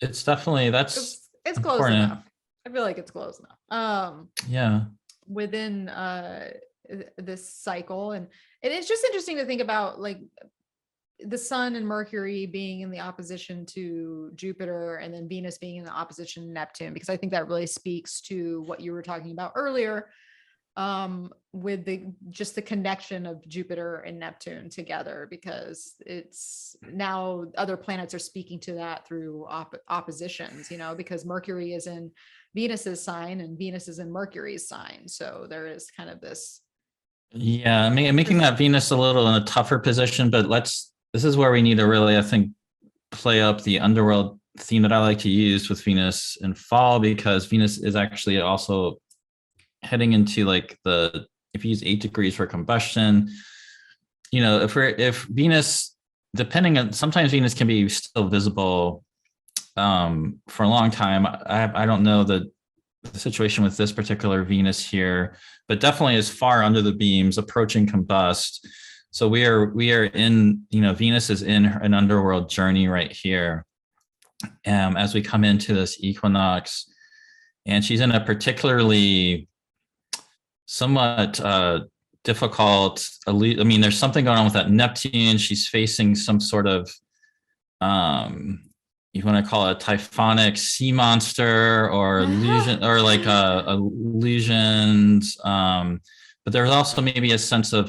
It's definitely, it's close enough. I feel like it's close enough. Within this cycle, and it's just interesting to think about like the Sun and Mercury being in the opposition to Jupiter, and then Venus being in the opposition to Neptune, because I think that really speaks to what you were talking about earlier, with the connection of Jupiter and Neptune together, because it's now other planets are speaking to that through oppositions, because Mercury is in Venus's sign and Venus is in Mercury's sign. So there is kind of this. Yeah, I mean, making that Venus a little in a tougher position, but this is where we need to really, I think, play up the underworld theme that I like to use with Venus in fall, because Venus is actually also heading into like if you use 8 degrees for combustion, if Venus, depending on, sometimes Venus can be still visible for a long time. I don't know the situation with this particular Venus here, but definitely is far under the beams, approaching combust. So we are in, Venus is in an underworld journey right here, as we come into this equinox, and she's in a particularly somewhat difficult. I mean, there's something going on with that Neptune. She's facing some sort of, you want to call it a typhonic sea monster or illusion, or like illusions. But there's also maybe a sense of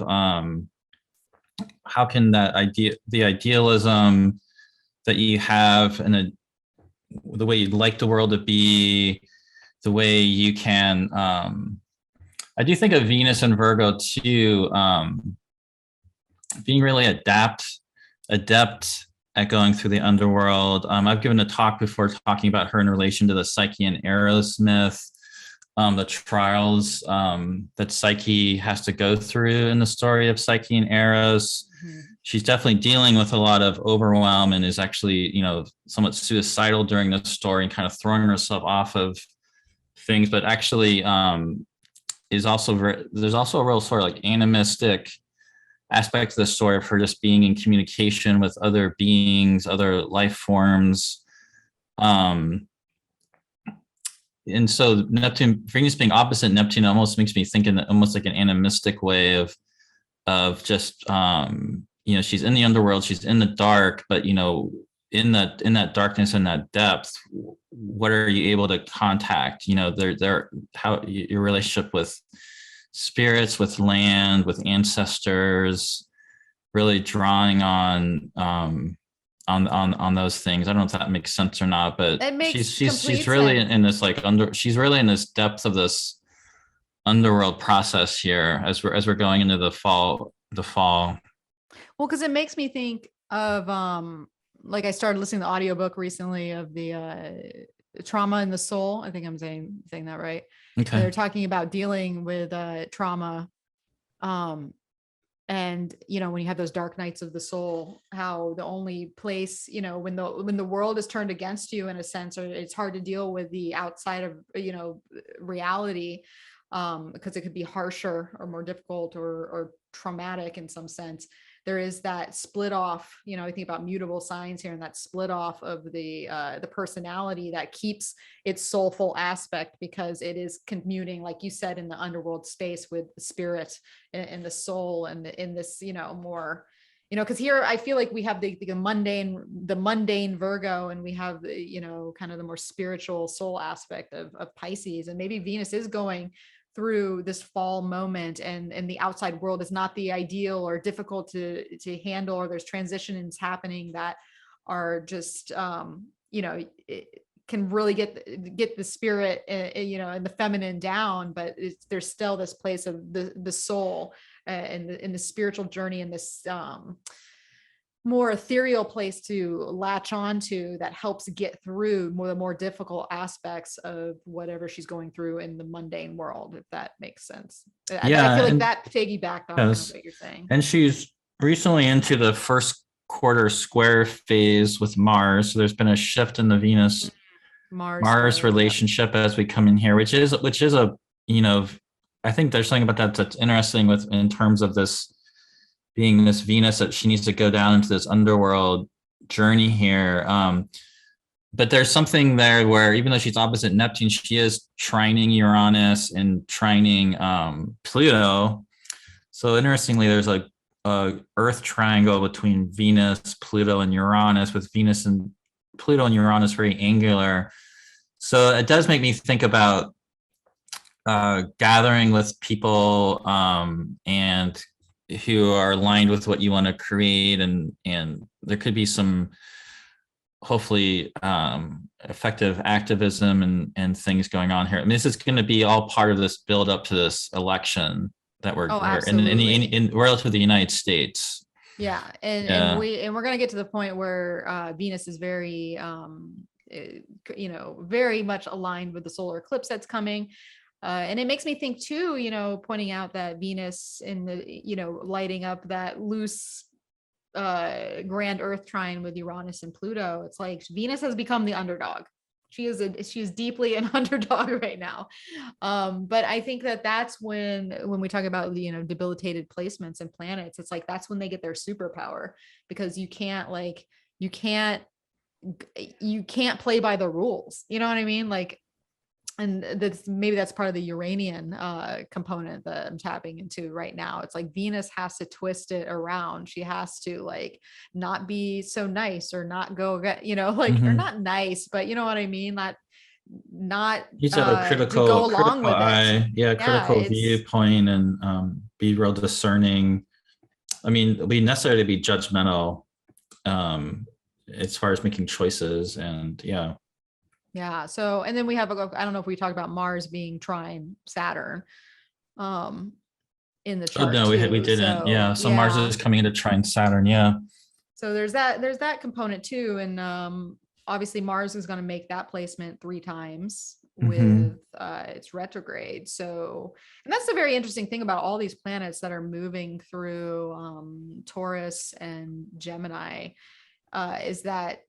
how can the idealism that you have and the way you'd like the world to be, the way you can. I do think of Venus and Virgo too, being really adept at going through the underworld. I've given a talk before talking about her in relation to the Psyche and Eros myth, the trials that Psyche has to go through in the story of Psyche and Eros. Mm-hmm. She's definitely dealing with a lot of overwhelm and is actually, somewhat suicidal during the story and kind of throwing herself off of things, but actually is also there's also a real sort of like animistic aspect of the story of her just being in communication with other beings, other life forms. And so Venus being opposite Neptune almost makes me think in almost like an animistic way of just, she's in the underworld, she's in the dark, but, in that darkness and that depth, what are you able to contact? How your relationship with spirits, with land, with ancestors, really drawing on those things. I don't know if that makes sense or not, but she's really in this she's really in this depth of this underworld process here as we're going into the fall. Well, because it makes me think of I started listening to the audiobook recently of the trauma in the soul. I think I'm saying that right. Okay. And they're talking about dealing with trauma. And when you have those dark nights of the soul, how the only place, when the world is turned against you in a sense, or it's hard to deal with the outside of, reality, because it could be harsher or more difficult or traumatic in some sense. There is that split off, I think about mutable signs here, and that split off of the personality that keeps its soulful aspect, because it is communing, like you said, in the underworld space with the spirit and the soul, and in this, more, because here I feel like we have the mundane Virgo, and we have, kind of the more spiritual soul aspect of Pisces, and maybe Venus is going through this fall moment, and the outside world is not the ideal or difficult to handle, or there's transitions happening that are just it can really get the spirit and the feminine down, but there's still this place of the soul and the spiritual journey, and this more ethereal place to latch onto that helps get through the more difficult aspects of whatever she's going through in the mundane world, if that makes sense. Yeah, I feel like that piggybacked on kind of what you're saying. And she's recently into the first quarter square phase with Mars. So there's been a shift in the Venus Mars relationship as we come in here, which is a, I think there's something about that's interesting in terms of this being this Venus, that she needs to go down into this underworld journey here. But there's something there where even though she's opposite Neptune, she is trining Uranus and trining Pluto. So interestingly, there's a Earth triangle between Venus, Pluto, and Uranus, with Venus and Pluto and Uranus very angular. So it does make me think about gathering with people and who are aligned with what you want to create, and there could be some hopefully effective activism and things going on here. I mean, this is going to be all part of this build up to this election that we're in relative to the United States. Yeah, and we're going to get to the point where Venus is very very much aligned with the solar eclipse that's coming. And it makes me think too, pointing out that Venus in the, lighting up that loose grand Earth trine with Uranus and Pluto, it's like Venus has become the underdog. She is deeply an underdog right now. But I think that that's when we talk about, you know, debilitated placements and planets, it's like that's when they get their superpower, because you can't play by the rules. You know what I mean? Like, and that's part of the Uranian component that I'm tapping into right now. It's like Venus has to twist it around. She has to like not be so nice, or not go, you know, like, or not nice, but you know what I mean? Not Use a to go along critical with it. eye, yeah, Yeah, critical it's viewpoint, and be real discerning. I mean, we necessarily be judgmental as far as making choices, and yeah. yeah. So, and then we have, I don't know if we talked about Mars being trine Saturn in the Oh chart no, we too. didn't. So Yeah, so Mars yeah. is coming into trine Saturn. Yeah. So there's that component too. And obviously Mars is going to make that placement 3 times Mm-hmm. with its retrograde. So, and that's the very interesting thing about all these planets that are moving through Taurus and Gemini, is that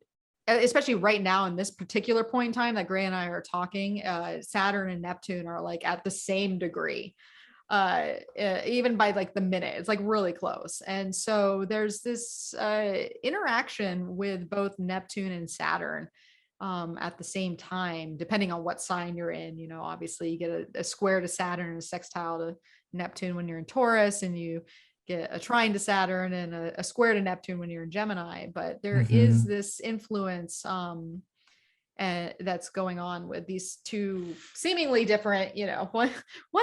especially right now in this particular point in time that Gray and I are talking, Saturn and Neptune are like at the same degree, even by like the minute. It's like really close. And so there's this interaction with both Neptune and Saturn at the same time, depending on what sign you're in. You know, obviously you get a square to Saturn and a sextile to Neptune when you're in Taurus, and you get a trine to Saturn and a square to Neptune when you're in Gemini. But there is Mm-hmm. this influence that's going on with these two seemingly different, you know, one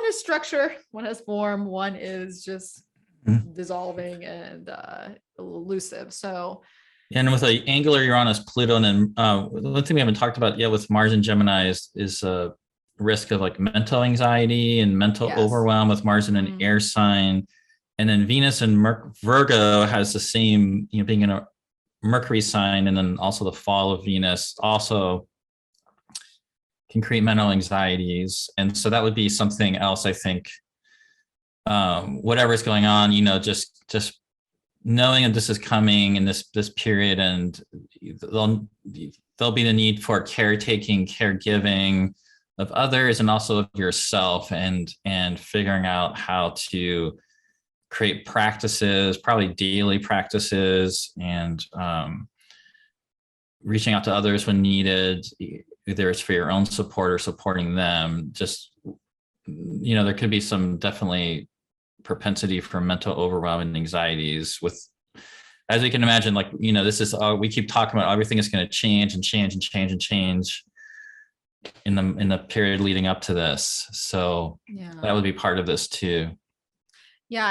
is structure, one is form, one is just dissolving and elusive. So And with a angular Uranus, Pluto, and then one thing we haven't talked about yet with Mars and Gemini is a risk of like mental anxiety and mental yes. overwhelm with Mars in an air sign. And then Venus and Virgo has the same, you know, being in a Mercury sign, and then also the fall of Venus also can create mental anxieties. And so that would be something else, I think. Whatever's going on, you know, just knowing that this is coming in this period, and there'll be the need for caretaking, caregiving of others, and also of yourself, and figuring out how to create practices, probably daily practices, and reaching out to others when needed, either it's for your own support or supporting them. Just, you know, there could be some definitely propensity for mental overwhelm and anxieties with, as we can imagine, like, you know, this is we keep talking about everything is going to change and change and change and change in the period leading up to this. So yeah, that would be part of this too. yeah,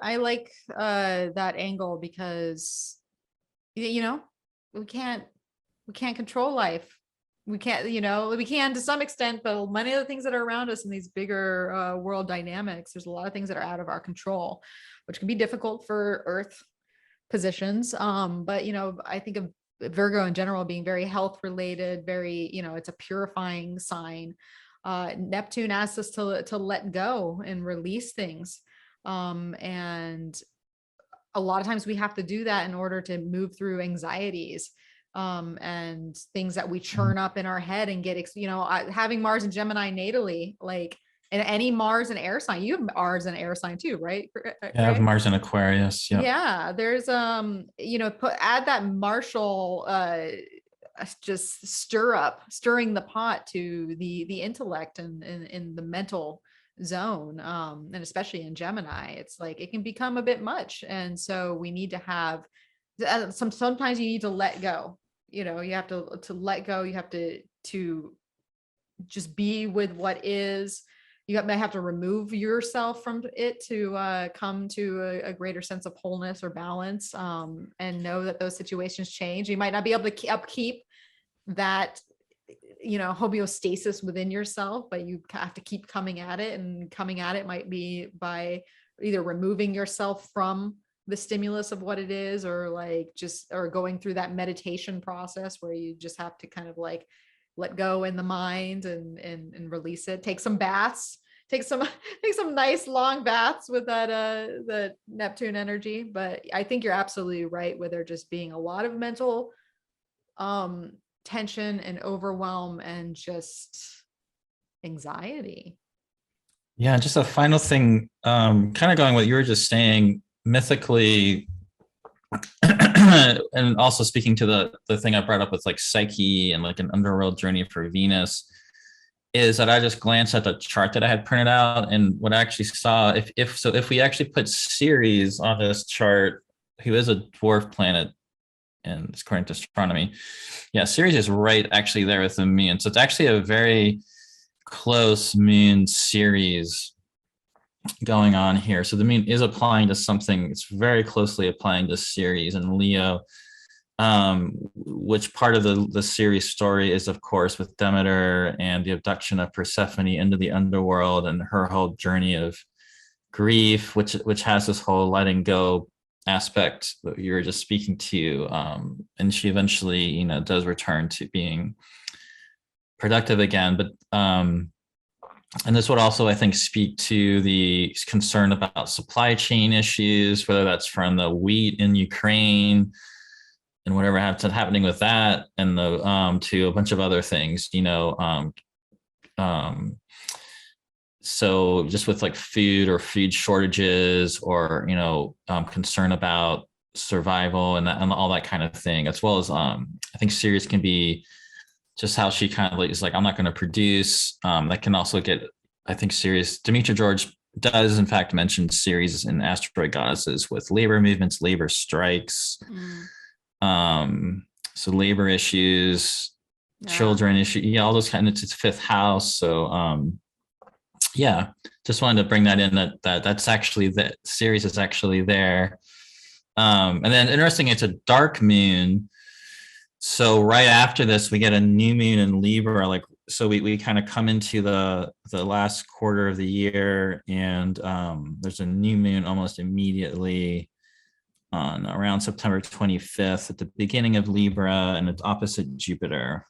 I like that angle, because you know, we can't control life. We can't, you know, we can to some extent, but many of the things that are around us in these bigger world dynamics, there's a lot of things that are out of our control, which can be difficult for Earth positions. But you know, I think of Virgo in general being very health related, very, you know, it's a purifying sign. Neptune asks us to let go and release things. And a lot of times we have to do that in order to move through anxieties and things that we churn up in our head and get, you know, having Mars and Gemini natally, like, and any Mars and air sign, you have Mars and air sign too, right? I have Mars in Aquarius. Yeah. Yeah, there's you know, add that martial just stirring the pot to the intellect and in the mental zone, and especially in Gemini, it's like it can become a bit much. And so we need to have sometimes you need to let go. You know, you have to let go. You have to just be with what is. You may have to remove yourself from it to come to a greater sense of wholeness or balance, and know that those situations change. You might not be able to upkeep that, you know, homeostasis within yourself, but you have to keep coming at it, and coming at it might be by either removing yourself from the stimulus of what it is, or like just, or going through that meditation process where you just have to kind of like let go in the mind and release it. Take some baths, take some nice long baths with that the Neptune energy. But I think you're absolutely right with there just being a lot of mental tension and overwhelm and just anxiety. Yeah, just a final thing, kind of going what you were just saying, mythically, and also speaking to the thing I brought up with like Psyche and like an underworld journey for Venus, is that I just glanced at the chart that I had printed out, and what I actually saw, if we actually put Ceres on this chart, who is a dwarf planet and it's according to astronomy, yeah, Ceres is right actually there with the moon. So it's actually a very close moon Ceres going on here. So the moon is applying to something. It's very closely applying to Ceres and Leo, which part of the Ceres story is, of course, with Demeter and the abduction of Persephone into the underworld and her whole journey of grief, which has this whole letting go aspect that you were just speaking to. And she eventually, does return to being productive again. But and this would also, I think, speak to the concern about supply chain issues, whether that's from the wheat in Ukraine and whatever happening with that, and the to a bunch of other things, so just with like food or food shortages, or concern about survival and all that kind of thing, as well as I think Ceres can be just how she kind of is like, I'm not going to produce. That can also get, I think, Ceres. Demetra George does in fact mention Ceres in Asteroid Goddesses with labor movements, labor strikes, so labor issues, children issues, all those kind of, it's fifth house. So yeah, just wanted to bring that in, that's actually, that Ceres is actually there. And then interesting, it's a dark moon. So right after this, we get a new moon in Libra. Like, so we kind of come into the last quarter of the year, and there's a new moon almost immediately on around September 25th at the beginning of Libra, and it's opposite Jupiter.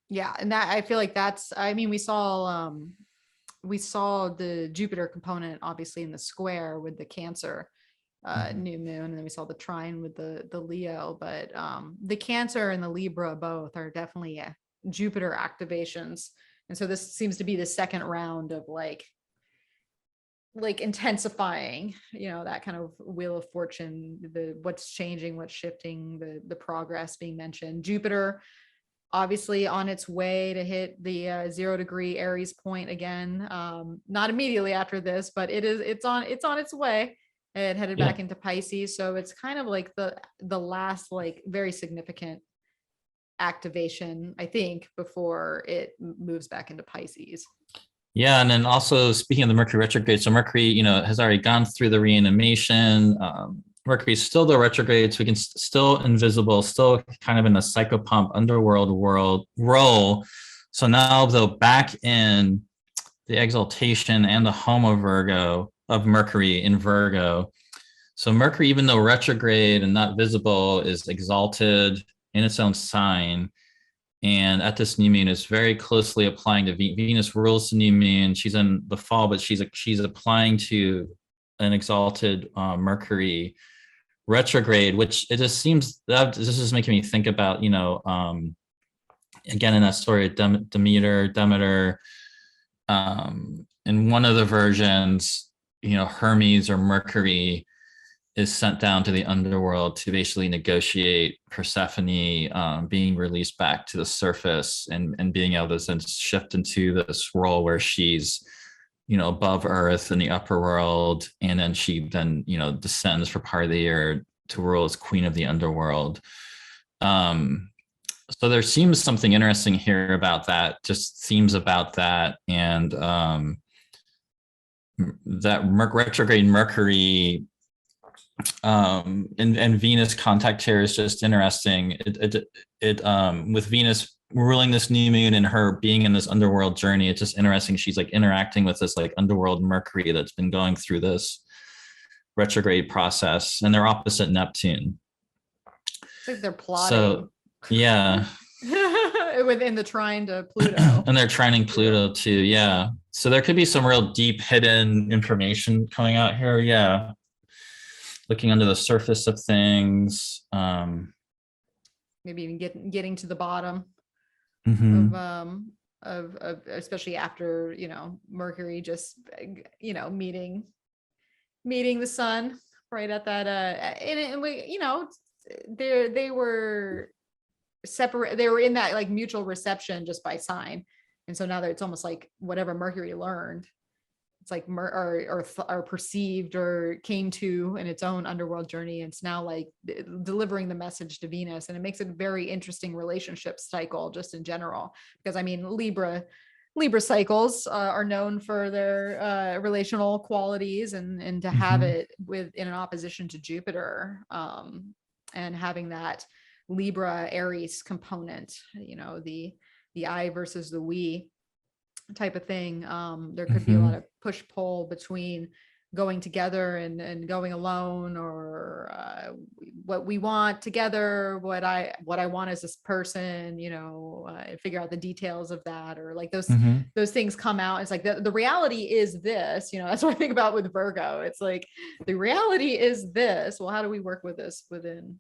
Yeah, and that, I feel like that's, I mean, we saw the Jupiter component obviously in the square with the Cancer new moon, and then we saw the trine with the Leo, but the Cancer and the Libra both are definitely Jupiter activations. And so this seems to be the second round of like intensifying, that kind of wheel of fortune, what's changing, what's shifting, the progress being mentioned. Jupiter obviously on its way to hit the 0 degree Aries point again, not immediately after this, but it's on its way. It headed back into Pisces. So it's kind of like the last like very significant activation, I think, before it moves back into Pisces. Yeah, and then also speaking of the Mercury retrograde, so Mercury, has already gone through the reanimation. Mercury is still the retrograde, so we can still invisible, still kind of in a psychopomp underworld role. So now though, back in the exaltation and the home of Mercury in Virgo. So Mercury, even though retrograde and not visible, is exalted in its own sign. And at this new moon is very closely applying to Venus rules the new moon. She's in the fall, but she's applying to an exalted Mercury retrograde, which it just seems that this is making me think about, again, in that story of Demeter, in one of the versions, Hermes or Mercury is sent down to the underworld to basically negotiate Persephone being released back to the surface and being able to then shift into this role where she's, above Earth in the upper world. And then she descends for part of the year to rule as queen of the underworld. So there seems something interesting here about that, just themes about that. And that retrograde Mercury and Venus contact here is just interesting. It with Venus ruling this new moon and her being in this underworld journey, it's just interesting. She's like interacting with this like underworld Mercury that's been going through this retrograde process, and they're opposite Neptune. It's like they're plotting. So yeah. within the trine to Pluto. And they're trining Pluto too. Yeah. So there could be some real deep hidden information coming out here. Yeah. Looking under the surface of things. Maybe even getting to the bottom Mhm. of especially after, Mercury just, meeting the sun right at that, and we, they were separate, they were in that like mutual reception just by sign. And so now that it's almost like whatever Mercury learned, it's like or perceived or came to in its own underworld journey. And it's now like delivering the message to Venus. And it makes it a very interesting relationship cycle just in general, because I mean, Libra cycles are known for their relational qualities, and to have it in an opposition to Jupiter, and having that Libra Aries component, the I versus the we type of thing. There could be a lot of push pull between going together and going alone, or what we want together, what I want as this person, figure out the details of that, or like those things come out. It's like the reality is this, that's what I think about with Virgo. It's like the reality is this. Well, how do we work with this within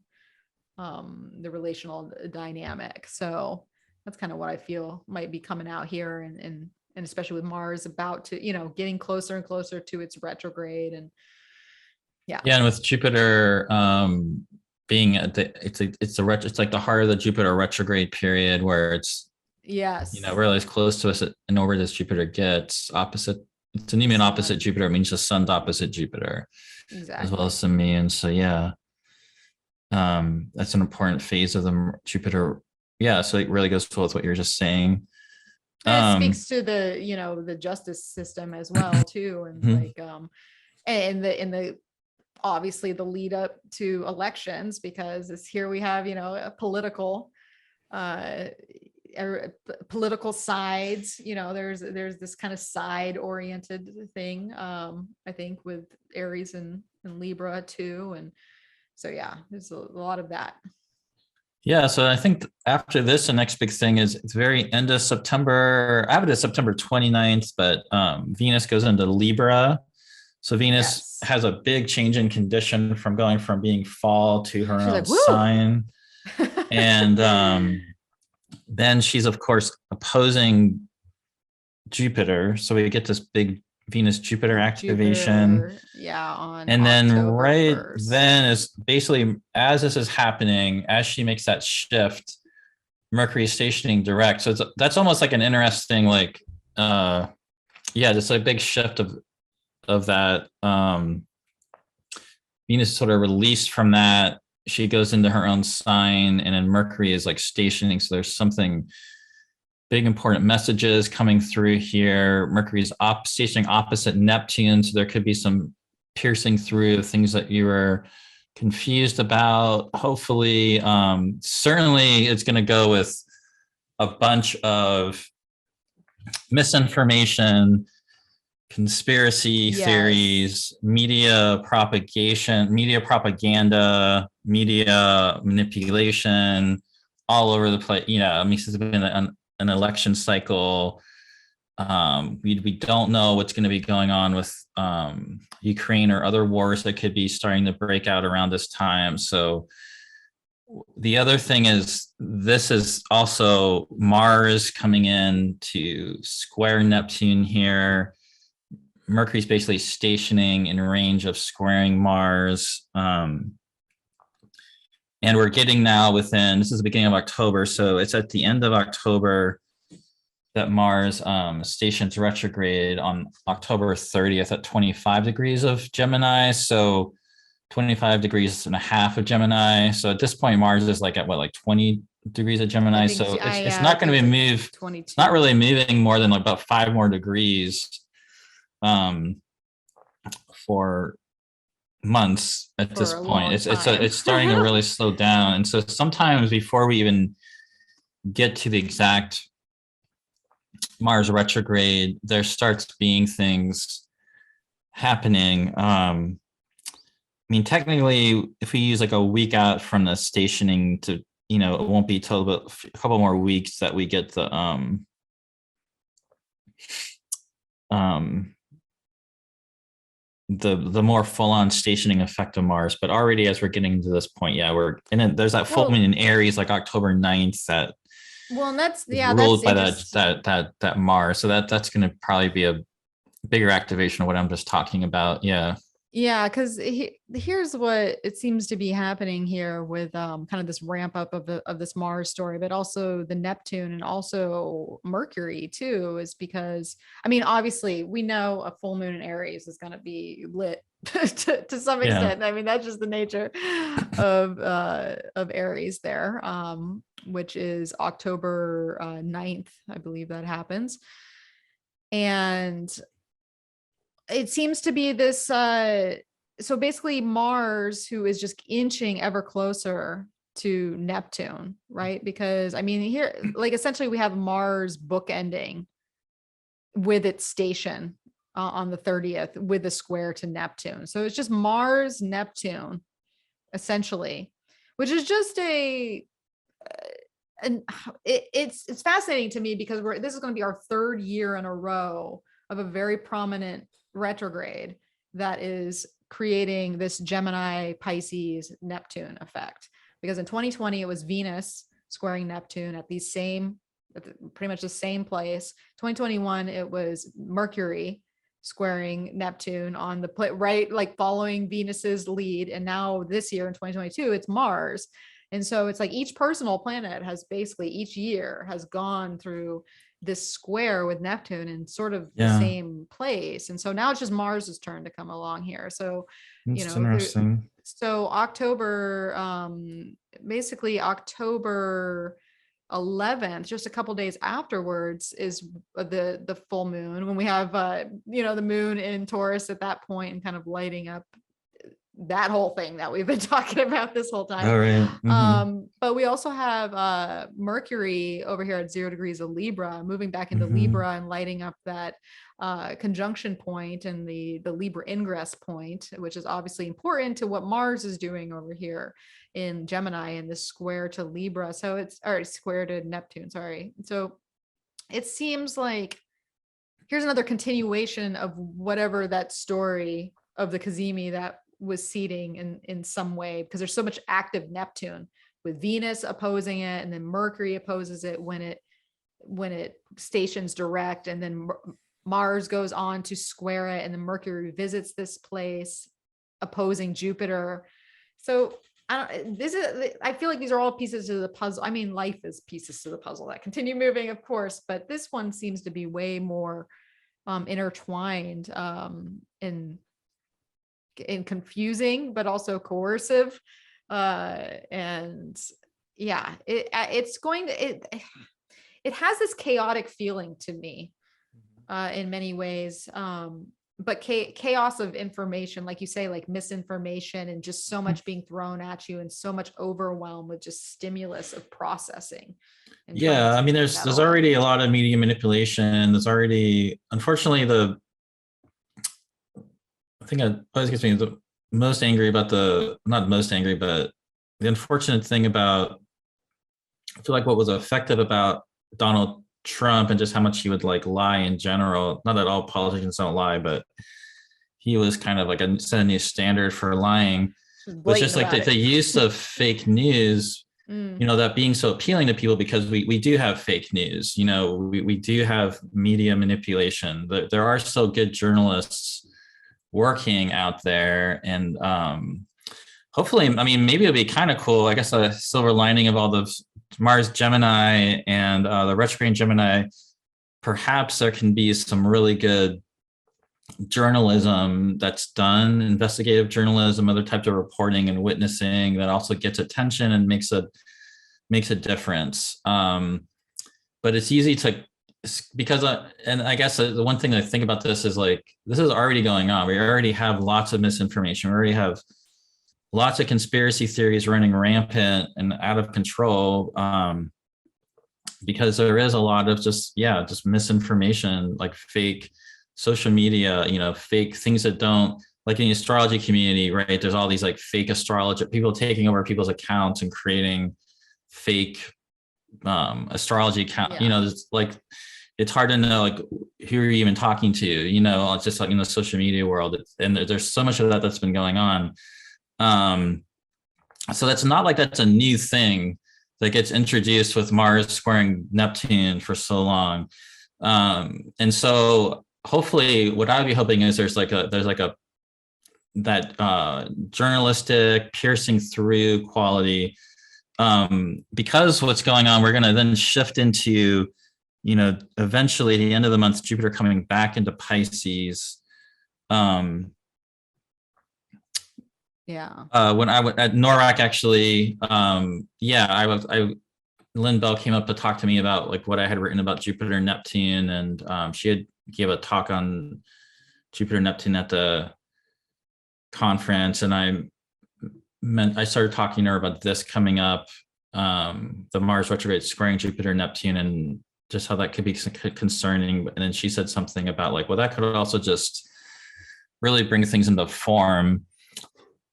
the relational dynamic? So that's kind of what I feel might be coming out here, and especially with Mars about to, getting closer and closer to its retrograde. And and with Jupiter being at it's like the heart of the Jupiter retrograde period, where it's really as close to us in orbit as Jupiter gets. Opposite, it's a new moon opposite Jupiter. It means the sun's opposite Jupiter, as well as the moon. So that's an important phase of the Jupiter. So it really goes with what you're just saying. And it speaks to the the justice system as well too, and like and the obviously the lead up to elections, because it's here we have a political sides. There's this kind of side oriented thing, I think, with Aries and Libra too, and so there's a lot of that. So I think after this, the next big thing is it's very end of September. I have it as September 29th, but Venus goes into Libra. So Venus has a big change in condition from going from being fall to her own sign. And then she's, of course, opposing Jupiter. So we get this big Venus-Jupiter activation. And then October 1st. Then is basically, as this is happening, as she makes that shift, Mercury is stationing direct. So that's almost like an interesting, like, just a big shift of that. Venus is sort of released from that. She goes into her own sign, and then Mercury is like stationing. So there's something big, important messages coming through here. Mercury's stationing opposite Neptune. So there could be some piercing through things that you were confused about. Hopefully, certainly it's going to go with a bunch of misinformation, conspiracy theories, media propaganda, media manipulation all over the place. I mean, it's been an election cycle. We don't know what's going to be going on with Ukraine or other wars that could be starting to break out around this time. So the other thing is, this is also Mars coming in to square Neptune here. Mercury's basically stationing in range of squaring Mars. And we're getting now this is the beginning of October. So it's at the end of October that Mars stations retrograde on October 30th at 25 degrees of Gemini. So 25 degrees and a half of Gemini. So at this point, Mars is like at 20 degrees of Gemini. So it's not going to be it's not really moving more than about 5 more degrees for months at this point. It's starting to really slow down. And so sometimes before we even get to the exact Mars retrograde, there starts being things happening. I mean, technically, if we use like a week out from the stationing to it won't be till about a couple more weeks that we get the more full-on stationing effect of Mars. But already as we're getting to this point, and then there's that full moon in Aries, like October 9th, that and that's ruled by interesting. that Mars. So that's going to probably be a bigger activation of what I'm just talking about. Yeah, because here's what it seems to be happening here with kind of this ramp up of this Mars story, but also the Neptune and also Mercury too, is because I mean, obviously we know a full moon in Aries is going to be lit to some extent. I mean, that's just the nature of Aries there, which is October 9th, I believe that happens. And it seems to be this so basically Mars, who is just inching ever closer to Neptune, right? Because I mean, here, like essentially we have Mars bookending with its station on the 30th with a square to Neptune. So it's just Mars, Neptune, essentially, which is just it's fascinating to me because this is going to be our third year in a row of a very prominent retrograde that is creating this Gemini, Pisces, Neptune effect. Because in 2020, it was Venus squaring Neptune at pretty much the same place. 2021, it was Mercury squaring Neptune on the right, like following Venus's lead. And now this year in 2022, it's Mars. And so it's like each personal planet has basically each year has gone through this square with Neptune in sort of the same place. And so now it's just Mars's turn to come along here. So, it's interesting. So October, basically October 11th, just a couple days afterwards, is the full moon, when we have the moon in Taurus at that point and kind of lighting up that whole thing that we've been talking about this whole time. All right. Mm-hmm. But we also have Mercury over here at 0 degrees of Libra, moving back into Libra and lighting up that conjunction point and the Libra ingress point, which is obviously important to what Mars is doing over here in Gemini in this square to Libra. So square to Neptune, sorry. So it seems like here's another continuation of whatever that story of the Cazimi that was seeding in some way, because there's so much active Neptune with Venus opposing it, and then Mercury opposes it when it stations direct, and then Mars goes on to square it, and then Mercury visits this place opposing Jupiter. So I feel like these are all pieces to the puzzle. I mean, life is pieces to the puzzle that continue moving, of course, but this one seems to be way more intertwined and confusing, but also coercive. And yeah, it has this chaotic feeling to me in many ways. But chaos of information, like you say, like misinformation and just so much being thrown at you and so much overwhelm with just stimulus of processing. Yeah, I mean, there's already a lot of media manipulation. There's already, unfortunately, I think it always gets me the most angry about not most angry, but the unfortunate thing about, I feel like what was effective about Donald Trump and just how much he would like lie in general. Not that all politicians don't lie, but he was kind of like set a new standard for lying. But just like the use of fake news, that being so appealing to people, because we do have fake news, we do have media manipulation. There are still good journalists working out there, and hopefully, I mean, maybe it'd be kind of cool, I guess, a silver lining of all the Mars Gemini and the retrograde Gemini, perhaps there can be some really good journalism that's done, investigative journalism, other types of reporting and witnessing that also gets attention and makes a difference. But it's easy to, because and I guess the one thing I think about this is like, this is already going on. We already have lots of misinformation. We already have lots of conspiracy theories running rampant and out of control, because there is a lot of just misinformation, like fake social media, fake things that don't, like in the astrology community, right? There's all these like fake astrology people taking over people's accounts and creating fake astrology account, Yeah. it's like, it's hard to know like who you're even talking to, it's just like in the social media world, and there's so much of that that's been going on. So that's not like that's a new thing that gets introduced with Mars squaring Neptune for so long. And so hopefully what I'd be hoping is there's like a that journalistic piercing through quality, because what's going on, we're going to then shift into, eventually at the end of the month, Jupiter coming back into Pisces. When I was at NORAC, actually, Lynn Bell came up to talk to me about like what I had written about Jupiter and Neptune, and she had gave a talk on Jupiter Neptune at the conference, and I started talking to her about this coming up, the Mars retrograde squaring Jupiter Neptune, and just how that could be concerning. And then she said something about like, well, that could also just really bring things into form.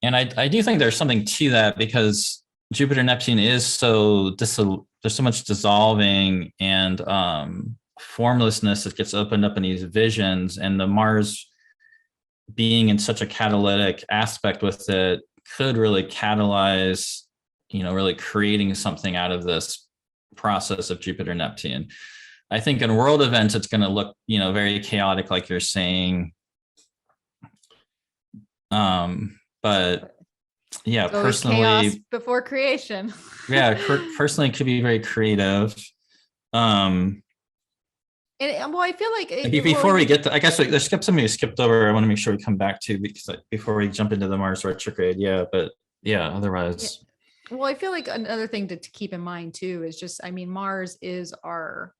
And I do think there's something to that, because Jupiter Neptune is there's so much dissolving and formlessness that gets opened up in these visions, and the Mars being in such a catalytic aspect with it could really catalyze, really creating something out of this process of Jupiter Neptune. I think in world events, it's going to look, very chaotic, like you're saying. But yeah, personally, chaos before creation. Personally, it could be very creative. And well, I feel like before we get to, I guess there's something we skipped over. I want to make sure we come back to, because before we jump into the Mars retrograde. Otherwise. Well, I feel like another thing to keep in mind too is just, Mars is our,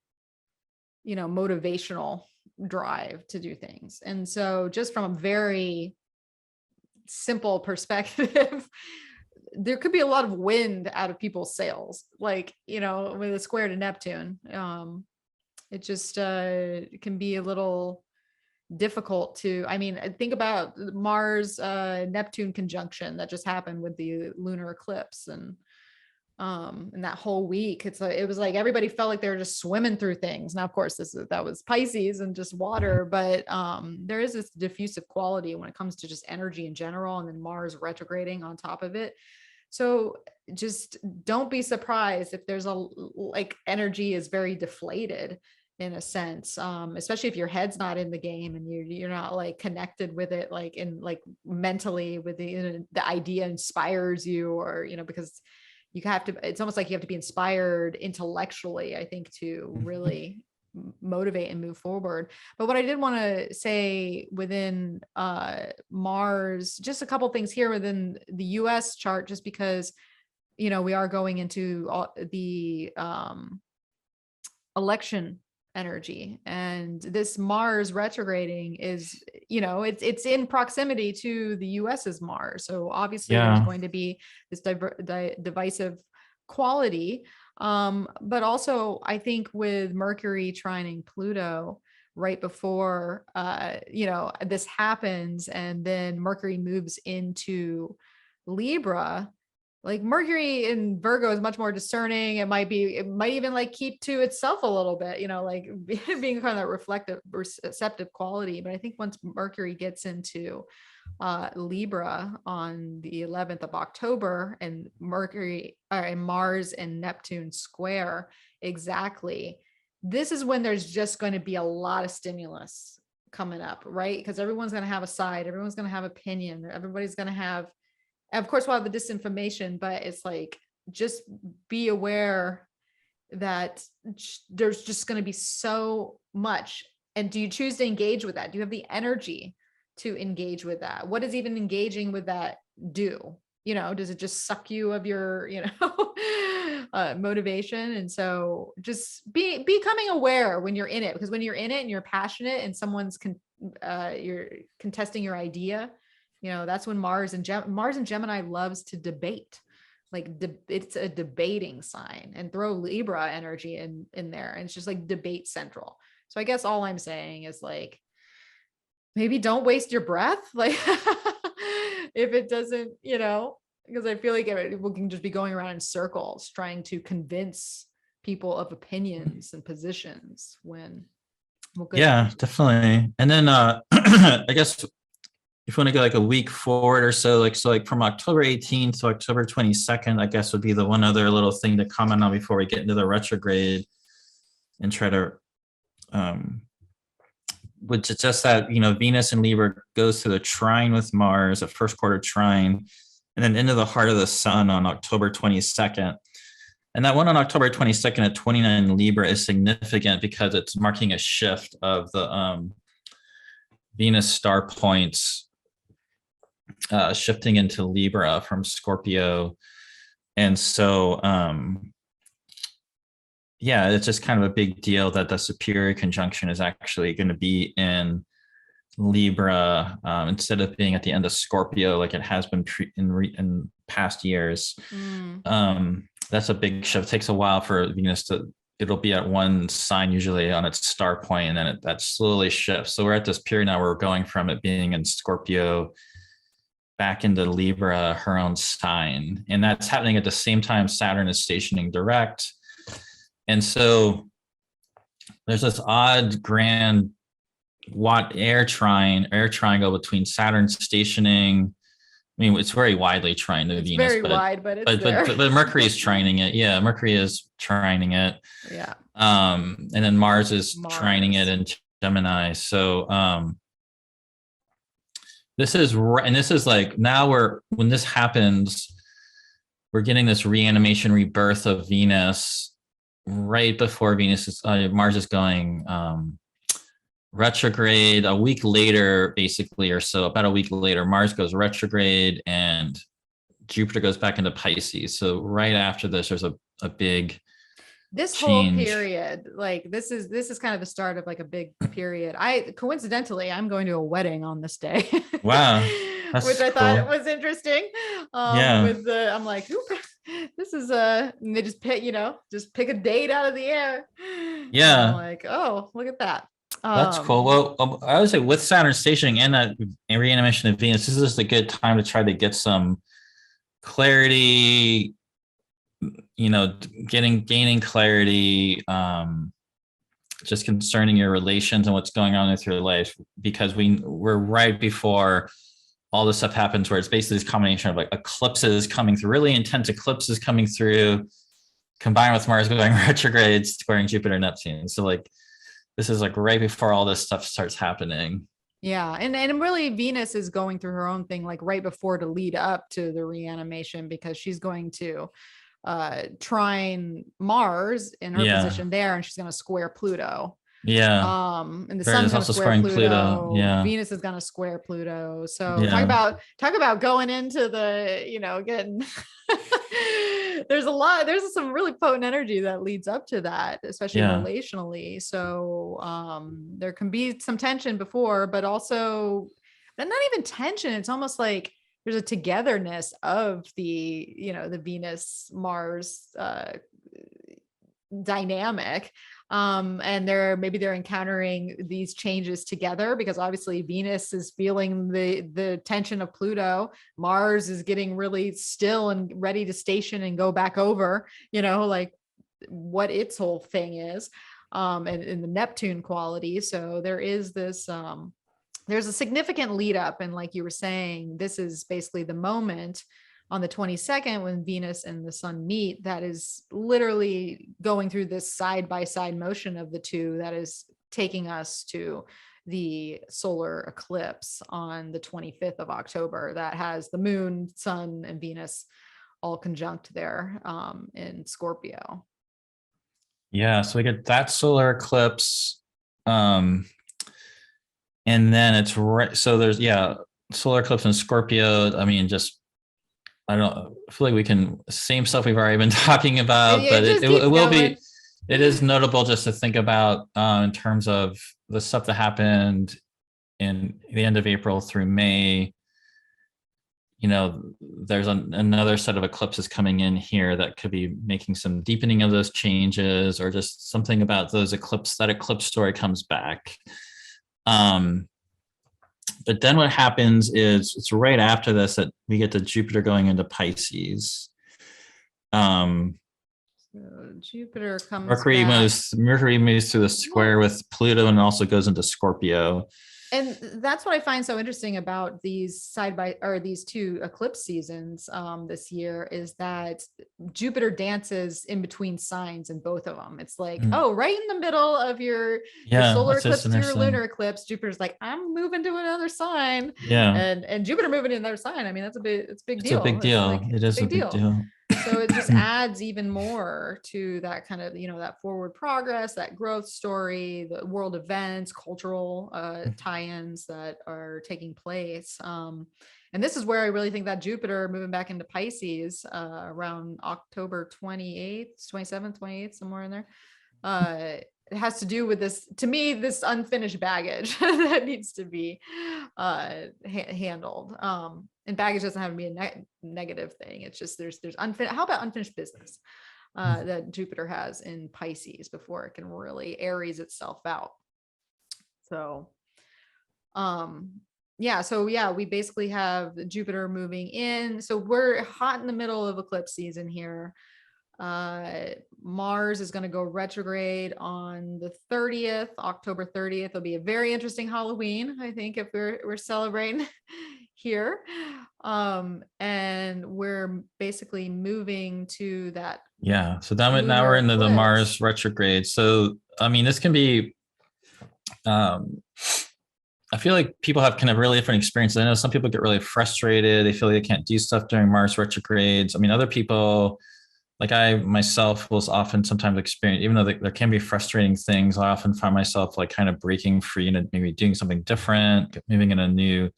motivational drive to do things. And so just from a very simple perspective, there could be a lot of wind out of people's sails, like, with a square to Neptune. It just can be a little difficult to, think about Mars Neptune conjunction that just happened with the lunar eclipse, and that whole week, it was like everybody felt like they were just swimming through things. Now, of course, that was Pisces and just water, but there is this diffusive quality when it comes to just energy in general, and then Mars retrograding on top of it. So just don't be surprised if there's energy is very deflated in a sense, especially if your head's not in the game and you're not like connected with it, like mentally with the idea inspires you, or, because you have to, it's almost like you have to be inspired intellectually, I think, to really motivate and move forward. But what I did want to say within Mars, just a couple things here within the US chart, just because, we are going into the election energy, and this Mars retrograding is, it's in proximity to the US's Mars. So obviously there's going to be this divisive quality. But also I think with Mercury trining Pluto right before, this happens, and then Mercury moves into Libra. Like Mercury in Virgo is much more discerning. It might even like keep to itself a little bit, like being kind of that reflective, receptive quality. But I think once Mercury gets into Libra on the 11th of October, and Mars and Neptune square exactly, this is when there's just going to be a lot of stimulus coming up, right? Because everyone's going to have a side, everyone's going to have opinion, everybody's going to have, of course, we'll have the disinformation, but it's like, just be aware that there's just going to be so much. And do you choose to engage with that? Do you have the energy to engage with that? What does even engaging with that do? Does it just suck you of your, motivation? And so just becoming aware when you're in it, because when you're in it and you're passionate and someone's you're contesting your idea, that's when Mars and Gemini loves to debate. Like it's a debating sign, and throw Libra energy in there, and it's just like debate central. So I guess all I'm saying is like, maybe don't waste your breath. Like if it doesn't, because I feel like we can just be going around in circles trying to convince people of opinions and positions when Yeah, definitely. And then I guess if you want to go like a week forward or so, like from October 18th to October 22nd, I guess would be the one other little thing to comment on before we get into the retrograde and try to which is just that, Venus in Libra goes to the trine with Mars, a first quarter trine, and then into the heart of the sun on October 22nd. And that one on October 22nd at 29 Libra is significant because it's marking a shift of the Venus star points shifting into Libra from Scorpio. And so, yeah, it's just kind of a big deal that the superior conjunction is actually going to be in Libra instead of being at the end of Scorpio like it has been in past years. That's a big shift. It takes a while for Venus it'll be at one sign usually on its star point, and then that slowly shifts. So we're at this period now where we're going from it being in Scorpio back into Libra, her own sign. And that's happening at the same time Saturn is stationing direct. And so there's this odd grand air triangle between Saturn stationing. I mean, it's very widely trined to Venus. Very wide, but it's there. But Mercury is trining it. Yeah, Mercury is trining it. Yeah. And then Mars is trining it in Gemini. So this is like now when this happens, we're getting this reanimation rebirth of Venus right before Mars is going retrograde. A week later, basically, or so, about a week later, Mars goes retrograde and Jupiter goes back into Pisces. So right after this, there's a big change. Whole period, like this is kind of the start of like a big period. Coincidentally, I'm going to a wedding on this day. Wow. Which I thought was interesting. I'm like, this is and they just pick a date out of the air. Yeah. And I'm like, oh, look at that. That's cool. Well, I would say with Saturn stationing and that reanimation of Venus, this is just a good time to try to get some clarity, gaining clarity, just concerning your relations and what's going on with your life, because we're right before all this stuff happens where it's basically this combination of like eclipses coming through, really intense eclipses coming through, combined with Mars going retrograde, squaring Jupiter, Neptune. So like, this is like right before all this stuff starts happening. Yeah. And really Venus is going through her own thing, like right before to lead up to the reanimation, because she's going to trine Mars in her position there, and she's going to square Pluto. Yeah. And the sun's also squaring Pluto. Yeah. Venus is going to square Pluto. So talk about going into the, getting there's some really potent energy that leads up to that, especially relationally. So there can be some tension before, but also not even tension. It's almost like there's a togetherness of the, the Venus Mars dynamic. And they're encountering these changes together, because obviously Venus is feeling the tension of Pluto. Mars is getting really still and ready to station and go back over, like what its whole thing is, and in the Neptune quality. So there is this, there's a significant lead up. And like you were saying, this is basically the moment on the 22nd when Venus and the sun meet, that is literally going through this side-by-side motion of the two that is taking us to the solar eclipse on the 25th of October that has the moon, sun, and Venus all conjunct there in Scorpio. Yeah, so we get that solar eclipse. And then it's right. So there's, solar eclipse in Scorpio. I mean, I feel like we can, same stuff we've already been talking about, but it will be, it is notable just to think about in terms of the stuff that happened in the end of April through May. There's another set of eclipses coming in here that could be making some deepening of those changes, or just something about that eclipse story comes back. But then what happens is it's right after this that we get the Jupiter going into Pisces. So Jupiter comes Mercury back. moves through the square with Pluto and also goes into Scorpio. And that's what I find so interesting about these these two eclipse seasons this year, is that Jupiter dances in between signs in both of them. It's like, oh, right in the middle of your solar eclipse to your lunar eclipse, Jupiter's like, I'm moving to another sign. Yeah. And Jupiter moving to another sign. I mean, it's a big deal. It's a big deal. It is a big deal. So it just adds even more to that kind of, that forward progress, that growth story, the world events, cultural tie-ins that are taking place. And this is where I really think that Jupiter moving back into Pisces around October 28th, 27th, 28th, somewhere in there. It has to do with this, to me, this unfinished baggage that needs to be handled. And baggage doesn't have to be a negative thing. It's just there's how about unfinished business that Jupiter has in Pisces before it can really Aries itself out. So, we basically have Jupiter moving in. So we're hot in the middle of eclipse season here. Mars is going to go retrograde on the 30th, October 30th. It'll be a very interesting Halloween, I think, if we're celebrating here. And we're basically moving to that. Yeah. So now we're into the Mars retrograde. So, I mean, this can be, I feel like people have kind of really different experiences. I know some people get really frustrated. They feel like they can't do stuff during Mars retrogrades. I mean, other people, like I myself will often sometimes experience, even though there can be frustrating things, I often find myself like kind of breaking free and maybe doing something different, moving in a new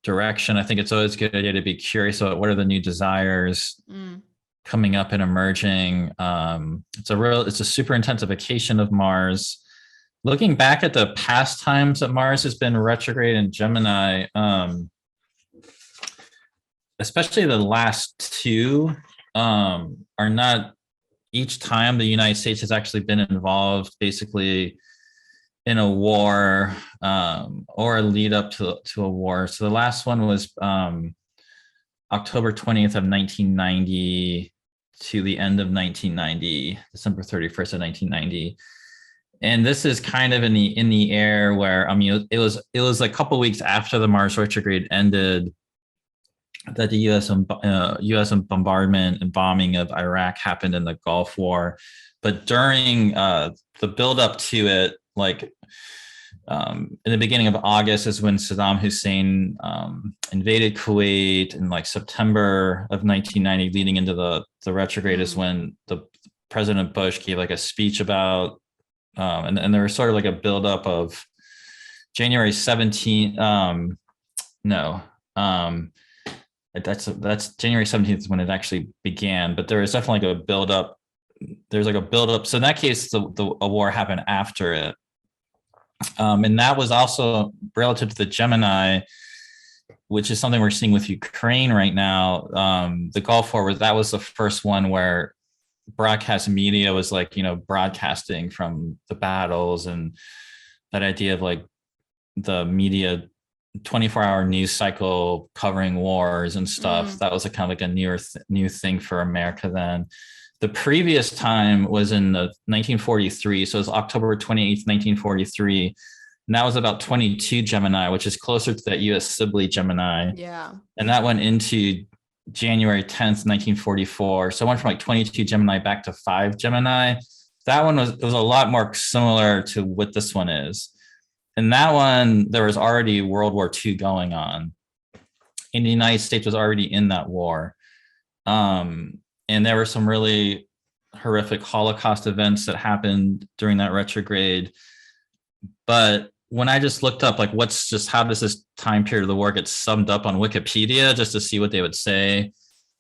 direction. I think it's always a good idea to be curious about what are the new desires coming up and emerging. It's a super intensification of Mars. Looking back at the past times that Mars has been retrograde in Gemini, especially the last two, are not, each time the United States has actually been involved basically in a war or a lead up to a war. So the last one was October 20th of 1990 to the end of 1990, December 31st of 1990. And this is kind of in the air where, I mean, it was like a couple of weeks after the Mars retrograde ended that the U.S. bombardment and bombing of Iraq happened in the Gulf War. But during the buildup to it, like in the beginning of August is when Saddam Hussein invaded Kuwait, in like September of 1990, leading into the retrograde is when the President Bush gave like a speech about, and there was sort of like a buildup of January 17th. That's January 17th when it actually began, but there was definitely like a buildup. There's like a buildup. So in that case, a war happened after it. And that was also relative to the Gemini, which is something we're seeing with Ukraine right now. The Gulf War, that was the first one where broadcast media was like, broadcasting from the battles, and that idea of like the media 24-hour news cycle covering wars and stuff. That was a kind of like a new thing for America then. The previous time was in the 1943. So it was October 28th, 1943. And that was about 22 Gemini, which is closer to that US Sibley Gemini. Yeah. And that went into January 10th, 1944. So it went from like 22 Gemini back to 5 Gemini. That one was a lot more similar to what this one is. And that one, there was already World War II going on. And the United States was already in that war. And there were some really horrific Holocaust events that happened during that retrograde. But when I just looked up, like, how does this time period of the war get summed up on Wikipedia, just to see what they would say,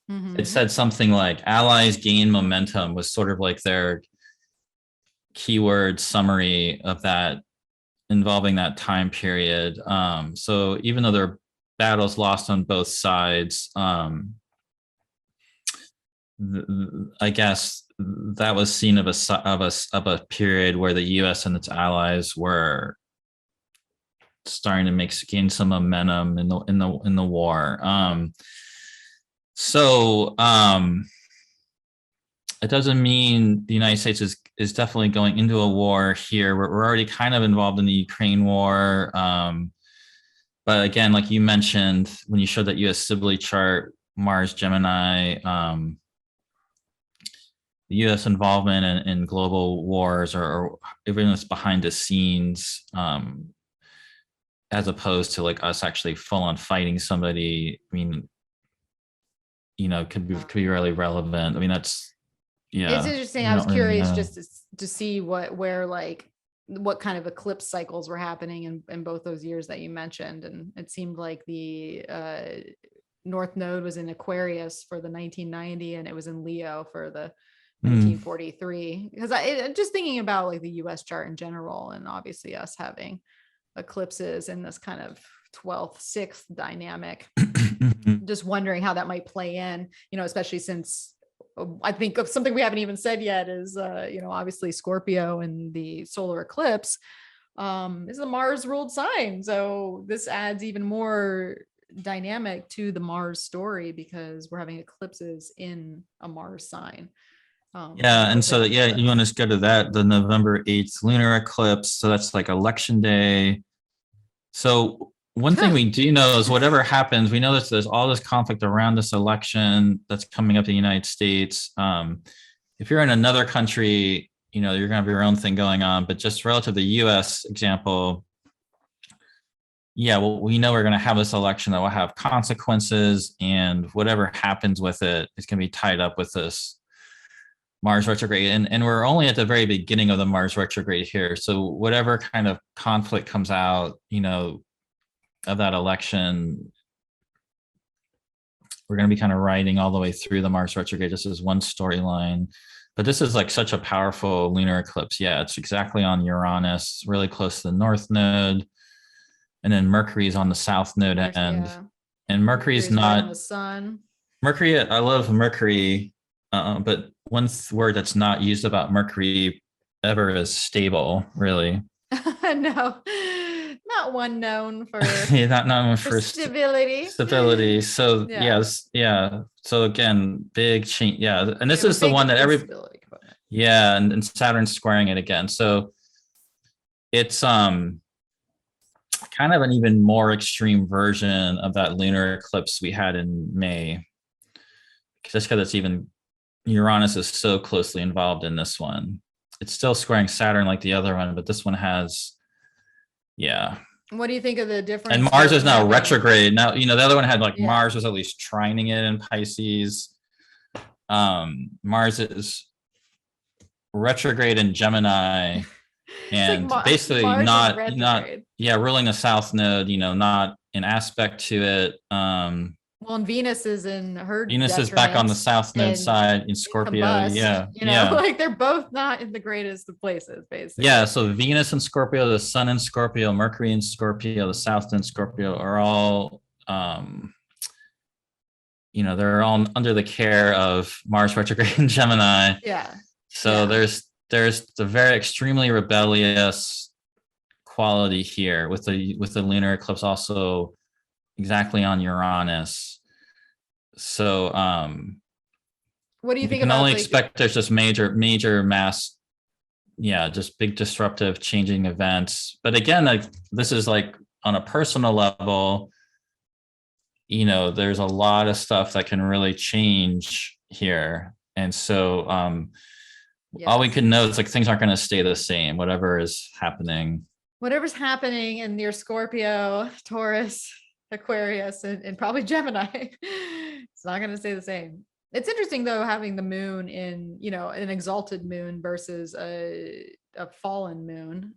it said something like Allies gain momentum was sort of like their keyword summary of that, involving that time period. So even though there are battles lost on both sides, I guess that was seen of a period where the U.S. and its allies were starting to gain some momentum in the war. It doesn't mean the United States is definitely going into a war here. We're already kind of involved in the Ukraine war. But again, like you mentioned, when you showed that US Sibley chart, Mars, Gemini, the US involvement in global wars or even it's behind the scenes, as opposed to like us actually full on fighting somebody, I mean, could be really relevant. I mean, that's, yeah. It's interesting. I was curious just to see what kind of eclipse cycles were happening in both those years that you mentioned. And it seemed like the North Node was in Aquarius for the 1990 and it was in Leo for the 1943. Because I'm just thinking about like the US chart in general, and obviously us having eclipses in this kind of 12th, 6th dynamic. Just wondering how that might play in, especially since I think of something we haven't even said yet is, obviously Scorpio and the solar eclipse is a Mars ruled sign. So this adds even more dynamic to the Mars story because we're having eclipses in a Mars sign. And so, you want to go to that, the November 8th lunar eclipse. So that's like election day. So one thing we do know is whatever happens, we know that there's all this conflict around this election that's coming up in the United States. If you're in another country, you're going to have your own thing going on, but just relative to the US example, well, we know we're going to have this election that will have consequences, and whatever happens with it is going to be tied up with this Mars retrograde. And we're only at the very beginning of the Mars retrograde here. So whatever kind of conflict comes out, of that election, we're going to be kind of riding all the way through the Mars retrograde. This is one storyline, but this is like such a powerful lunar eclipse. Yeah, it's exactly on Uranus, really close to the North Node. And then Mercury's on the South Node end. Yeah. And Mercury's not right the sun. Mercury. I love Mercury, but one word that's not used about Mercury ever is stable, really. No. Not one known for not known for stability. Stability. So yes, yeah. So again, big change. Yeah, and this is the one that and Saturn's squaring it again. So it's kind of an even more extreme version of that lunar eclipse we had in May. Just because it's even Uranus is so closely involved in this one. It's still squaring Saturn like the other one, but this one has. Yeah. What do you think of the difference? And Mars is now retrograde. Now, the other one had Mars was at least trining it in Pisces. Mars is retrograde in Gemini and basically ruling the South Node, not an aspect to it. Well, and Venus is in her. Venus is back on the South Node side in Scorpio. Combust, they're both not in the greatest of places, basically. Yeah. So Venus in Scorpio, the Sun in Scorpio, Mercury in Scorpio, the South Node in Scorpio are all, they're all under the care of Mars retrograde in Gemini. Yeah. So there's the very extremely rebellious quality here with the lunar eclipse also exactly on Uranus. So what do you think about? You can only expect there's just major mass, just big disruptive changing events. But again, this is like on a personal level, there's a lot of stuff that can really change here. And so all we can know is things aren't going to stay the same, whatever's happening in your Scorpio, Taurus, Aquarius, and probably Gemini. It's not going to stay the same. It's interesting though, having the moon in, an exalted moon versus a fallen moon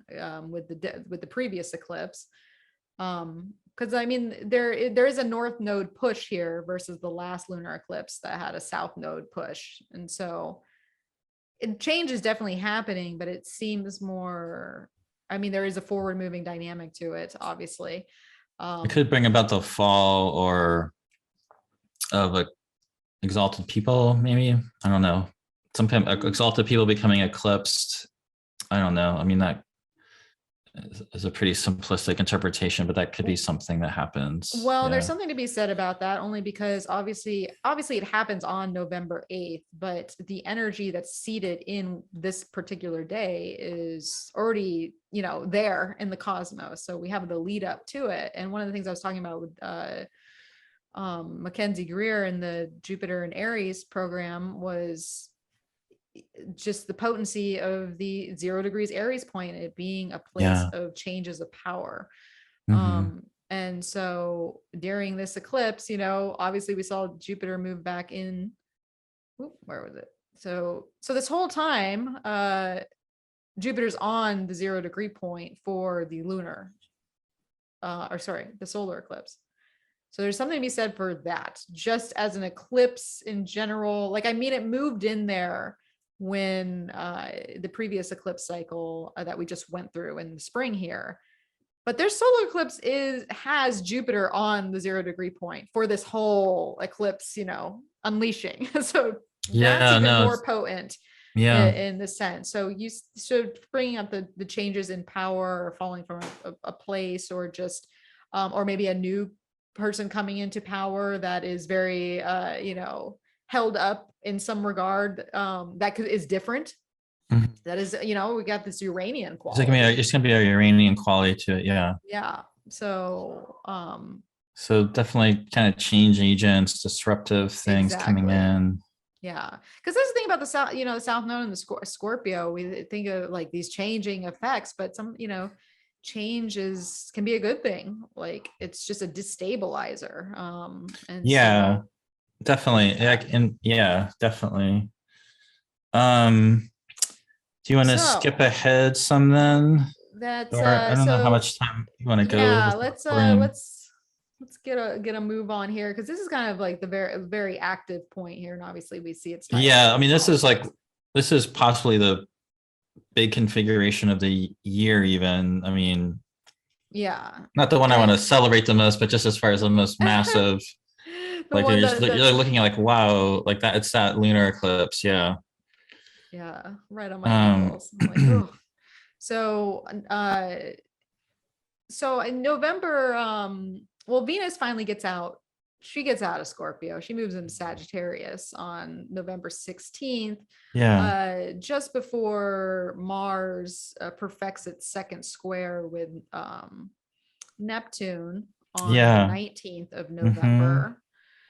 with the previous eclipse. Because there is a North Node push here versus the last lunar eclipse that had a South Node push, and so change is definitely happening, but it seems more. There is a forward moving dynamic to it, obviously. It could bring about the fall of exalted people, maybe. I don't know. Sometimes exalted people becoming eclipsed. I don't know. That is a pretty simplistic interpretation, but that could be something that happens. Well, there's Yeah. something to be said about that, only because obviously it happens on November 8th, but the energy that's seated in this particular day is already, there in the cosmos. So we have the lead up to it. And one of the things I was talking about with Mackenzie Greer in the Jupiter and Aries program was just the potency of the 0 degrees Aries point, it being a place Yeah. of changes of power. Mhm. And so during this eclipse, obviously we saw Jupiter move back in. Where was it? So this whole time, Jupiter's on the 0 degree point for the lunar, the solar eclipse. So there's something to be said for that, just as an eclipse in general. Like, it moved in there when the previous eclipse cycle that we just went through in the spring here. But their solar eclipse has Jupiter on the 0 degree point for this whole eclipse, unleashing. So that's Yeah, even no, more potent yeah. in the sense. So bringing up the changes in power or falling from a place, or just or maybe a new person coming into power that is very held up in some regard, is different. Mhm. That is, we got this Uranian It's like, I mean, quality. it's gonna be a Uranian quality to it. Yeah. Yeah. So, So definitely kind of change agents, disruptive things coming exactly. in. Yeah. Because that's the thing about the South, the South Node and the Scorpio. We think of like these changing effects, but some, change can be a good thing. Like, it's just a destabilizer. And Yeah, so definitely. that. And yeah, definitely. Um, do you want to skip So ahead some then? that's Or I don't know how so much time you want to go yeah, with the recording. let's get a move on here, because this is kind of like the very active point here, and obviously we see it's tied up Yeah, I with mean, politics. this is possibly the big configuration of the year, even. I mean, Yeah. not the one I want And to celebrate the most, but just as far as the most massive, the like one you're that looking at like, wow, like that, it's that lunar eclipse. Yeah. yeah, right on my Um, eyeballs. I'm like, oh. So so in November, well, Venus finally gets out. She gets out of Scorpio. She moves into Sagittarius on November 16th, yeah. just before Mars perfects its second square with Neptune on the Yeah. 19th of Mm-hmm. November.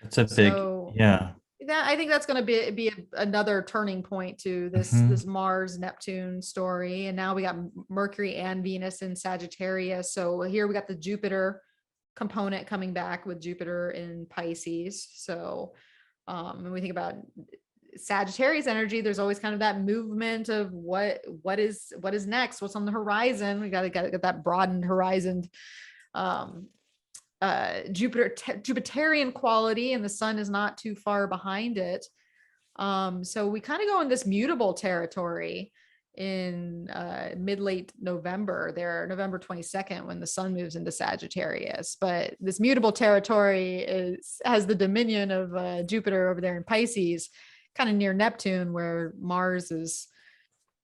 It's a big, So yeah. I think that's going to be another turning point to Mm-hmm. this Mars Neptune story. And now we got Mercury and Venus in Sagittarius. So here we got the Jupiter component coming back with Jupiter in Pisces. So when we think about Sagittarius energy, there's always kind of that movement of what is next, what's on the horizon. We got to get that broadened horizon, um, Jupiterian quality, and the sun is not too far behind it. So we kind of go in this mutable territory in mid-late November, there, November 22nd, when the sun moves into Sagittarius. But this mutable territory has the dominion of Jupiter over there in Pisces, kind of near Neptune, where Mars is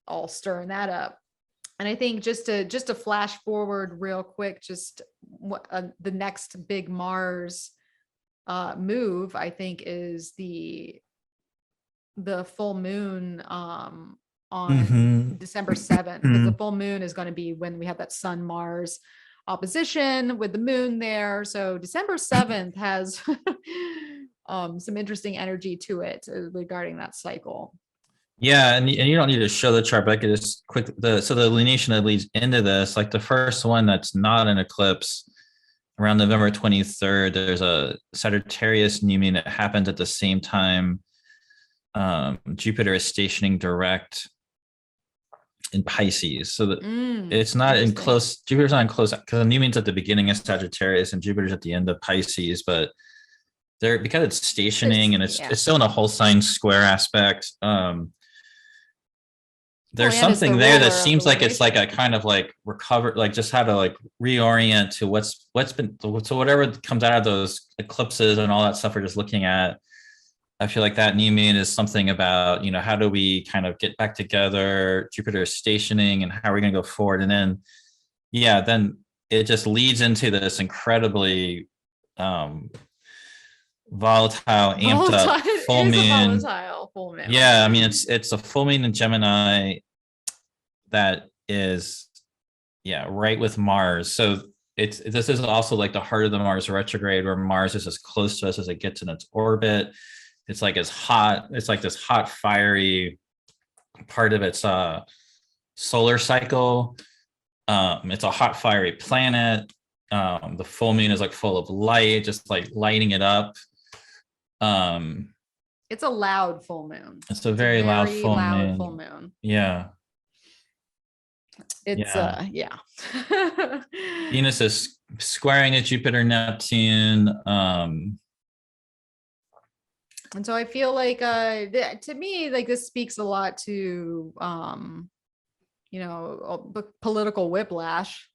all stirring that up. And I think just to flash forward real quick, just the next big Mars move, I think, is the full moon on Mm-hmm. December 7th, because the full moon is going to be when we have that Sun Mars opposition with the moon there. So December 7th has some interesting energy to it regarding that cycle. Yeah, and you don't need to show the chart, but I could just so the lunation that leads into this, like the first one that's not an eclipse around November 23rd, there's a Sagittarius new moon that happens at the same time. Jupiter is stationing direct in Pisces, so that it's not in close. Jupiter's not in close because the new moon's at the beginning of Sagittarius and Jupiter's at the end of Pisces, but there, because it's stationing and it's still in a whole sign square aspect. There's something there that seems like it's like a kind of like recover, like just how to like reorient to what's been, so whatever comes out of those eclipses and all that stuff we're just looking at. I feel like that new moon is something about, how do we kind of get back together? Jupiter is stationing and how are we going to go forward? And then yeah, then it just leads into this incredibly um volatile, amped Volatile. up It full is a moon. volatile full moon. Yeah, I mean it's a full moon in Gemini that is, yeah, right with Mars. So it's, this is also like the heart of the Mars retrograde, where Mars is as close to us as it gets in its orbit. It's like as hot, it's like this hot, fiery part of its solar cycle. It's a hot, fiery planet. The full moon is like full of light, just like lighting it up. Um, It's a loud full moon. it's a It's a very loud very full loud full moon. moon. Yeah. It's Yeah. yeah. Venus is squaring at Jupiter, Neptune. And so I feel like to me, like this speaks a lot to political whiplash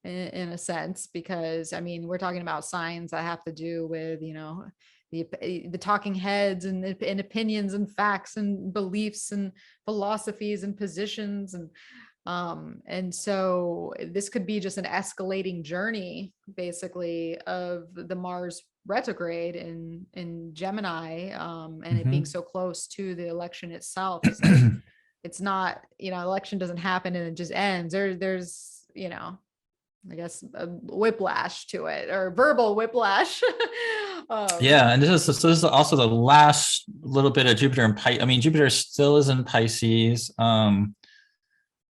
in a sense, because I mean, we're talking about signs that have to do with, the talking heads and opinions and facts and beliefs and philosophies and positions, and so this could be just an escalating journey basically of the Mars retrograde in Gemini, and it being Mhm. so close to the election itself. It's like, it's not, election doesn't happen and it just ends. There's, I guess a whiplash to it, or verbal whiplash. Yeah, and this is also the last little bit of Jupiter in Pisces. I mean, Jupiter still is in Pisces,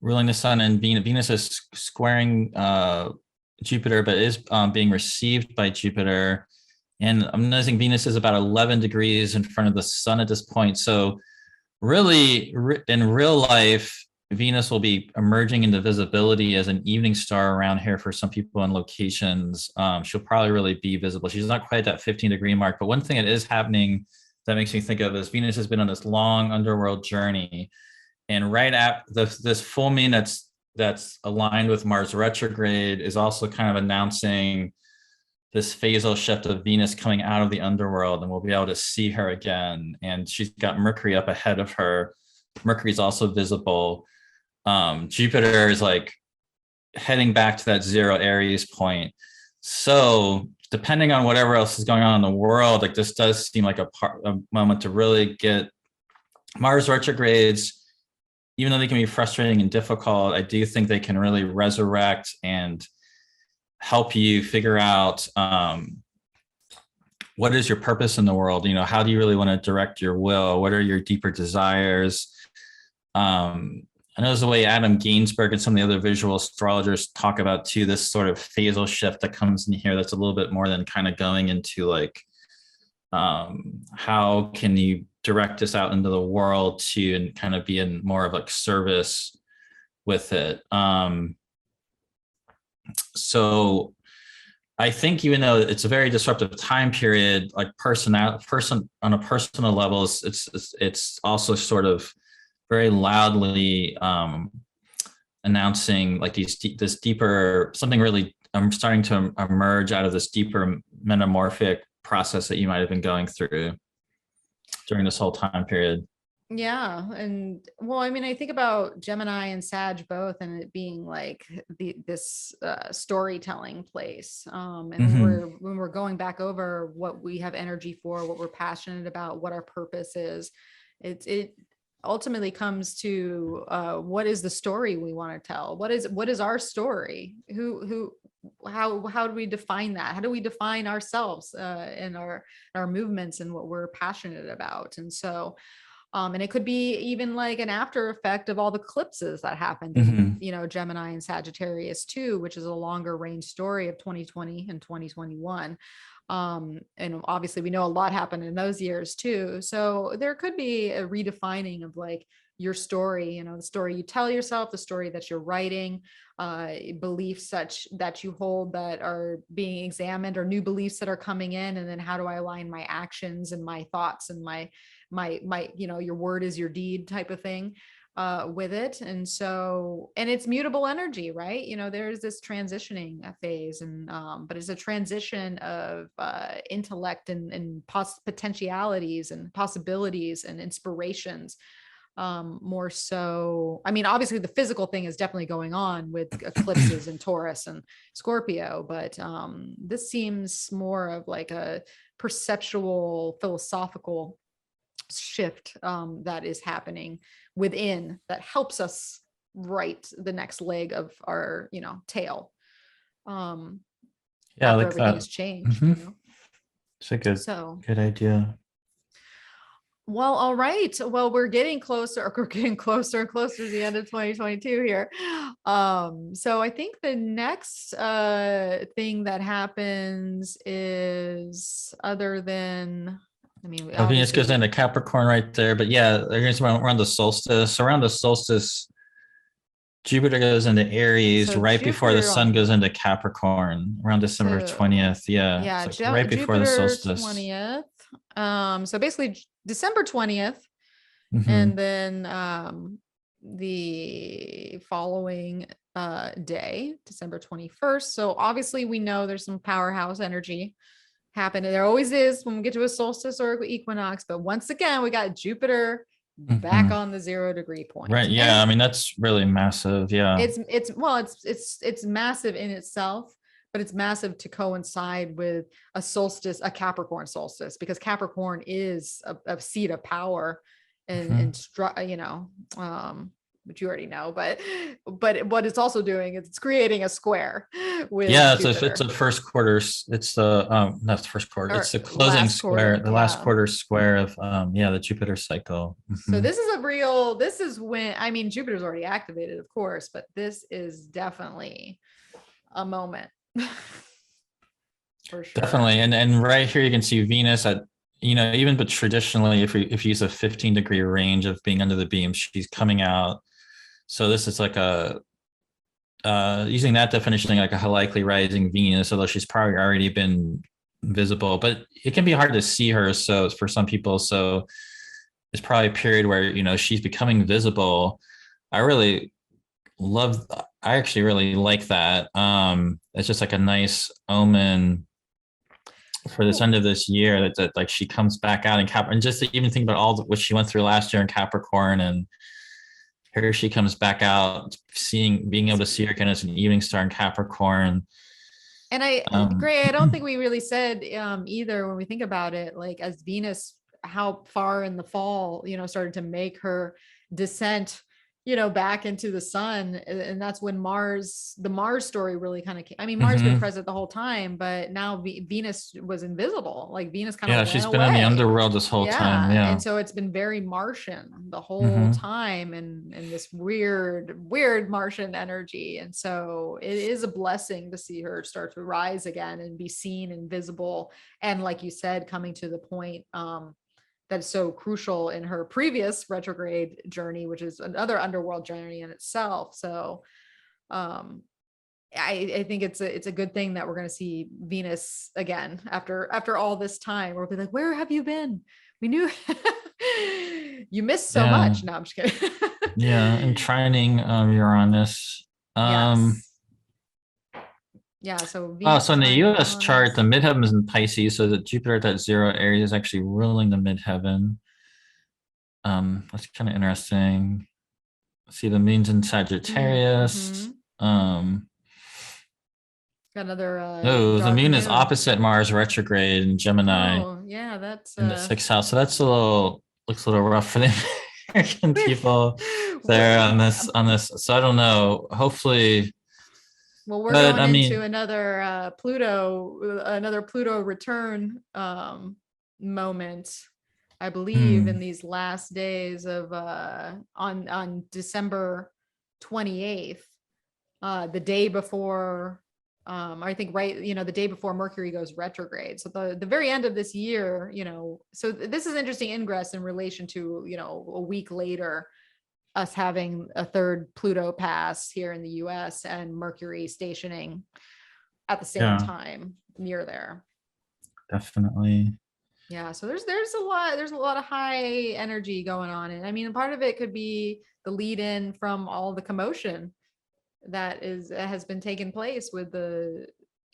ruling the sun, and Venus is squaring Jupiter, but is being received by Jupiter. And I'm noticing Venus is about 11 degrees in front of the sun at this point. So really, in real life, Venus will be emerging into visibility as an evening star around here for some people in locations. She'll probably really be visible. She's not quite at that 15-degree mark, but one thing that is happening that makes me think of is Venus has been on this long underworld journey, and right at this full moon that's aligned with Mars retrograde is also kind of announcing this phasal shift of Venus coming out of the underworld, and we'll be able to see her again. And she's got Mercury up ahead of her. Mercury's also visible. Jupiter is like heading back to that zero Aries point. So depending on whatever else is going on in the world, like this does seem like a moment to really get Mars retrogrades. Even though they can be frustrating and difficult, I do think they can really resurrect and help you figure out what is your purpose in the world. How do you really want to direct your will? What are your deeper desires? I know there's the way Adam Gainsberg and some of the other visual astrologers talk about too, this sort of phasal shift that comes in here that's a little bit more than kind of going into like, how can you direct this out into the world to and kind of be in more of like service with it. So I think even though it's a very disruptive time period, like person on a personal level, it's also sort of very loudly announcing like this deeper something really starting to emerge out of this deeper metamorphic process that you might have been going through during this whole time period. Yeah. And well, I mean, I think about Gemini and Sag both, and it being like this storytelling place. And when we're going back over what we have energy for, what we're passionate about, what our purpose is, it ultimately comes to what is the story we want to tell? What is our story? How do we define that? How do we define ourselves and our movements and what we're passionate about? And so and it could be even like an after effect of all the eclipses that happened in, Gemini and Sagittarius too, which is a longer range story of 2020 and 2021. And obviously we know a lot happened in those years too. So there could be a redefining of like your story, the story you tell yourself, the story that you're writing, beliefs such that you hold that are being examined, or new beliefs that are coming in. And then how do I align my actions and my thoughts and my your word is your deed type of thing with it. And so, and it's mutable energy, right? There's this transitioning phase, and but it's a transition of intellect and potentialities and possibilities and inspirations. more so. I mean, obviously the physical thing is definitely going on with eclipses in Taurus and Scorpio, but this seems more of like a perceptual, philosophical shift that is happening within that helps us write the next leg of our, tale. Yeah, After I like everything that. has changed, It's a good, So, good idea. well, all right. Well, we're getting closer. We're getting closer and closer to the end of 2022 here. So I think the next thing that happens is, other than, I mean, Venus obviously goes into Capricorn right there, but yeah, around the solstice. Around the solstice, Jupiter goes into Aries so right before the Jupiter sun goes into Capricorn around December so 20th. Yeah, yeah, it's like right before the Jupiter solstice. 20th. So basically December 20th, Hmm. and then the following day, December 21st. So obviously we know there's some powerhouse energy happening. There always is when we get to a solstice or equinox, but once again we got Jupiter back Hmm. on the 0 degree point. Right. Yeah. I And mean, that's really massive. Yeah. it's massive in itself, but it's massive to coincide with a solstice, a Capricorn solstice, because Capricorn is a seat of power and which you already know, but what it's also doing is it's creating a square with Yeah, it's Jupiter, a first quarter. It's the not the first quarter. It's or the closing last square, quarter. the last Yeah. quarter square of the Jupiter cycle. So this is when, I mean, Jupiter's already activated, of course, but this is definitely a moment for sure. Definitely, and right here you can see Venus at even but traditionally if you use a 15-degree range of being under the beam, she's coming out. So this is like a using that definition like a likely rising Venus, although she's probably already been visible, but it can be hard to see her. So for some people, so it's probably a period where she's becoming visible. I really love. I actually really like that. It's just like a nice omen for this Well, end of this year that like she comes back out in Cap, and just to even think about all what she went through last year in Capricorn, and here she comes back out, being able to see her again as an evening star in Capricorn. and Um, Gray, I don't think we really said either when we think about it, like as Venus, how far in the fall, started to make her descent, back into the sun. And that's when the Mars story really kind of came. I mean, Mars has been mhm. present the whole time, but now Venus was invisible. Like Venus kind of Yeah, went she's been in the away. underworld this whole time. Yeah. Yeah. And so it's been very Martian the whole Hmm. time, and this weird Martian energy. And so it is a blessing to see her start to rise again and be seen and visible. And like you said, coming to the point that's so crucial in her previous retrograde journey, which is another underworld journey in itself. So um I think it's a good thing that we're going to see Venus again after all this time. We'll be like, where have you been? We knew you missed so Yeah. much. No, I'm just kidding. Yeah. And trining Uranus. Yes. Yeah. So Oh, Venus so in the trining US chart, the Uranus. midheaven is in Pisces, so that Jupiter at that 0 Aries is actually ruling the midheaven. That's kind of interesting. See, the moon's in Sagittarius. Mm-hmm. Um, Got another no, the dark moon is moon. opposite Mars retrograde in Gemini Oh, yeah, that's in the sixth house. So that's looks a little rough for the American people there we're, on this. So I don't know. Hopefully, well, we're but going I into mean, another Pluto return moment, I believe, in hmm, these last days of on December 28th, the day before, I think, right, the day before Mercury goes retrograde. So the very end of this year, so this is interesting ingress in relation to, a week later, us having a third Pluto pass here in the US and Mercury stationing at the same yeah, time near there. definitely. Yeah, so there's a lot of high energy going on, and I mean, part of it could be the lead in from all the commotion that has been taking place with the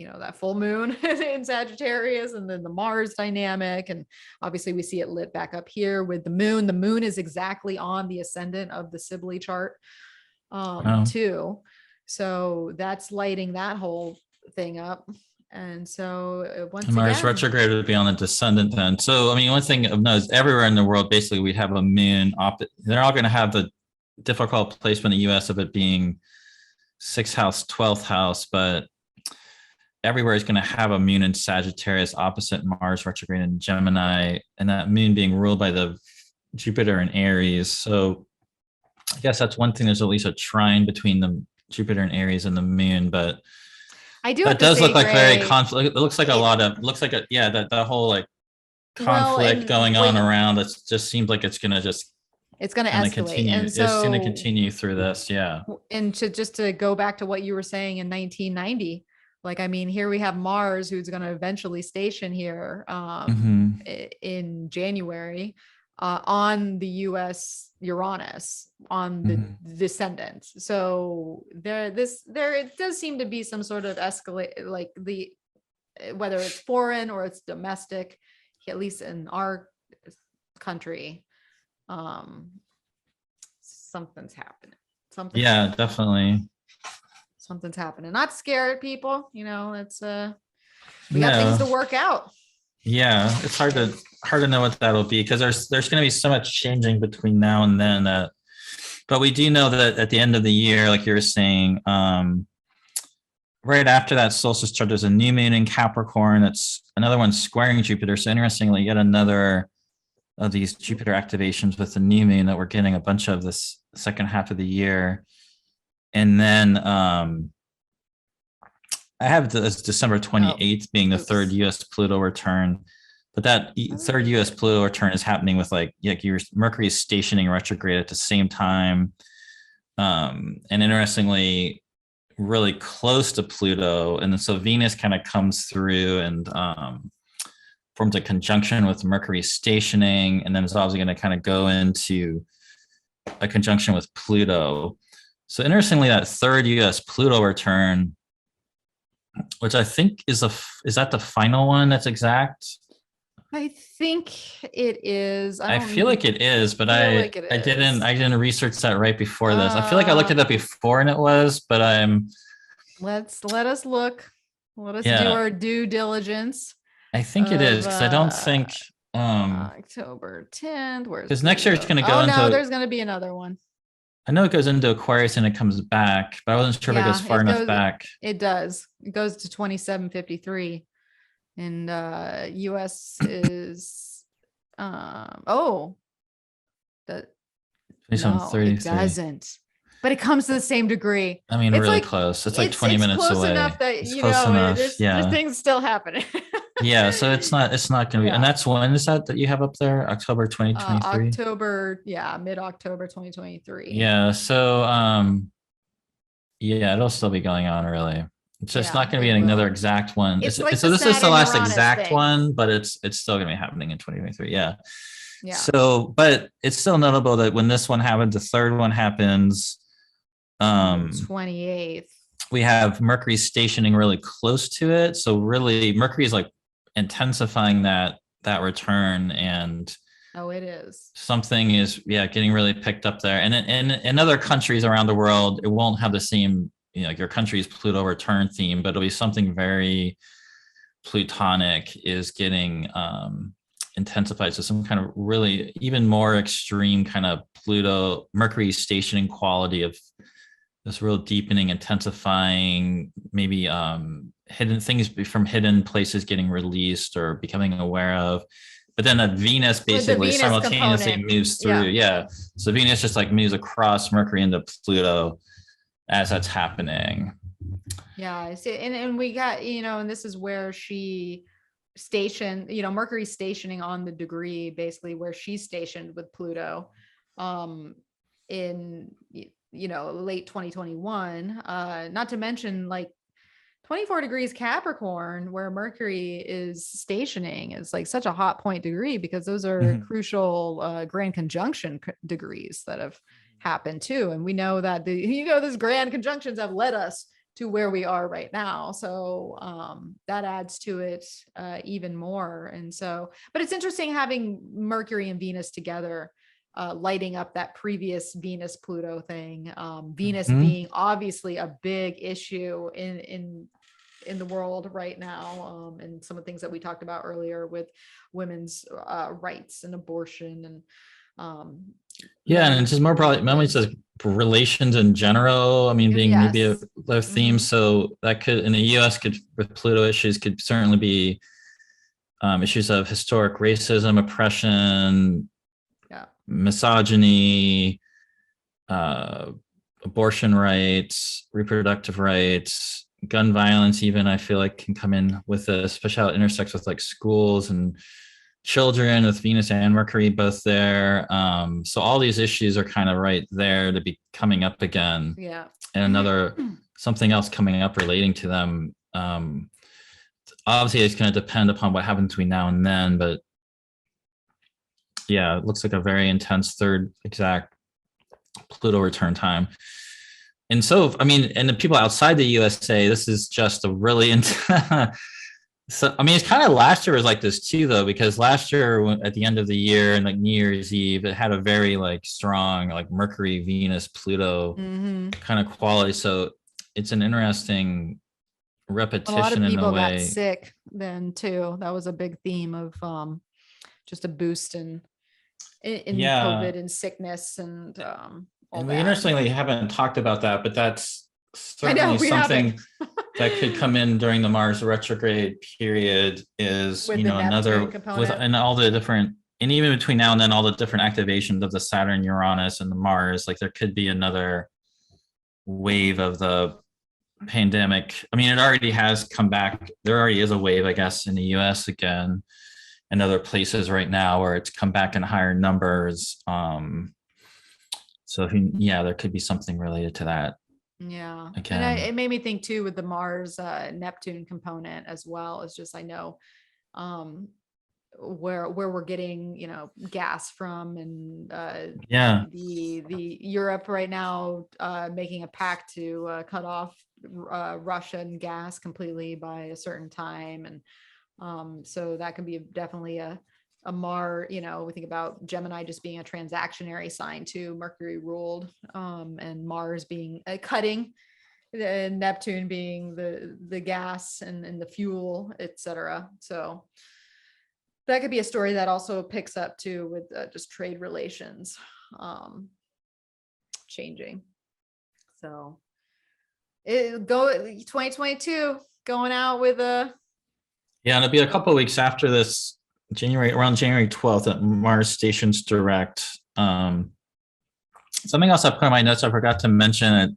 that full moon in Sagittarius, and then the Mars dynamic. And obviously we see it lit back up here with the moon. The moon is exactly on the ascendant of the Sibley chart too. So that's lighting that whole thing up. And so once Mars again, retrograde would be on the descendant then. So, I mean, one thing of note is everywhere in the world, basically, we have a moon. They're all going to have the difficult placement in the US of it being 6th house, 12th house, but everywhere is going to have a moon in Sagittarius opposite Mars retrograde in Gemini, and that moon being ruled by the Jupiter in Aries. So I guess that's one thing. There's at least a trine between the Jupiter and Aries and the moon, but I do. That does look like Gray, very conflict. It looks like a lot of, looks like the whole like conflict going on around. It just seems like it's going to escalate. Continue. And so it's going to continue through this. Yeah. And to go back to what you were saying in 1990, like, I mean, here we have Mars, who's going to eventually station here in January on the US Uranus, on the descendant. So there it does seem to be some sort of escalate, like whether it's foreign or it's domestic, at least in our country, something's happening. Definitely. Something's happening. Not scared, people. It's we got things to work out. Yeah, it's hard to know what that'll be, because there's going to be so much changing between now and then. But we do know that at the end of the year, like you were saying, right after that solstice chart, there's a new moon in Capricorn. That's another one squaring Jupiter. So interestingly, yet another of these Jupiter activations with the new moon that we're getting a bunch of this second half of the year. And then I have this December 28th being the third US Pluto return, but that third US Pluto return is happening with Mercury is stationing retrograde at the same time. And interestingly, really close to Pluto. And then so Venus kind of comes through and forms a conjunction with Mercury stationing. And then it's obviously going to kind of go into a conjunction with Pluto. So interestingly, that third US Pluto return, which I think is that the final one that's exact? I think it is. I feel like it is, but I didn't research that right before this. I feel like I looked it up before and it was, but let us look. Let us do our due diligence. I think it is, because I don't think October 10th. Because next year it's going to go into. No, there's going to be another one. I know it goes into Aquarius and it comes back, but I wasn't sure if it goes far enough back. It does. It goes to 2753. And US is it doesn't. But it comes to the same degree. I mean, it's really close. It's like 20 minutes close away. Enough that there's things still happening. Yeah, so it's not going to be. And that's when is that you have up there? October 2023. Mid-October 2023. Yeah, so it'll still be going on, really. It's just not going to be another exact one. So this is the last exact one, but it's still going to be happening in 2023. Yeah. So, but it's still notable that when this one happens, the third one happens 28th. We have Mercury stationing really close to it. So really Mercury is like intensifying that return, and it is. Something is getting really picked up there. And in other countries around the world, it won't have the same, like your country's Pluto return theme, but it'll be something very Plutonic is getting intensified. So some kind of really even more extreme kind of Pluto Mercury stationing quality of this real deepening, intensifying, maybe hidden things from hidden places getting released or becoming aware of. But then that Venus basically simultaneously moves through. So Venus just like moves across Mercury into Pluto as that's happening. Yeah, I see. And we got, and this is where she stationed, Mercury stationing on the degree, basically where she's stationed with Pluto in late 2021, not to mention like 24 degrees Capricorn, where Mercury is stationing, is like such a hot point degree, because those are crucial grand conjunction degrees that have happened too. And we know that these grand conjunctions have led us to where we are right now. So that adds to it even more. And so, but it's interesting having Mercury and Venus together, lighting up that previous Venus Pluto thing. Venus being obviously a big issue in the world right now, and some of the things that we talked about earlier with women's rights and abortion and and it's just more probably mainly just relations in general. I mean, being maybe a theme. So that could, in the US, could, with Pluto issues, could certainly be issues of historic racism, oppression, misogyny, abortion rights, reproductive rights, gun violence, even, I feel like can come in with this, especially how it intersects with like schools and children, with Venus and Mercury both there. So all these issues are kind of right there to be coming up again. Yeah. And another something else coming up relating to them. Obviously, it's going to depend upon what happens between now and then, but yeah, it looks like a very intense third exact Pluto return time. And so, I mean, and the people outside the USA, this is just a really so, I mean, it's kind of last year was like this too, though, because last year at the end of the year and like New Year's Eve, it had a very like strong like Mercury, Venus, Pluto kind of quality. So it's an interesting repetition. A lot of people got sick then too. That was a big theme of just a boost in COVID and sickness and all we that. interestingly haven't talked about that, but that's certainly something that could come in during the Mars retrograde period is, with another with and all the different, and even between now and then, all the different activations of the Saturn, Uranus, and the Mars, like there could be another wave of the pandemic. I mean, it already has come back. There already is a wave, I guess, in the US again and other places right now where it's come back in higher numbers. So there could be something related to that. Yeah. Again. And it made me think too with the Mars Neptune component as well. It's just, I know where we're getting, gas from, and the Europe right now making a pact to cut off Russian gas completely by a certain time. And so that could be definitely a Mars, we think about Gemini just being a transactionary sign too, Mercury ruled, and Mars being cutting, Neptune being the gas and the fuel, etc. So that could be a story that also picks up too with just trade relations changing. So it go 2022 going out with a and it'll be a couple of weeks after this. Around January 12th at Mars stations direct. Something else I put in my notes I forgot to mention, it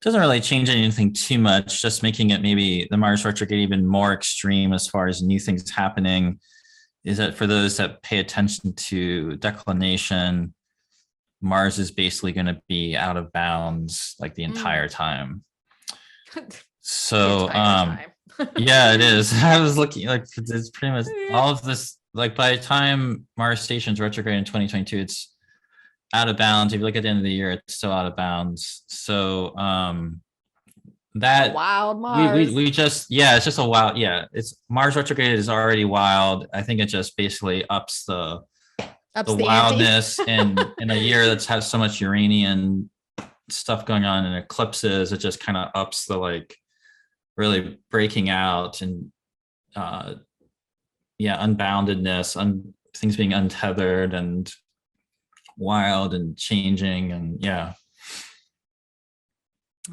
doesn't really change anything too much, just making it maybe the Mars retrograde even more extreme as far as new things happening, is that for those that pay attention to declination, Mars is basically going to be out of bounds like the entire time. So yeah, it is. I was looking like it's pretty much all of this, like by the time Mars stations retrograde in 2022, it's out of bounds. If you look at the end of the year, it's still out of bounds. So that wild Mars. We just it's just a wild, it's Mars retrograde is already wild. I think it just basically ups the wildness and in a year that's has so much Uranian stuff going on and eclipses, it just kind of ups the like really breaking out and unboundedness, things being untethered and wild and changing, and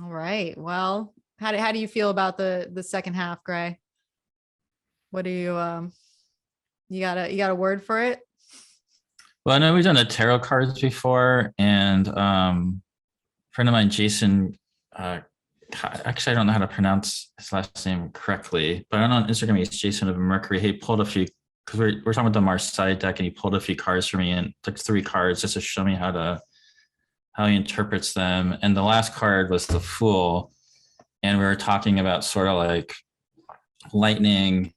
all right, well, how do you feel about the second half, Gray? What do you got a word for it? Well, I know we've done the tarot cards before, and a friend of mine, Jason, actually, I don't know how to pronounce his last name correctly, but I know on Instagram he's Jason of Mercury. He pulled a few, because we're talking about the Mars side deck, and he pulled a few cards for me and took 3 cards just to show me how he interprets them. And the last card was the Fool, and we were talking about sort of like lightening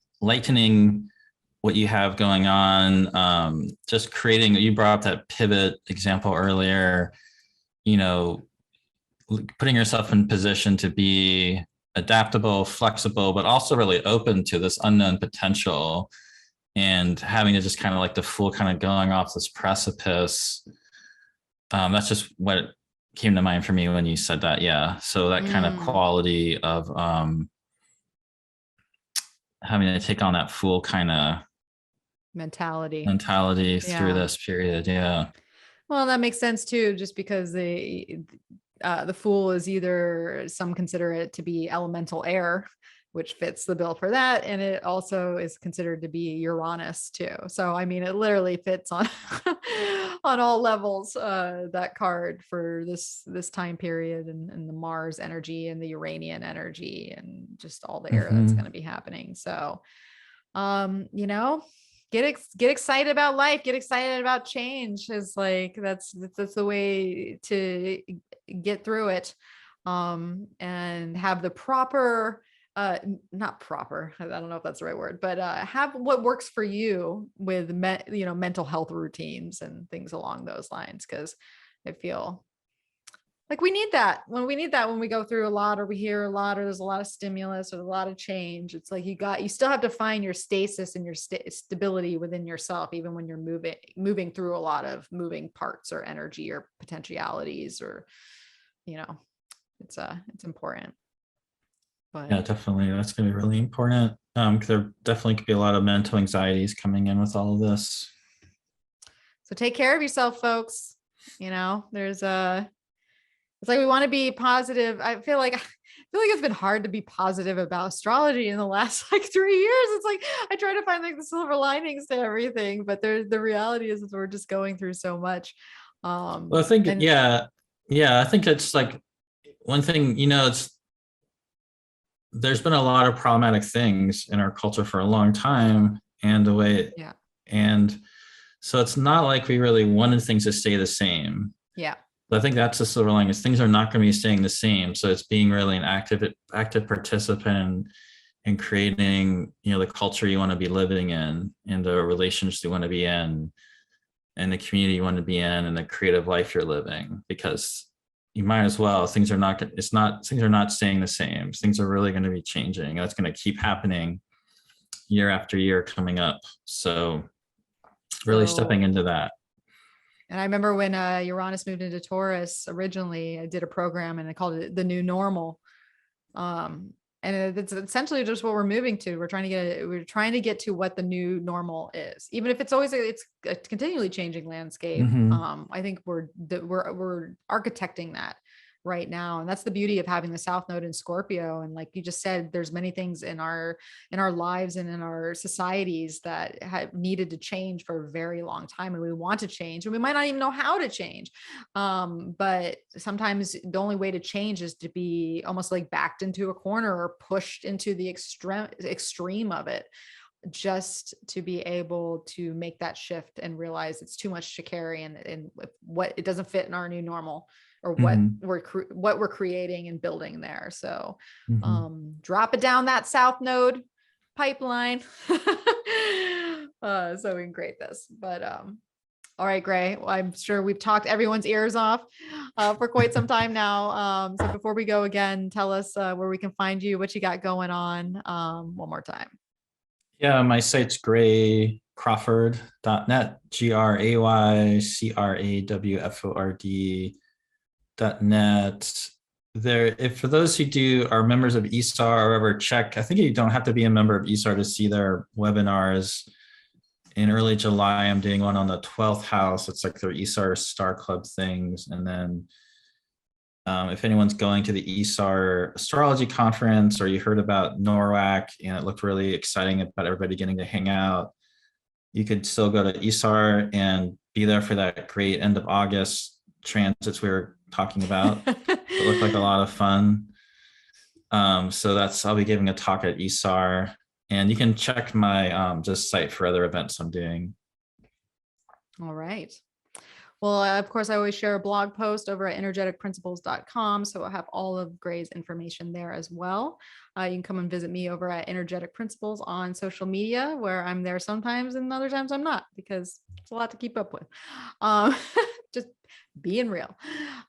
what you have going on, just creating. You brought up that pivot example earlier, putting yourself in position to be adaptable, flexible, but also really open to this unknown potential, and having to just kind of like the fool kind of going off this precipice. That's just what came to mind for me when you said that. Yeah. So that kind of quality of having to take on that fool kind of mentality through this period. Yeah. Well, that makes sense too, just because the fool is either, some consider it to be elemental air, which fits the bill for that, and it also is considered to be Uranus too. So I mean, it literally fits on on all levels, that card for this time period, and the Mars energy and the Uranian energy and just all the air that's going to be happening. So you know, get excited about life, get excited about change, is like that's the way to get through it, and have the proper, not proper, I don't know if that's the right word, but have what works for you with mental health routines and things along those lines, because I feel like we need that when we go through a lot, or we hear a lot, or there's a lot of stimulus or a lot of change. It's like you still have to find your stasis and your stability within yourself, even when you're moving through a lot of moving parts or energy or potentialities, or it's important. But Yeah, definitely. That's going to be really important. 'Cause there definitely could be a lot of mental anxieties coming in with all of this. so take care of yourself, folks. There's it's like we want to be positive. I feel like it's been hard to be positive about astrology in the last like 3 years. It's like I try to find like the silver linings to everything, but the reality is we're just going through so much. Well, I think, I think it's like one thing, there's been a lot of problematic things in our culture for a long time, and the way, and so it's not like we really wanted things to stay the same. Yeah. But I think that's the silver lining, is things are not going to be staying the same. So it's being really an active participant in creating, the culture you want to be living in, and the relationships you want to be in, and the community you want to be in, and the creative life you're living, because you might as well. Things are not staying the same. Things are really going to be changing. That's going to keep happening year after year coming up. So really stepping into that. And I remember when Uranus moved into Taurus originally, I did a program and I called it the new normal. And it's essentially just what we're moving to. We're trying to get to what the new normal is, even if it's a continually changing landscape. I think we're architecting that right now, and that's the beauty of having the South Node in Scorpio. And like you just said, there's many things in our lives and in our societies that have needed to change for a very long time, and we want to change, and we might not even know how to change. But sometimes the only way to change is to be almost like backed into a corner or pushed into the extreme of it, just to be able to make that shift and realize it's too much to carry, and what it doesn't fit in our new normal, or what we're creating and building there. So drop it down that South Node pipeline so we can create this. But all right, Gray, well, I'm sure we've talked everyone's ears off for quite some time now. So before we go again, tell us where we can find you, what you got going on, one more time. Yeah, my site's graycrawford.net, GRAYCRAWFORD.net. There, if for those who are members of ESAR or ever check, I think you don't have to be a member of ESAR to see their webinars. In early July, I'm doing one on the 12th house. It's like their ESAR Star Club things. And then if anyone's going to the ESAR Astrology Conference, or you heard about NORWAC and it looked really exciting about everybody getting to hang out, you could still go to ESAR and be there for that great end of August transits we were talking about. It looked like a lot of fun. So I'll be giving a talk at ESAR, and you can check my just site for other events I'm doing. All right. Well, of course, I always share a blog post over at energeticprinciples.com. So I'll have all of Gray's information there as well. You can come and visit me over at Energetic Principles on social media, where I'm there sometimes and other times I'm not, because it's a lot to keep up with. just being real.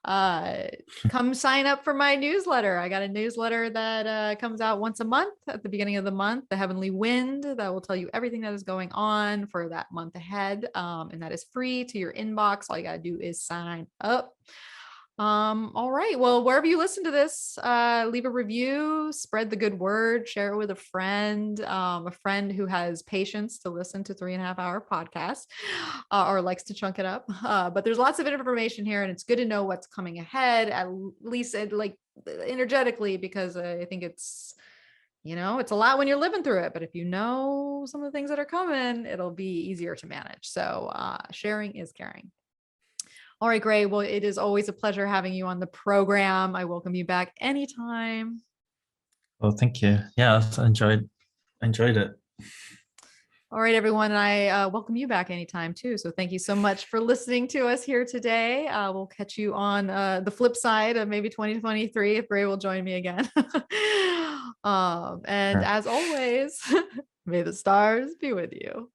Come sign up for my newsletter. I got a newsletter that comes out once a month at the beginning of the month, the Heavenly Wind, that will tell you everything that is going on for that month ahead. And that is free to your inbox. All you got to do is sign up. All right. Well, wherever you listen to this, leave a review, spread the good word, share it with a friend who has patience to listen to 3.5-hour podcasts, or likes to chunk it up. But there's lots of information here, and it's good to know what's coming ahead, at least like energetically, because I think it's, it's a lot when you're living through it, but if you know some of the things that are coming, it'll be easier to manage. So, sharing is caring. All right, Gray. Well, it is always a pleasure having you on the program. I welcome you back anytime. Well, thank you. Yeah, I enjoyed it. All right, everyone. And I welcome you back anytime too. So thank you so much for listening to us here today. We'll catch you on the flip side of maybe 2023 if Gray will join me again. And Sure. as always, may the stars be with you.